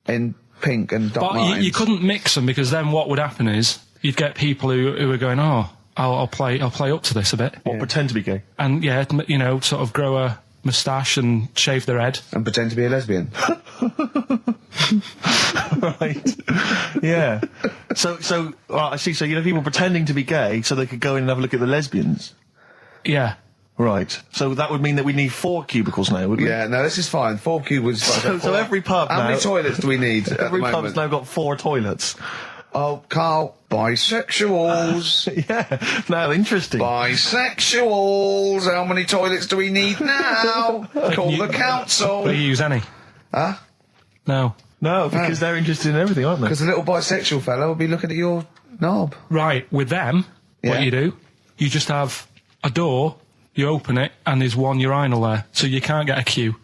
In pink and dot But lines. you couldn't mix them because then what would happen is you'd get people who are going, oh, I'll play up to this a bit. What, pretend to be gay? And yeah, you know, sort of grow a moustache and shave their head. And pretend to be a lesbian. Right. Yeah. So I see. So you know, people pretending to be gay so they could go in and have a look at the lesbians. Yeah. Right. So that would mean that we need 4 cubicles now, would we? Yeah, no, this is fine. 4 cubicles. So every pub How now... many toilets do we need at the Every moment? pub's now got 4 toilets. Oh, Karl, bisexuals. Yeah. Now, interesting. Bisexuals. How many toilets do we need now? Call the council. Do you use any? Huh? No. No, because they're interested in everything, aren't they? Because the little bisexual fella will be looking at your knob. Right, with them, Yeah. what you do, you just have a door, you open it, and there's one urinal there, so you can't get a queue.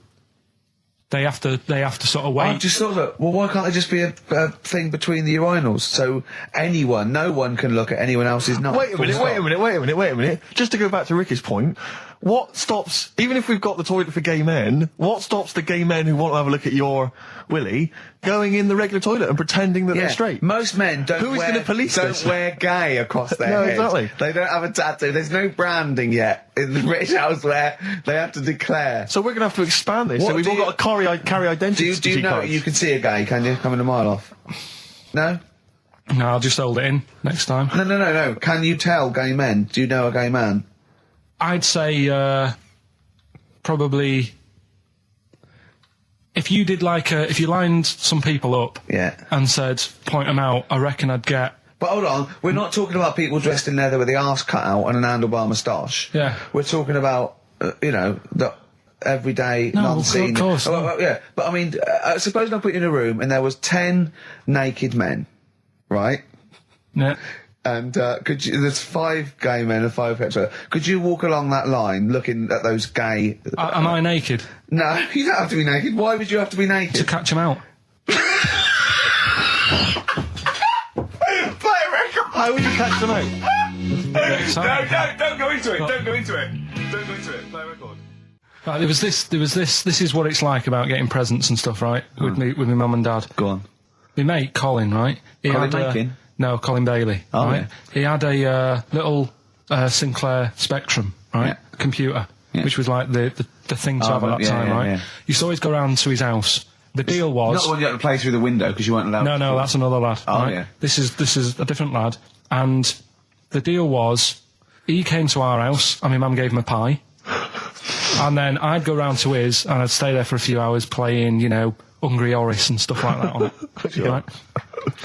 They have to sort of wait. I just thought that, well, why can't there just be a thing between the urinals so no one can look at anyone else's knob? Wait a minute. Just to go back to Ricky's point, what stops, even if we've got the toilet for gay men, what stops the gay men who want to have a look at your willy going in the regular toilet and pretending that they're straight? Most men don't Who is going to police this? wear gay across their No, head. exactly. They don't have a tattoo. There's no branding yet in the British house where they have to declare. So we're going to have to expand this. What So we've do all you- got to carry identity. Do you know cards. you can see a gay, can you? Coming a mile off. No? No, I'll just hold it in next time. No. Can you tell gay men? Do you know a gay man? I'd say probably if you did if you lined some people up and said point them out, I reckon I'd get. But hold on, we're not talking about people dressed in leather with the arse cut out and an handlebar moustache. Yeah. We're talking about, the everyday, No, non-seen. of course, no. Well, yeah, but I mean, suppose I put you in a room and there was 10 naked men, right? Yeah. And there's 5 gay men and 5 hetero. Could you walk along that line looking at those gay... Am I naked? No, you don't have to be naked. Why would you have to be naked? To catch them out. How would you catch them out? Don't go into it. Don't go into it. Don't go into it. Play a record. Right, there was this. This is what it's like about getting presents and stuff, right? With my mum and dad. Go on. My mate Colin, right? He Colin had, Makin? No, Colin Bailey. Oh, right? yeah. He had a little Sinclair Spectrum, right? Yeah. Computer, Yeah. which was like the thing to have at that yeah, time, yeah, right? yeah. You used to always go round to his house. The deal was Not the one you had to play through the window because you weren't allowed. no, that's another lad. Oh, right? yeah. This is a different lad, and the deal was he came to our house and my mum gave him a pie, and then I'd go round to his and I'd stay there for a few hours playing, Hungry Horace and stuff like that on it. Sure. Right?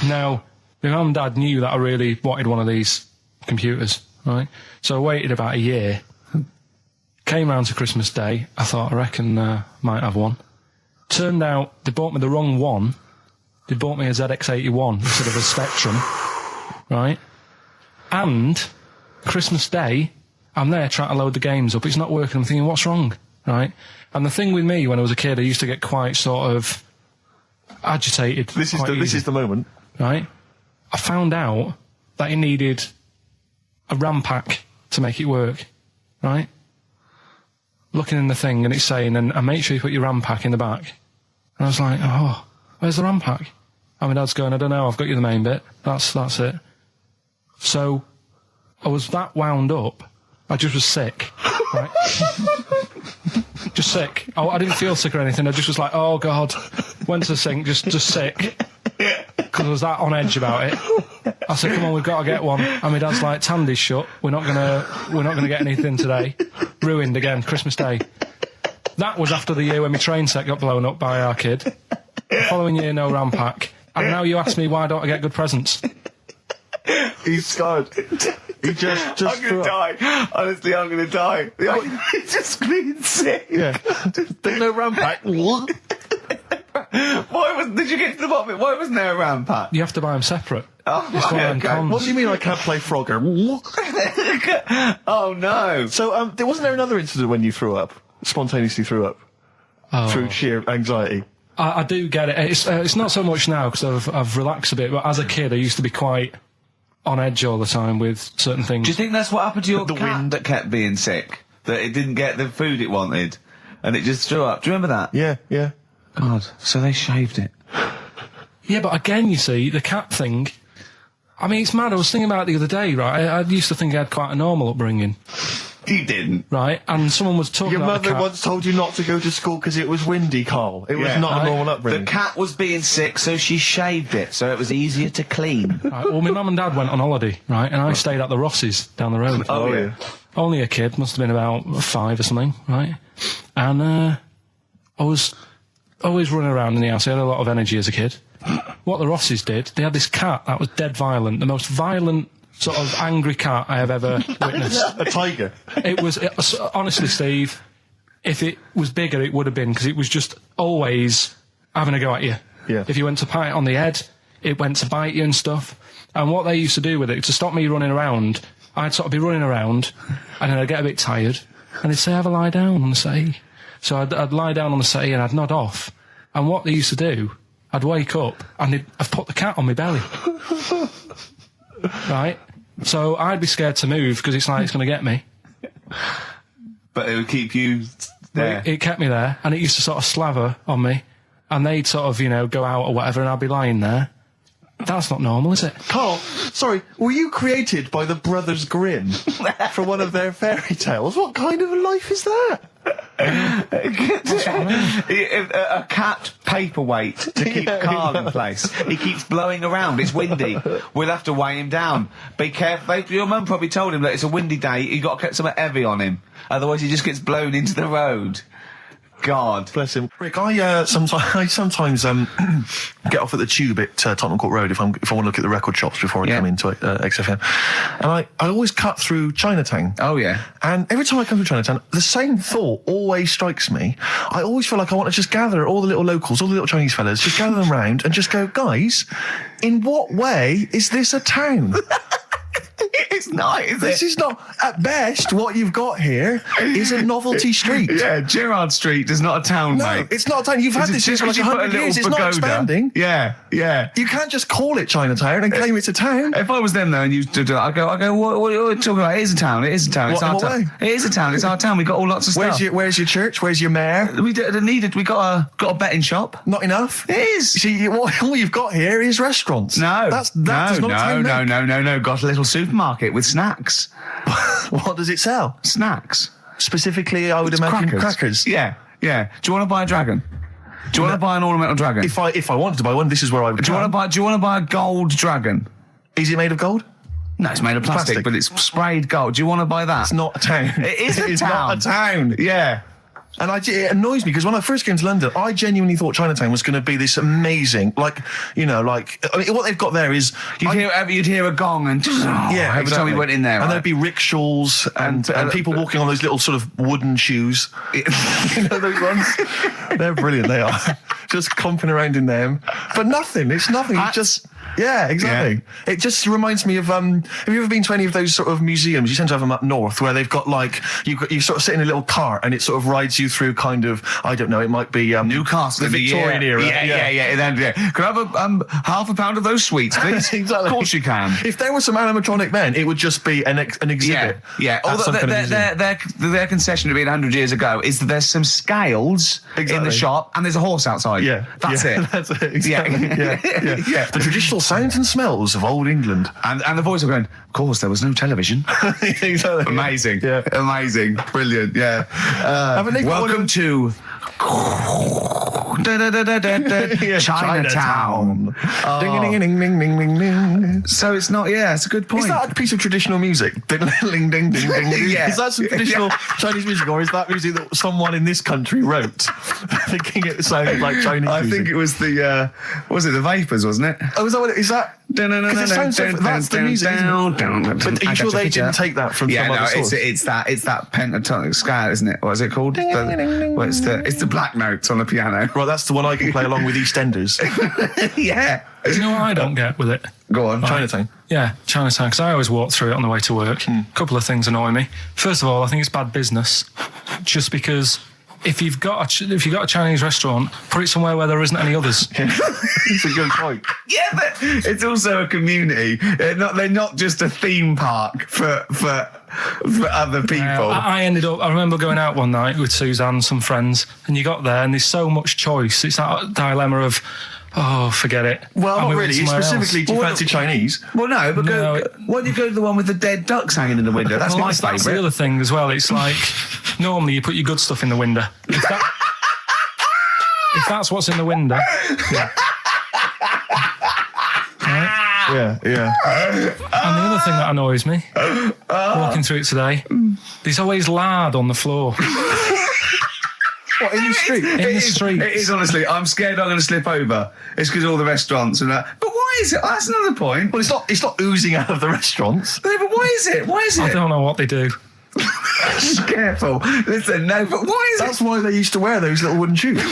Now, my mum and dad knew that I really wanted one of these computers, right? So I waited about a year. Came round to Christmas Day. I thought, I reckon might have one. Turned out they bought me the wrong one. They bought me a ZX81 instead of a Spectrum, right? And Christmas Day, I'm there trying to load the games up. It's not working. I'm thinking, what's wrong, right? And the thing with me when I was a kid, I used to get quite sort of agitated. This is the moment. Right? I found out that it needed a RAM pack to make it work, right? Looking in the thing and it's saying, and make sure you put your RAM pack in the back. And I was like, oh, where's the RAM pack? And my dad's going, I don't know, I've got you the main bit. That's it. So I was that wound up, I just was sick, right? Just sick. I didn't feel sick or anything, I just was like, oh God. Went to the sink, just sick. Because I was that on edge about it. I said, come on, we've got to get one. And my dad's like, Tandy's shut. We're not gonna get anything today. Ruined again, Christmas Day. That was after the year when my train set got blown up by our kid. The following year, no RAM pack. And now you ask me why don't I get good presents? He's scarred. He just I'm gonna die. Honestly, I'm gonna die. He's just being sick. Yeah. There's no RAM pack. Did you get to the bottom of it? Why wasn't there a RAM pack? You have to buy them separate. Oh, It's one of them okay. cons. What do you mean I can't play Frogger? Oh no. So, wasn't there another incident when you threw up? Spontaneously threw up? Through sheer anxiety? I do get it. It's not so much now because I've relaxed a bit, but as a kid I used to be quite on edge all the time with certain things. Do you think that's what happened to your The cat wind. that kept being sick? That it didn't get the food it wanted? And it just threw up? Do you remember that? Yeah. God, so they shaved it. Yeah, but again, you see, the cat thing, I mean, it's mad. I was thinking about it the other day, right? I used to think I had quite a normal upbringing, You didn't. right? And someone was talking Your about the mother cat. once told you not to go to school because it was windy, Carl. It was Yeah. not a normal The upbringing. cat was being sick, so she shaved it, so it was easier to clean. Right, well, my mum and dad went on holiday, right? And I stayed at the Rosses down the road. Oh, yeah. Only a kid, must have been about 5 or something, right? And I was always running around in the house. I had a lot of energy as a kid. What the Rosses did, they had this cat that was dead violent, the most violent sort of angry cat I have ever witnessed. A tiger. It was honestly, Steve, if it was bigger, it would have been, because it was just always having a go at you. Yeah. If you went to pat it on the head, it went to bite you and stuff. And what they used to do with it, to stop me running around, I'd sort of be running around, and then I'd get a bit tired, and they'd say, have a lie down on the settee. So I'd lie down on the settee and I'd nod off. And what they used to do, I'd wake up and I'd put the cat on my belly. Right? So I'd be scared to move because it's like it's going to get me. but it would keep you there. It kept me there, and it used to sort of slaver on me, and they'd sort of, go out or whatever, and I'd be lying there. That's not normal, is it? Carl, sorry, were you created by the Brothers Grimm for one of their fairy tales? What kind of a life is that? A cat paperweight to keep Karl in place. He keeps blowing around. It's windy. We'll have to weigh him down. Be careful. Your mum probably told him that it's a windy day. You got to get something heavy on him, otherwise he just gets blown into the road. God bless him. Rick, I sometimes get off at the Tube at Tottenham Court Road if I want to look at the record shops before I come into XFM, and I always cut through Chinatown. Oh yeah. And every time I come through Chinatown, the same thought always strikes me. I always feel like I want to just gather all the little locals, all the little Chinese fellas, just gather them round and just go, guys, in what way is this a town? It's not, is it? This is not, at best, what you've got here is a novelty street. Yeah, Gerrard Street is not a town, mate. It's not a town. You've had this here for like 100 years. It's not expanding. Yeah. You can't just call it Chinatown and claim it's a town. If I was them though and you stood there, I go, what are you talking about? It is a town. It is a town. It's our town. It is a town. It's our town. We've got all lots of stuff. Where's your church? Where's your mayor? We got a betting shop. Not enough. It is. See, all you've got here is restaurants. No. That does not a town. No. Got a little supermarket with snacks. What does it sell? Snacks. Specifically, I would imagine crackers. Yeah. Do you want to buy a dragon? Do you want to buy an ornamental dragon? If I wanted to buy one, this is where I would. Do you want to buy a gold dragon? Is it made of gold? No, it's made of plastic, but it's sprayed gold. Do you want to buy that? It's not a town. It is a town. It's not a town. Yeah. And it annoys me because when I first came to London, I genuinely thought Chinatown was going to be this amazing, what they've got there is you'd hear a gong and every time we went in there, and there'd be rickshaws and people walking on those little sort of wooden shoes. You know those ones? They're brilliant. They are just comping around in them, but nothing. It's nothing. It's just. Yeah, exactly. Yeah. It just reminds me of, have you ever been to any of those sort of museums? You tend to have them up north where they've got you sort of sit in a little cart and it sort of rides you through kind of, I don't know, it might be Newcastle, the Victorian era. Yeah. Can I have half a pound of those sweets, please? Exactly. Of course you can. If there were some animatronic men, it would just be an exhibit. Yeah. Although their concession to being 100 years ago is that there's some scales in the shop and there's a horse outside. Yeah. That's it. That's it. Exactly. Yeah. The traditional sounds and smells of old England. And the voice of going, of course, there was no television. Exactly. Amazing. Yeah. Amazing. Brilliant. Yeah. Welcome to Chinatown. Ding. So it's not, it's a good point. Is that a piece of traditional music? Ding, ding, ding, ding. Yeah. Is that some traditional Chinese music, or is that music that someone in this country wrote, thinking it sounded like Chinese music? I think it was the Vapors, wasn't it? Oh, is that what it is? That? That's the music, isn't it? But are you sure they didn't take that from some other source? It's that pentatonic scale, isn't it? What is it called? It's the black notes on the piano. Right, that's the one I can play along with EastEnders. Yeah. Do you know what I don't get with it? Go on. Chinatown. Yeah, Chinatown, because I always walk through it on the way to work. A couple of things annoy me. First of all, I think it's bad business, just because if you've got a Chinese restaurant, put it somewhere where there isn't any others. It's a good point. Yeah, but it's also a community. They're not just a theme park for other people. I remember going out one night with Suzanne and some friends, and you got there and there's so much choice. It's that dilemma of, forget it. Well, not really. Specifically, do you fancy Chinese? Well, no, but why don't you go to the one with the dead ducks hanging in the window? That's my favourite. That's the other thing as well. It's like, normally you put your good stuff in the window. If that's what's in the window. Yeah. Right? Yeah. And the other thing that annoys me, walking through it today, there's always lard on the floor. What, in the street? In the street. It is, honestly. I'm scared I'm going to slip over. It's because of all the restaurants and that. But why is it? That's another point. Well, it's not oozing out of the restaurants. No, but why is it? I don't know what they do. Careful. Listen, no, but why is That's why they used to wear those little wooden shoes.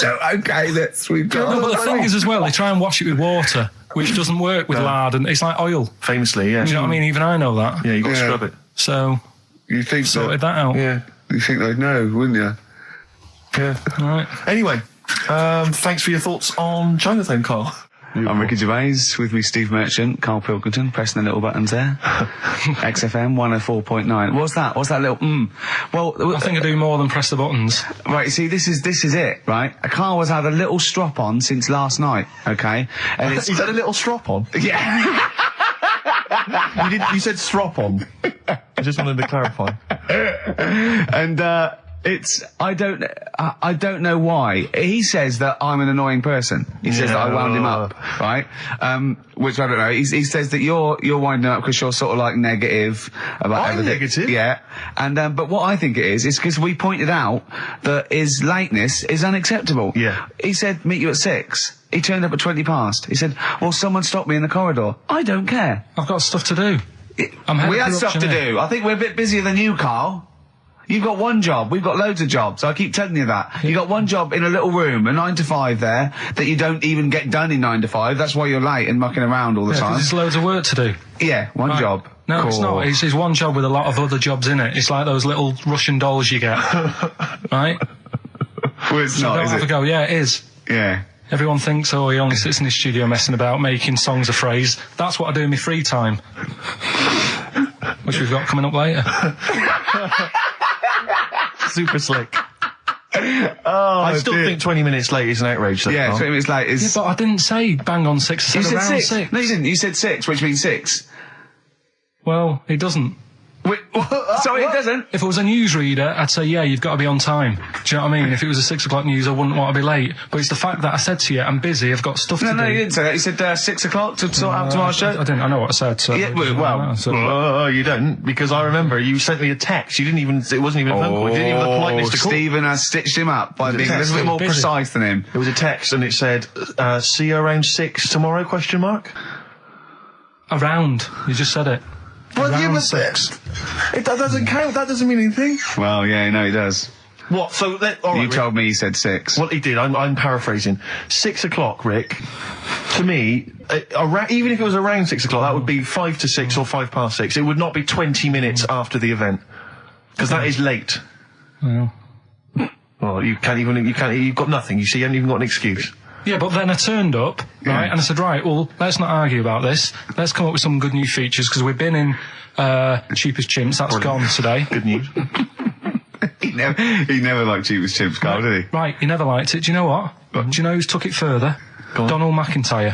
Okay, we've got... No, but the thing is as well, they try and wash it with water, which doesn't work with lard, and it's like oil. Famously, yeah. You know what I mean? Even I know that. Yeah, you've got to scrub it. So, you think sorted that out. Yeah, you think they'd know, wouldn't you? Yeah. All right. Anyway, thanks for your thoughts on Chinatown, Carl. I'm Ricky Gervais, with me Steve Merchant, Karl Pilkington, pressing the little buttons there. XFM 104.9. What's that? What's that little Well, I think I do more than press the buttons. Right, you see, this is it, right? Karl has had a little strop on since last night, okay? And He's had a little strop on? Yeah. You said strop on. I just wanted to clarify. And, I don't know why. He says that I'm an annoying person. He says that I wound him up, right? Which I don't know. He says that you're winding up because you're sort of like negative about I'm everything. negative? Yeah. And, but what I think it is because we pointed out that his lateness is unacceptable. Yeah. He said, meet you at 6. He turned up at 20 past. He said, well, someone stopped me in the corridor. I don't care. I've got stuff to do. We had stuff to do. I think we're a bit busier than you, Karl. You've got one job. We've got loads of jobs. I keep telling you that. You got one job in a little room, a 9 to 5 there, that you don't even get done in 9 to 5. That's why you're late and mucking around all the time. There's loads of work to do. Yeah, one job. No, it's not. It's one job with a lot of other jobs in it. It's like those little Russian dolls you get. Right? Well, it's not, is it? Go. Yeah, it is. Yeah. Everyone thinks, he only sits in his studio messing about, making songs a phrase. That's what I do in my free time. Which we've got coming up later. Super slick. I still think 20 minutes late is an outrage. Yeah, 20 minutes late is... Yeah, but I didn't say bang on 6. I said around 6. No, you didn't. You said 6, which means 6. Well, it doesn't. Wait, sorry, it doesn't? If it was a newsreader, I'd say, yeah, you've got to be on time. Do you know what I mean? If it was a 6 o'clock news, I wouldn't want to be late. But it's the fact that I said to you, I'm busy, I've got stuff to do. No, you didn't say that. You said 6 o'clock to sort out tomorrow's show. I didn't. I know what I said. So yeah, well, you don't, because I remember you sent me a text. You didn't even. It wasn't even a phone call. You didn't even have the politeness to call. Stephen has stitched him up by being a little bit more precise than him. It was a text, and it said, "See you around 6 tomorrow?" Question mark. Around. You just said it. Well, yeah, but 6. That doesn't count. That doesn't mean anything. Well, yeah, no, it does. What? So all right, you told me he said 6. Well, he did. I'm paraphrasing. 6 o'clock, Rick. To me, even if it was around 6 o'clock, that would be 5 to 6 or 5 past 6. It would not be 20 minutes after the event, because that is late. Well, you can't even. You've got nothing. You see, you haven't even got an excuse. Yeah, but then I turned up, right, and I said, right, well, let's not argue about this. Let's come up with some good new features, because we've been in Cheap as Chimps. That's gone today. Good news. He never liked Cheap as Chimps, Karl, did he? Right, he never liked it. Do you know what? Do you know who's took it further? Donald McIntyre.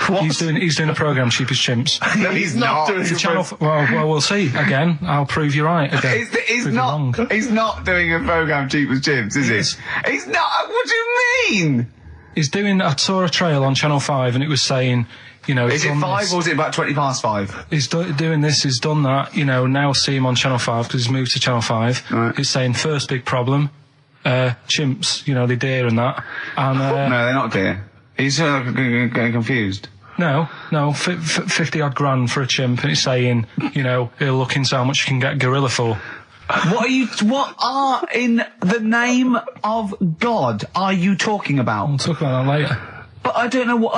What? He's doing a programme, Cheap as Chimps. No, he's not doing a channel. Well, we'll see. Again, I'll prove you right. Again, he's not doing a programme, Cheap as Chimps, is he? He's not. What do you mean? He's doing. I saw a trail on Channel 5, and it was saying, you know, is it 5 or is it about 20 past 5? He's doing this. He's done that. You know, now see him on Channel 5 because he's moved to Channel 5. Right. It's saying first big problem, chimps. You know, they're deer and that. And no, they're not deer. He's getting confused. No, 50 odd grand for a chimp, and it's saying, you know, he'll look into how much you can get gorilla for. What are in the name of God are you talking about? We'll talk about that later. But I don't know what.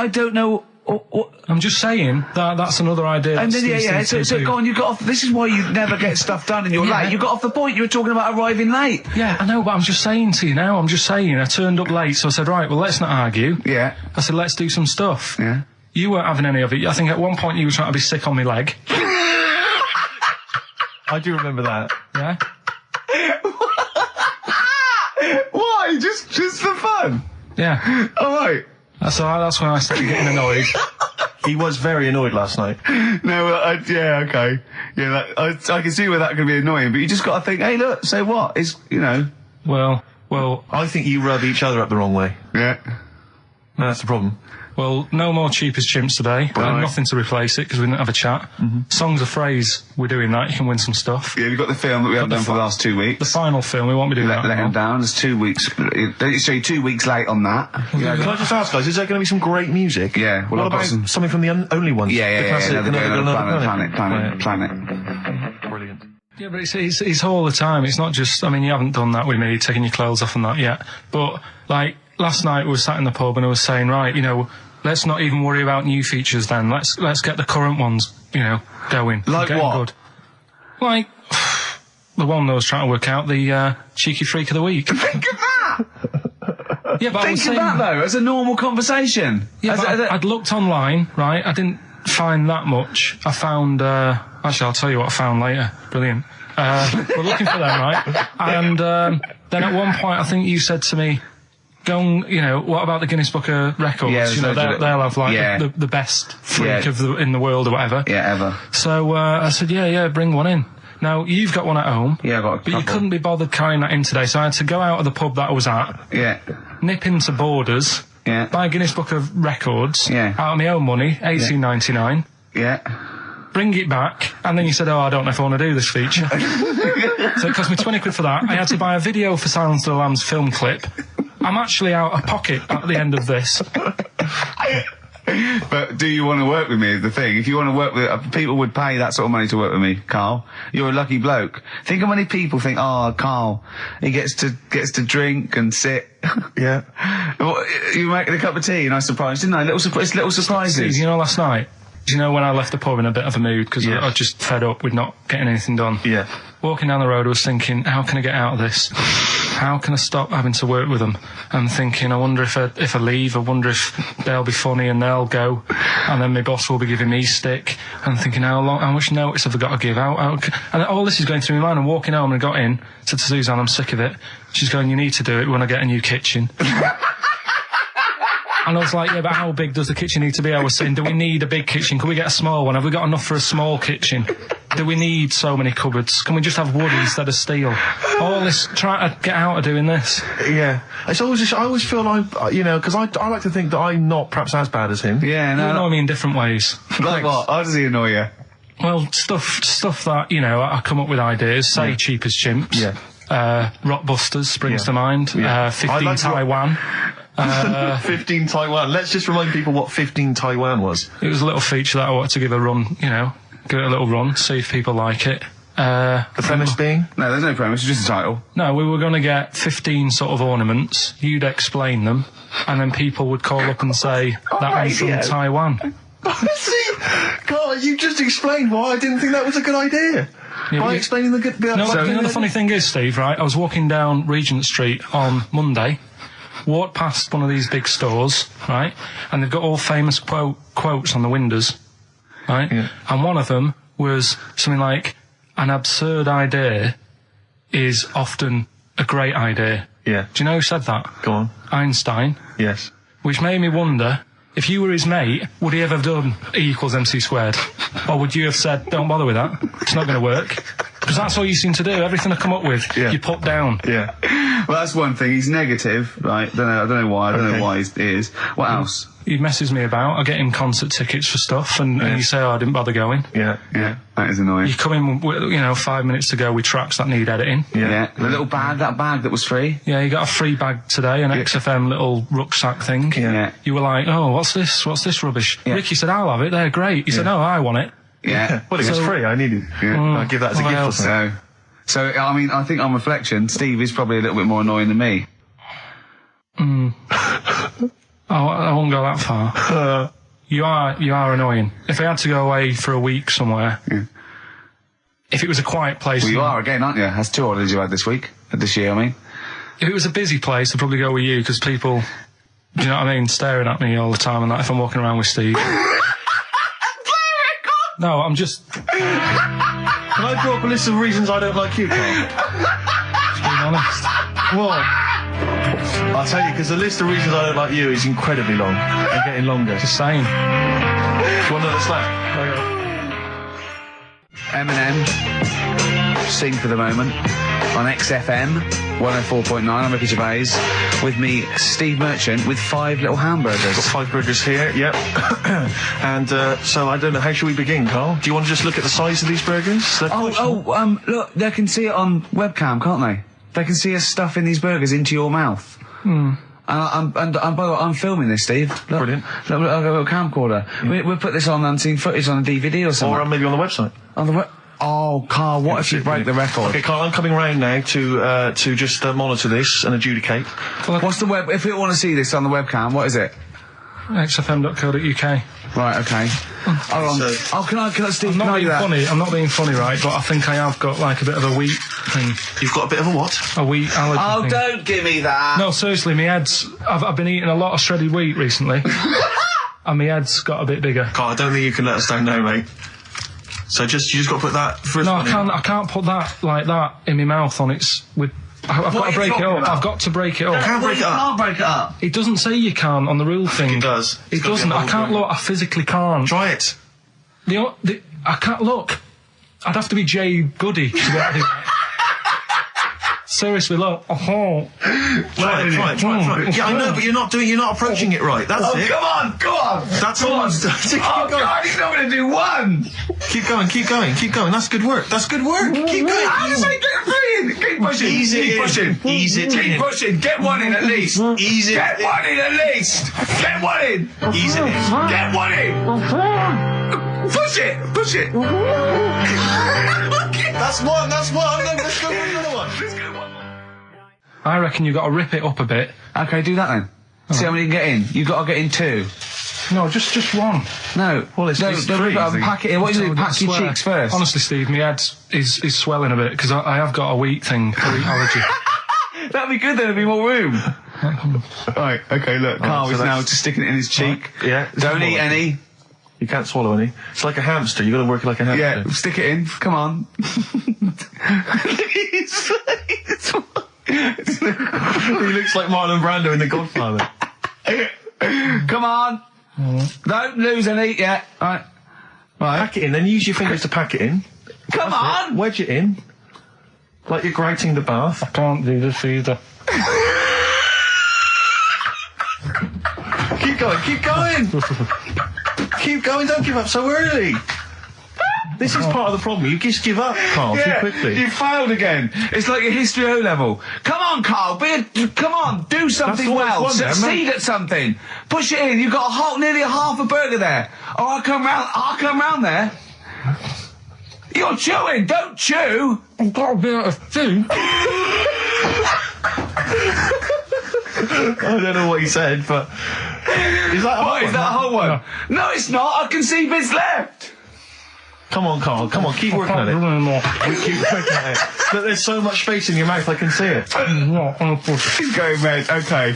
I'm just saying that's another idea. And then so go on. You got off. This is why you never get stuff done and you're late. You got off the point. You were talking about arriving late. Yeah, I know, but I'm just saying to you now. I turned up late, so I said, right, well, let's not argue. Yeah. I said, let's do some stuff. Yeah. You weren't having any of it. I think at one point you were trying to be sick on my leg. I do remember that. Yeah. Why? Just for fun? Yeah. All right. That's when I started getting annoyed. He was very annoyed last night. No, yeah, okay. Yeah, I can see where that could be annoying, but you just got to think, hey, look, say what? It's, you know. Well, I think you rub each other up the wrong way. Yeah. No, that's the problem. Well, no more Cheap as Chimps today. Right. Nothing to replace it because we didn't have a chat. Songs a phrase, we're doing that. You can win some stuff. Yeah, we've got the film that we haven't done for the last 2 weeks. The final film, we won't be doing that. Let him down. There's 2 weeks. So you're 2 weeks late on that. Yeah, can I just ask, guys, is there going to be some great music? Yeah. Well, what about something from the Only Ones? Yeah. Another Planet. Brilliant. Yeah, but it's all the time. It's not just, I mean, you haven't done that with me, taking your clothes off and that yet. But, like, last night we were sat in the pub and I was saying, right, you know, let's not even worry about new features then. Let's get the current ones, you know, going. Like what? Good. Like, the one that I was trying to work out, the Cheeky Freak of the Week. Think of that! Yeah, but I was think of that though as a normal conversation. Yeah, but I'd looked online, right? I didn't find that much. I found. Actually, I'll tell you what I found later. Brilliant. We're looking for them, right? And then at one point, I think you said to me, "Go and, what about the Guinness Book of Records? Yeah, they'll have like the best freak in the world or whatever." Yeah, ever. So I said, "Yeah, bring one in." Now you've got one at home. Yeah, I got a couple. But you couldn't be bothered carrying that in today, so I had to go out of the pub that I was at. Yeah. Nip into Borders. Yeah. Buy a Guinness Book of Records. Yeah. Out of my own money, $18.99. Yeah. Bring it back, and then you said, I don't know if I want to do this feature. So it cost me 20 quid for that. I had to buy a video for Silence of the Lambs film clip. I'm actually out of pocket at the end of this. But do you want to work with me is the thing. If you want to work with... people would pay that sort of money to work with me, Karl. You're a lucky bloke. Think how many people think, Karl, he gets to drink and sit. Yeah. Well, you making a cup of tea and I surprised, didn't I? Little surprises. Steve, last night, when I left the pub in a bit of a mood because I was just fed up with not getting anything done. Yeah. Walking down the road, I was thinking, how can I get out of this? How can I stop having to work with them? And thinking, I wonder if I leave, I wonder if they'll be funny and they'll go, and then my boss will be giving me stick. And thinking, how much notice have I got to give out? And all this is going through my mind. I'm walking home and I got in, said to Suzanne, I'm sick of it. She's going, you need to do it when I get a new kitchen. And I was like, yeah, but how big does the kitchen need to be? I was saying, do we need a big kitchen? Can we get a small one? Have we got enough for a small kitchen? Do we need so many cupboards? Can we just have wood instead of steel? All this, trying to get out of doing this. Yeah. It's always I always feel like, because I like to think that I'm not perhaps as bad as him. Yeah, no. You annoy me in different ways. Like what? How does he annoy you? Well, stuff that, I come up with ideas, say Cheap as Chimps. Yeah. Rockbusters springs to mind. Yeah. 15 Taiwan. 15 Taiwan. Let's just remind people what 15 Taiwan was. It was a little feature that I wanted to give a run, give it a little run, see if people like it. The premise being? No, there's no premise, it's just a title. No, we were going to get 15 sort of ornaments, you'd explain them, and then people would call up and say, that one's from Taiwan. See, Carl, you just explained why I didn't think that was a good idea. Yeah, by explaining the good... No, the funny thing is, Steve, right, I was walking down Regent Street on Monday, walked past one of these big stores, right, and they've got all famous quotes on the windows, right, and one of them was something like, an absurd idea is often a great idea. Yeah. Do you know who said that? Go on. Einstein. Yes. Which made me wonder, if you were his mate, would he ever have done E equals MC squared? Or would you have said, don't bother with that, it's not going to work? Because that's all you seem to do, everything I come up with, you put down. Yeah. Well, that's one thing, he's negative, right? I don't know why, I don't know why he is. What else? He messes me about, I get him concert tickets for stuff, and you say, I didn't bother going. Yeah, that is annoying. You come in, 5 minutes to go with tracks that need editing. Yeah. The little bag, that bag that was free. Yeah, you got a free bag today, an XFM little rucksack thing. Yeah. You were like, oh, what's this rubbish? Yeah. Ricky said, I'll have it, they're great. He said, no, I want it. Yeah. Well, it was free, I needed it. I'll give that as a gift or something. So, I mean, I think on reflection, Steve is probably a little bit more annoying than me. I won't go that far. You are annoying. If I had to go away for a week somewhere, if it was a quiet place... Well, you are again, aren't you? That's 2 holidays you had this year, I mean. If it was a busy place, I'd probably go with you, because people, do you know what I mean, staring at me all the time and that if I'm walking around with Steve. No, I'm just... Can I draw up a list of reasons I don't like you, Carl? Just being honest. What? I'll tell you, because the list of reasons I don't like you is incredibly long and getting longer. Just saying. Do you want another slap? Eminem, Sing for the Moment, on XFM 104.9. I'm Ricky Gervais. With me, Steve Merchant, with 5 little hamburgers. Got 5 burgers here, yep. And so I don't know, how should we begin, Carl? Do you want to just look at the size of these burgers? Look, they can see it on webcam, can't they? They can see us stuffing these burgers into your mouth. And by the way, I'm filming this, Steve. Look, brilliant. Look, I've got a camcorder. We'll put this on unseen footage on a DVD or something. Or maybe on the website. On the Oh, Carl, what if you break the record? Okay, Carl, I'm coming round now to just monitor this and adjudicate. What's the web? If people want to see this on the webcam, what is it? XFM.co.uk. Right, okay. Hold on. Can I, Steve, I'm can not I do being that? funny. I'm not being funny, right? But I think I have got like a bit of a wheat thing. You've got a bit of a what? A wheat allergy. Oh, thing. don't give me that. No, seriously, my head's. I've been eating a lot of shredded wheat recently, and my head's got a bit bigger. God, I don't think you can let us down now, mate. So you just got to put that for us. No, I can't put that like that in my mouth on its with. I've got to break it up. I've got to break it up. Can't break it up. Can't break it up. It doesn't say you can on the rule thing. It does. It doesn't. I can't look. I physically can't. Try it. I can't look. I'd have to be Jay Goody to get it. Seriously, look. Try it. Yeah, I know, but you're not approaching it right. That's it. Come on. That's all. Keep God, he's not going to do one. Keep going. That's good work. Keep going. How does he get three in? Keep pushing. Ease it Keep in. pushing. Ease it Keep in. pushing. Get one in at least. Ease it. Get one in at least. Get one in. Ease it in. Get one in. Push it. That's one. Let's go for another one. I reckon you've got to rip it up a bit. Okay, do that then. See how many you can get in. You've got to get in two. No, just one. No. Well, it's don't rip it up and pack it in. What do you do? Pack your swear. cheeks first. Honestly, Steve, my head is swelling a bit because I have got a wheat thing, a wheat allergy. That'd be good then, there'd be more room. Right, okay, look, Carl is now just sticking it in his cheek. Right. Yeah. Don't eat any. You can't swallow any. It's like a hamster. You've got to work it like a hamster. Yeah, stick it in. Come on. He looks like Marlon Brando in The Godfather. Come on. Don't lose any yet. Right. Pack it in, then use your fingers to pack it in. Come on. Wedge it in. Like you're grouting the bath. I can't do this either. Keep going. Keep going, don't give up so early. This is part of the problem. You just give up, Carl, too quickly. You failed again. It's like your history O level. Come on, Carl. Come on. Do something well. Succeed at something. Push it in. You've got nearly a half a burger there. Oh, I'll come round there. You're chewing. Don't chew. I've got a bit of food. I don't know what he said, but... Is that a whole one? No, it's not. I can see bits left. Come on, Carl. Come on, keep working at it. Keep working at it. Look, there's so much space in your mouth, I can see it. He's going red. Okay,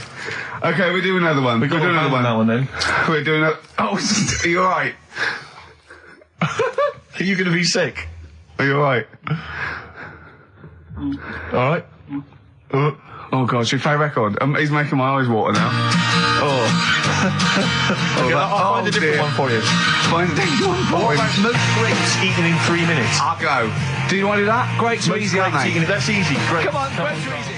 we're doing another one. We're doing another one. That one then. We're doing a... Oh, are you alright? Are you going to be sick? Are you alright? Alright. Oh God, should we play a record? He's making my eyes water now. I'll find a different one for you. Find a different one for What him. about most grapes eaten in 3 minutes? I'll go. Do you want to do that? Grapes are easy, aren't they? That's easy. Great. Come on, grapes are easy.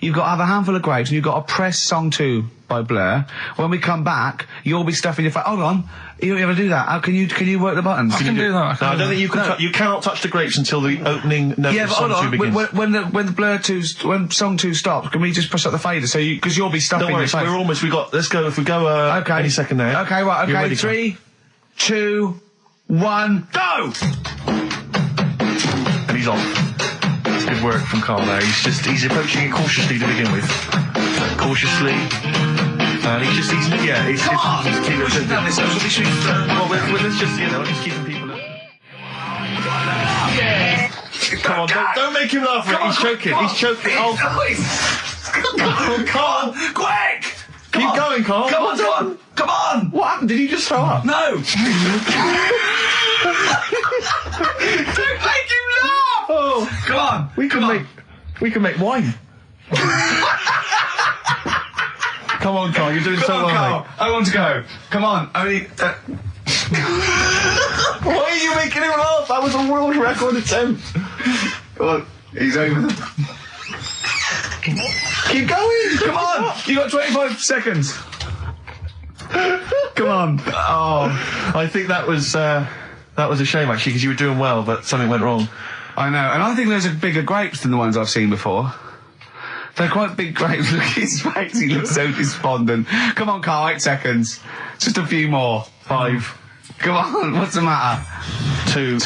You've got to have a handful of grapes and you've got to press song 2 by Blur. When we come back, you'll be stuffing your face. Hold on. You ever do that? How can you work the buttons? I can do that. No, I don't think you can. You cannot touch the grapes until the opening note of song 2 begins. When the Blur 2's, when song 2 stops, can we just push up the fader so because you'll be stuffing Don't worry, your face. we're almost. Let's go. If we go any second now. Okay, right. You're Okay, ready, 3, 2, 1, go! And he's off. That's good work from Carl there. He's approaching it cautiously to begin with. Cautiously. And he's keeping it. Let's just, he's keeping people. Come on, don't make him laugh. He's choking. Oh, Carl, quick! Keep going, Carl. Come on! What happened? Did you just throw up? No! Don't make him laugh! Oh, come on! We can make wine. Come on, Carl. You're doing so well, Carl. mate. I want to go. Come on. Only. Why are you making him laugh? That was a world record attempt. Come on. He's over them. Keep going. Come on. You got 25 seconds. Come on. Oh, I think that was a shame actually because you were doing well, but something went wrong. I know, and I think those are bigger grapes than the ones I've seen before. They're quite big grapes. Look at his face. He looks so despondent. Come on, Carl. 8 seconds. Just a few more. 5. Come on. What's the matter? 2.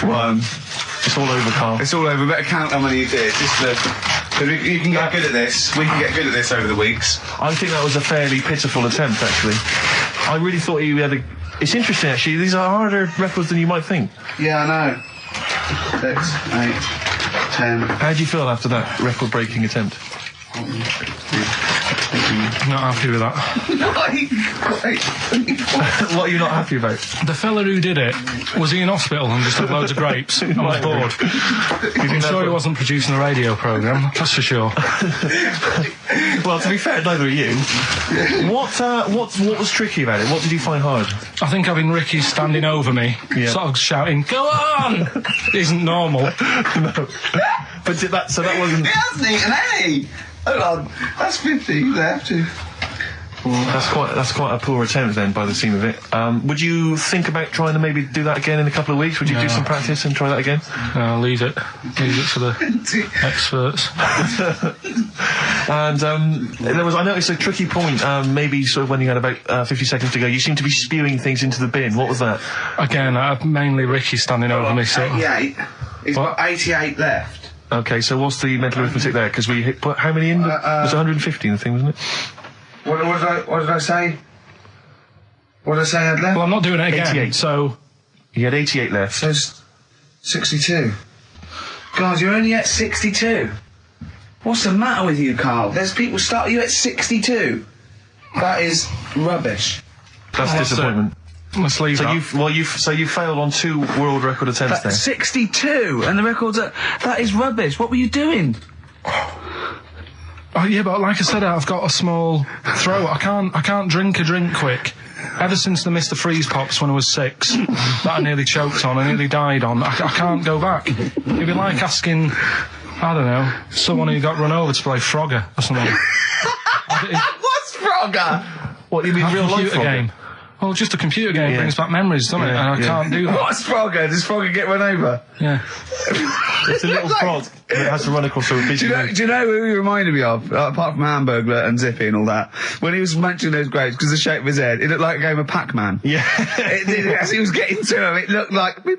1. It's all over, Carl. It's all over. Better count how many you did. Just You can get good at this. We can get good at this over the weeks. I think that was a fairly pitiful attempt, actually. I really thought you had a... It's interesting, actually. These are harder records than you might think. Yeah, I know. 6, 8, 10. How do you feel after that record-breaking attempt? Not happy with that. What are you not happy about? The fella who did it, was he in hospital and just had loads of grapes? I was bored. I'm sure he wasn't producing a radio programme, that's for sure. Well, to be fair, neither are you. What was tricky about it? What did you find hard? I think having Ricky standing over me, sort of shouting, "Go on!" isn't normal. No. But so that wasn't... He hasn't eaten any! Hold on, that's 50, you have to. That's quite a poor attempt then, by the seam of it. Would you think about trying to maybe do that again in a couple of weeks? Would you do some practice and try that again? No, leave it. Leave it for the experts. And I noticed a tricky point, maybe sort of when you had about 50 seconds to go, you seemed to be spewing things into the bin. What was that? Again, mainly Ricky standing over me, so... 88. He's got 88 left. Okay, so what's the mental arithmetic there? Because we put how many in? It was 150 in the thing, wasn't it? What did I say? What did I say I had left? Well, I'm not doing it again, 88. So... You had 88 left. So 62. God, you're only at 62. What's the matter with you, Karl? There's people start you at 62. That is rubbish. That's disappointment. Let's leave that. So you failed on 2 world record attempts there. 62, and the record's that is rubbish. What were you doing? Oh, yeah, but like I said, I've got a small throat. I can't drink a drink quick. Ever since the Mr. Freeze Pops when I was 6, that I nearly choked on, I nearly died on, I can't go back. It'd be like asking, I don't know, someone who got run over to play Frogger or something. What's Frogger? What, you mean real life Frogger? Game. Well, just a computer game brings back memories, doesn't it? And I can't do that. What's Frogger? Does Frogger get run over? Yeah. It's a little frog that has to run across a busy road. Do you know who he reminded me of? Apart from Hamburglar and Zippy and all that. When he was munching those grapes, because the shape of his head, it looked like a game of Pac-Man. Yeah. It did, as he was getting to him, it looked like... We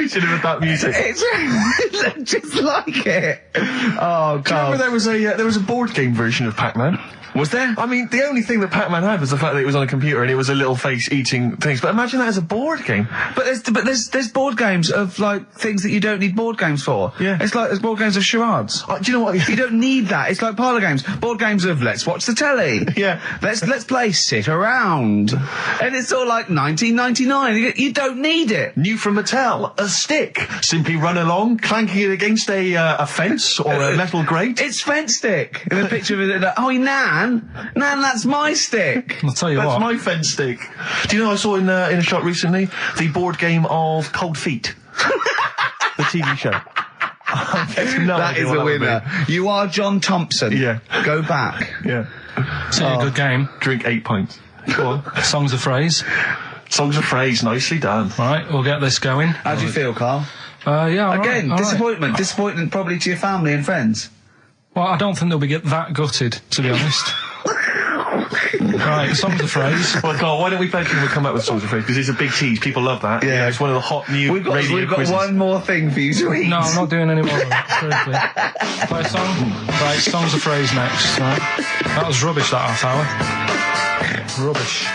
should have had that music. It looked just like it. Oh, God. Do you remember there was a board game version of Pac-Man? Was there? I mean, the only thing that Pac-Man had was the fact that it was on a computer and it was a little face eating things. But imagine that as a board game. But there's board games of, like, things that you don't need board games for. Yeah. It's like there's board games of charades. Do you know what? You don't need that. It's like parlour games. Board games of let's watch the telly. Yeah. Let's play sit around. And it's all like 1999. You don't need it. New from Mattel, a stick. Simply run along, clanking it against a fence or a metal grate. It's fence stick. And a picture of it, like, oh, Nan, that's my stick. I'll tell you That's what. my fence stick. Do you know I saw in a shop recently the board game of Cold Feet, the TV show. That is a winner. You are John Thompson. Yeah. Go back. Yeah. See a good game. Drink 8 pints. Go on. Songs of phrase. Songs of phrase. Nicely done. Right, we'll get this going. How do you feel, Karl? Yeah. Again, all right. disappointment. Disappointment probably to your family and friends. Well, I don't think they'll be that gutted, to be honest. Right, songs of phrase. Well, Carl, why don't we both we'll come up with songs of phrase, because it's a big tease. People love that. Yeah. It's one of the hot new We've got quizzes. one more thing for you to eat. No, I'm not doing any more of that, seriously. Play a song? Right, songs of phrase next, right? That was rubbish, that half hour. Rubbish.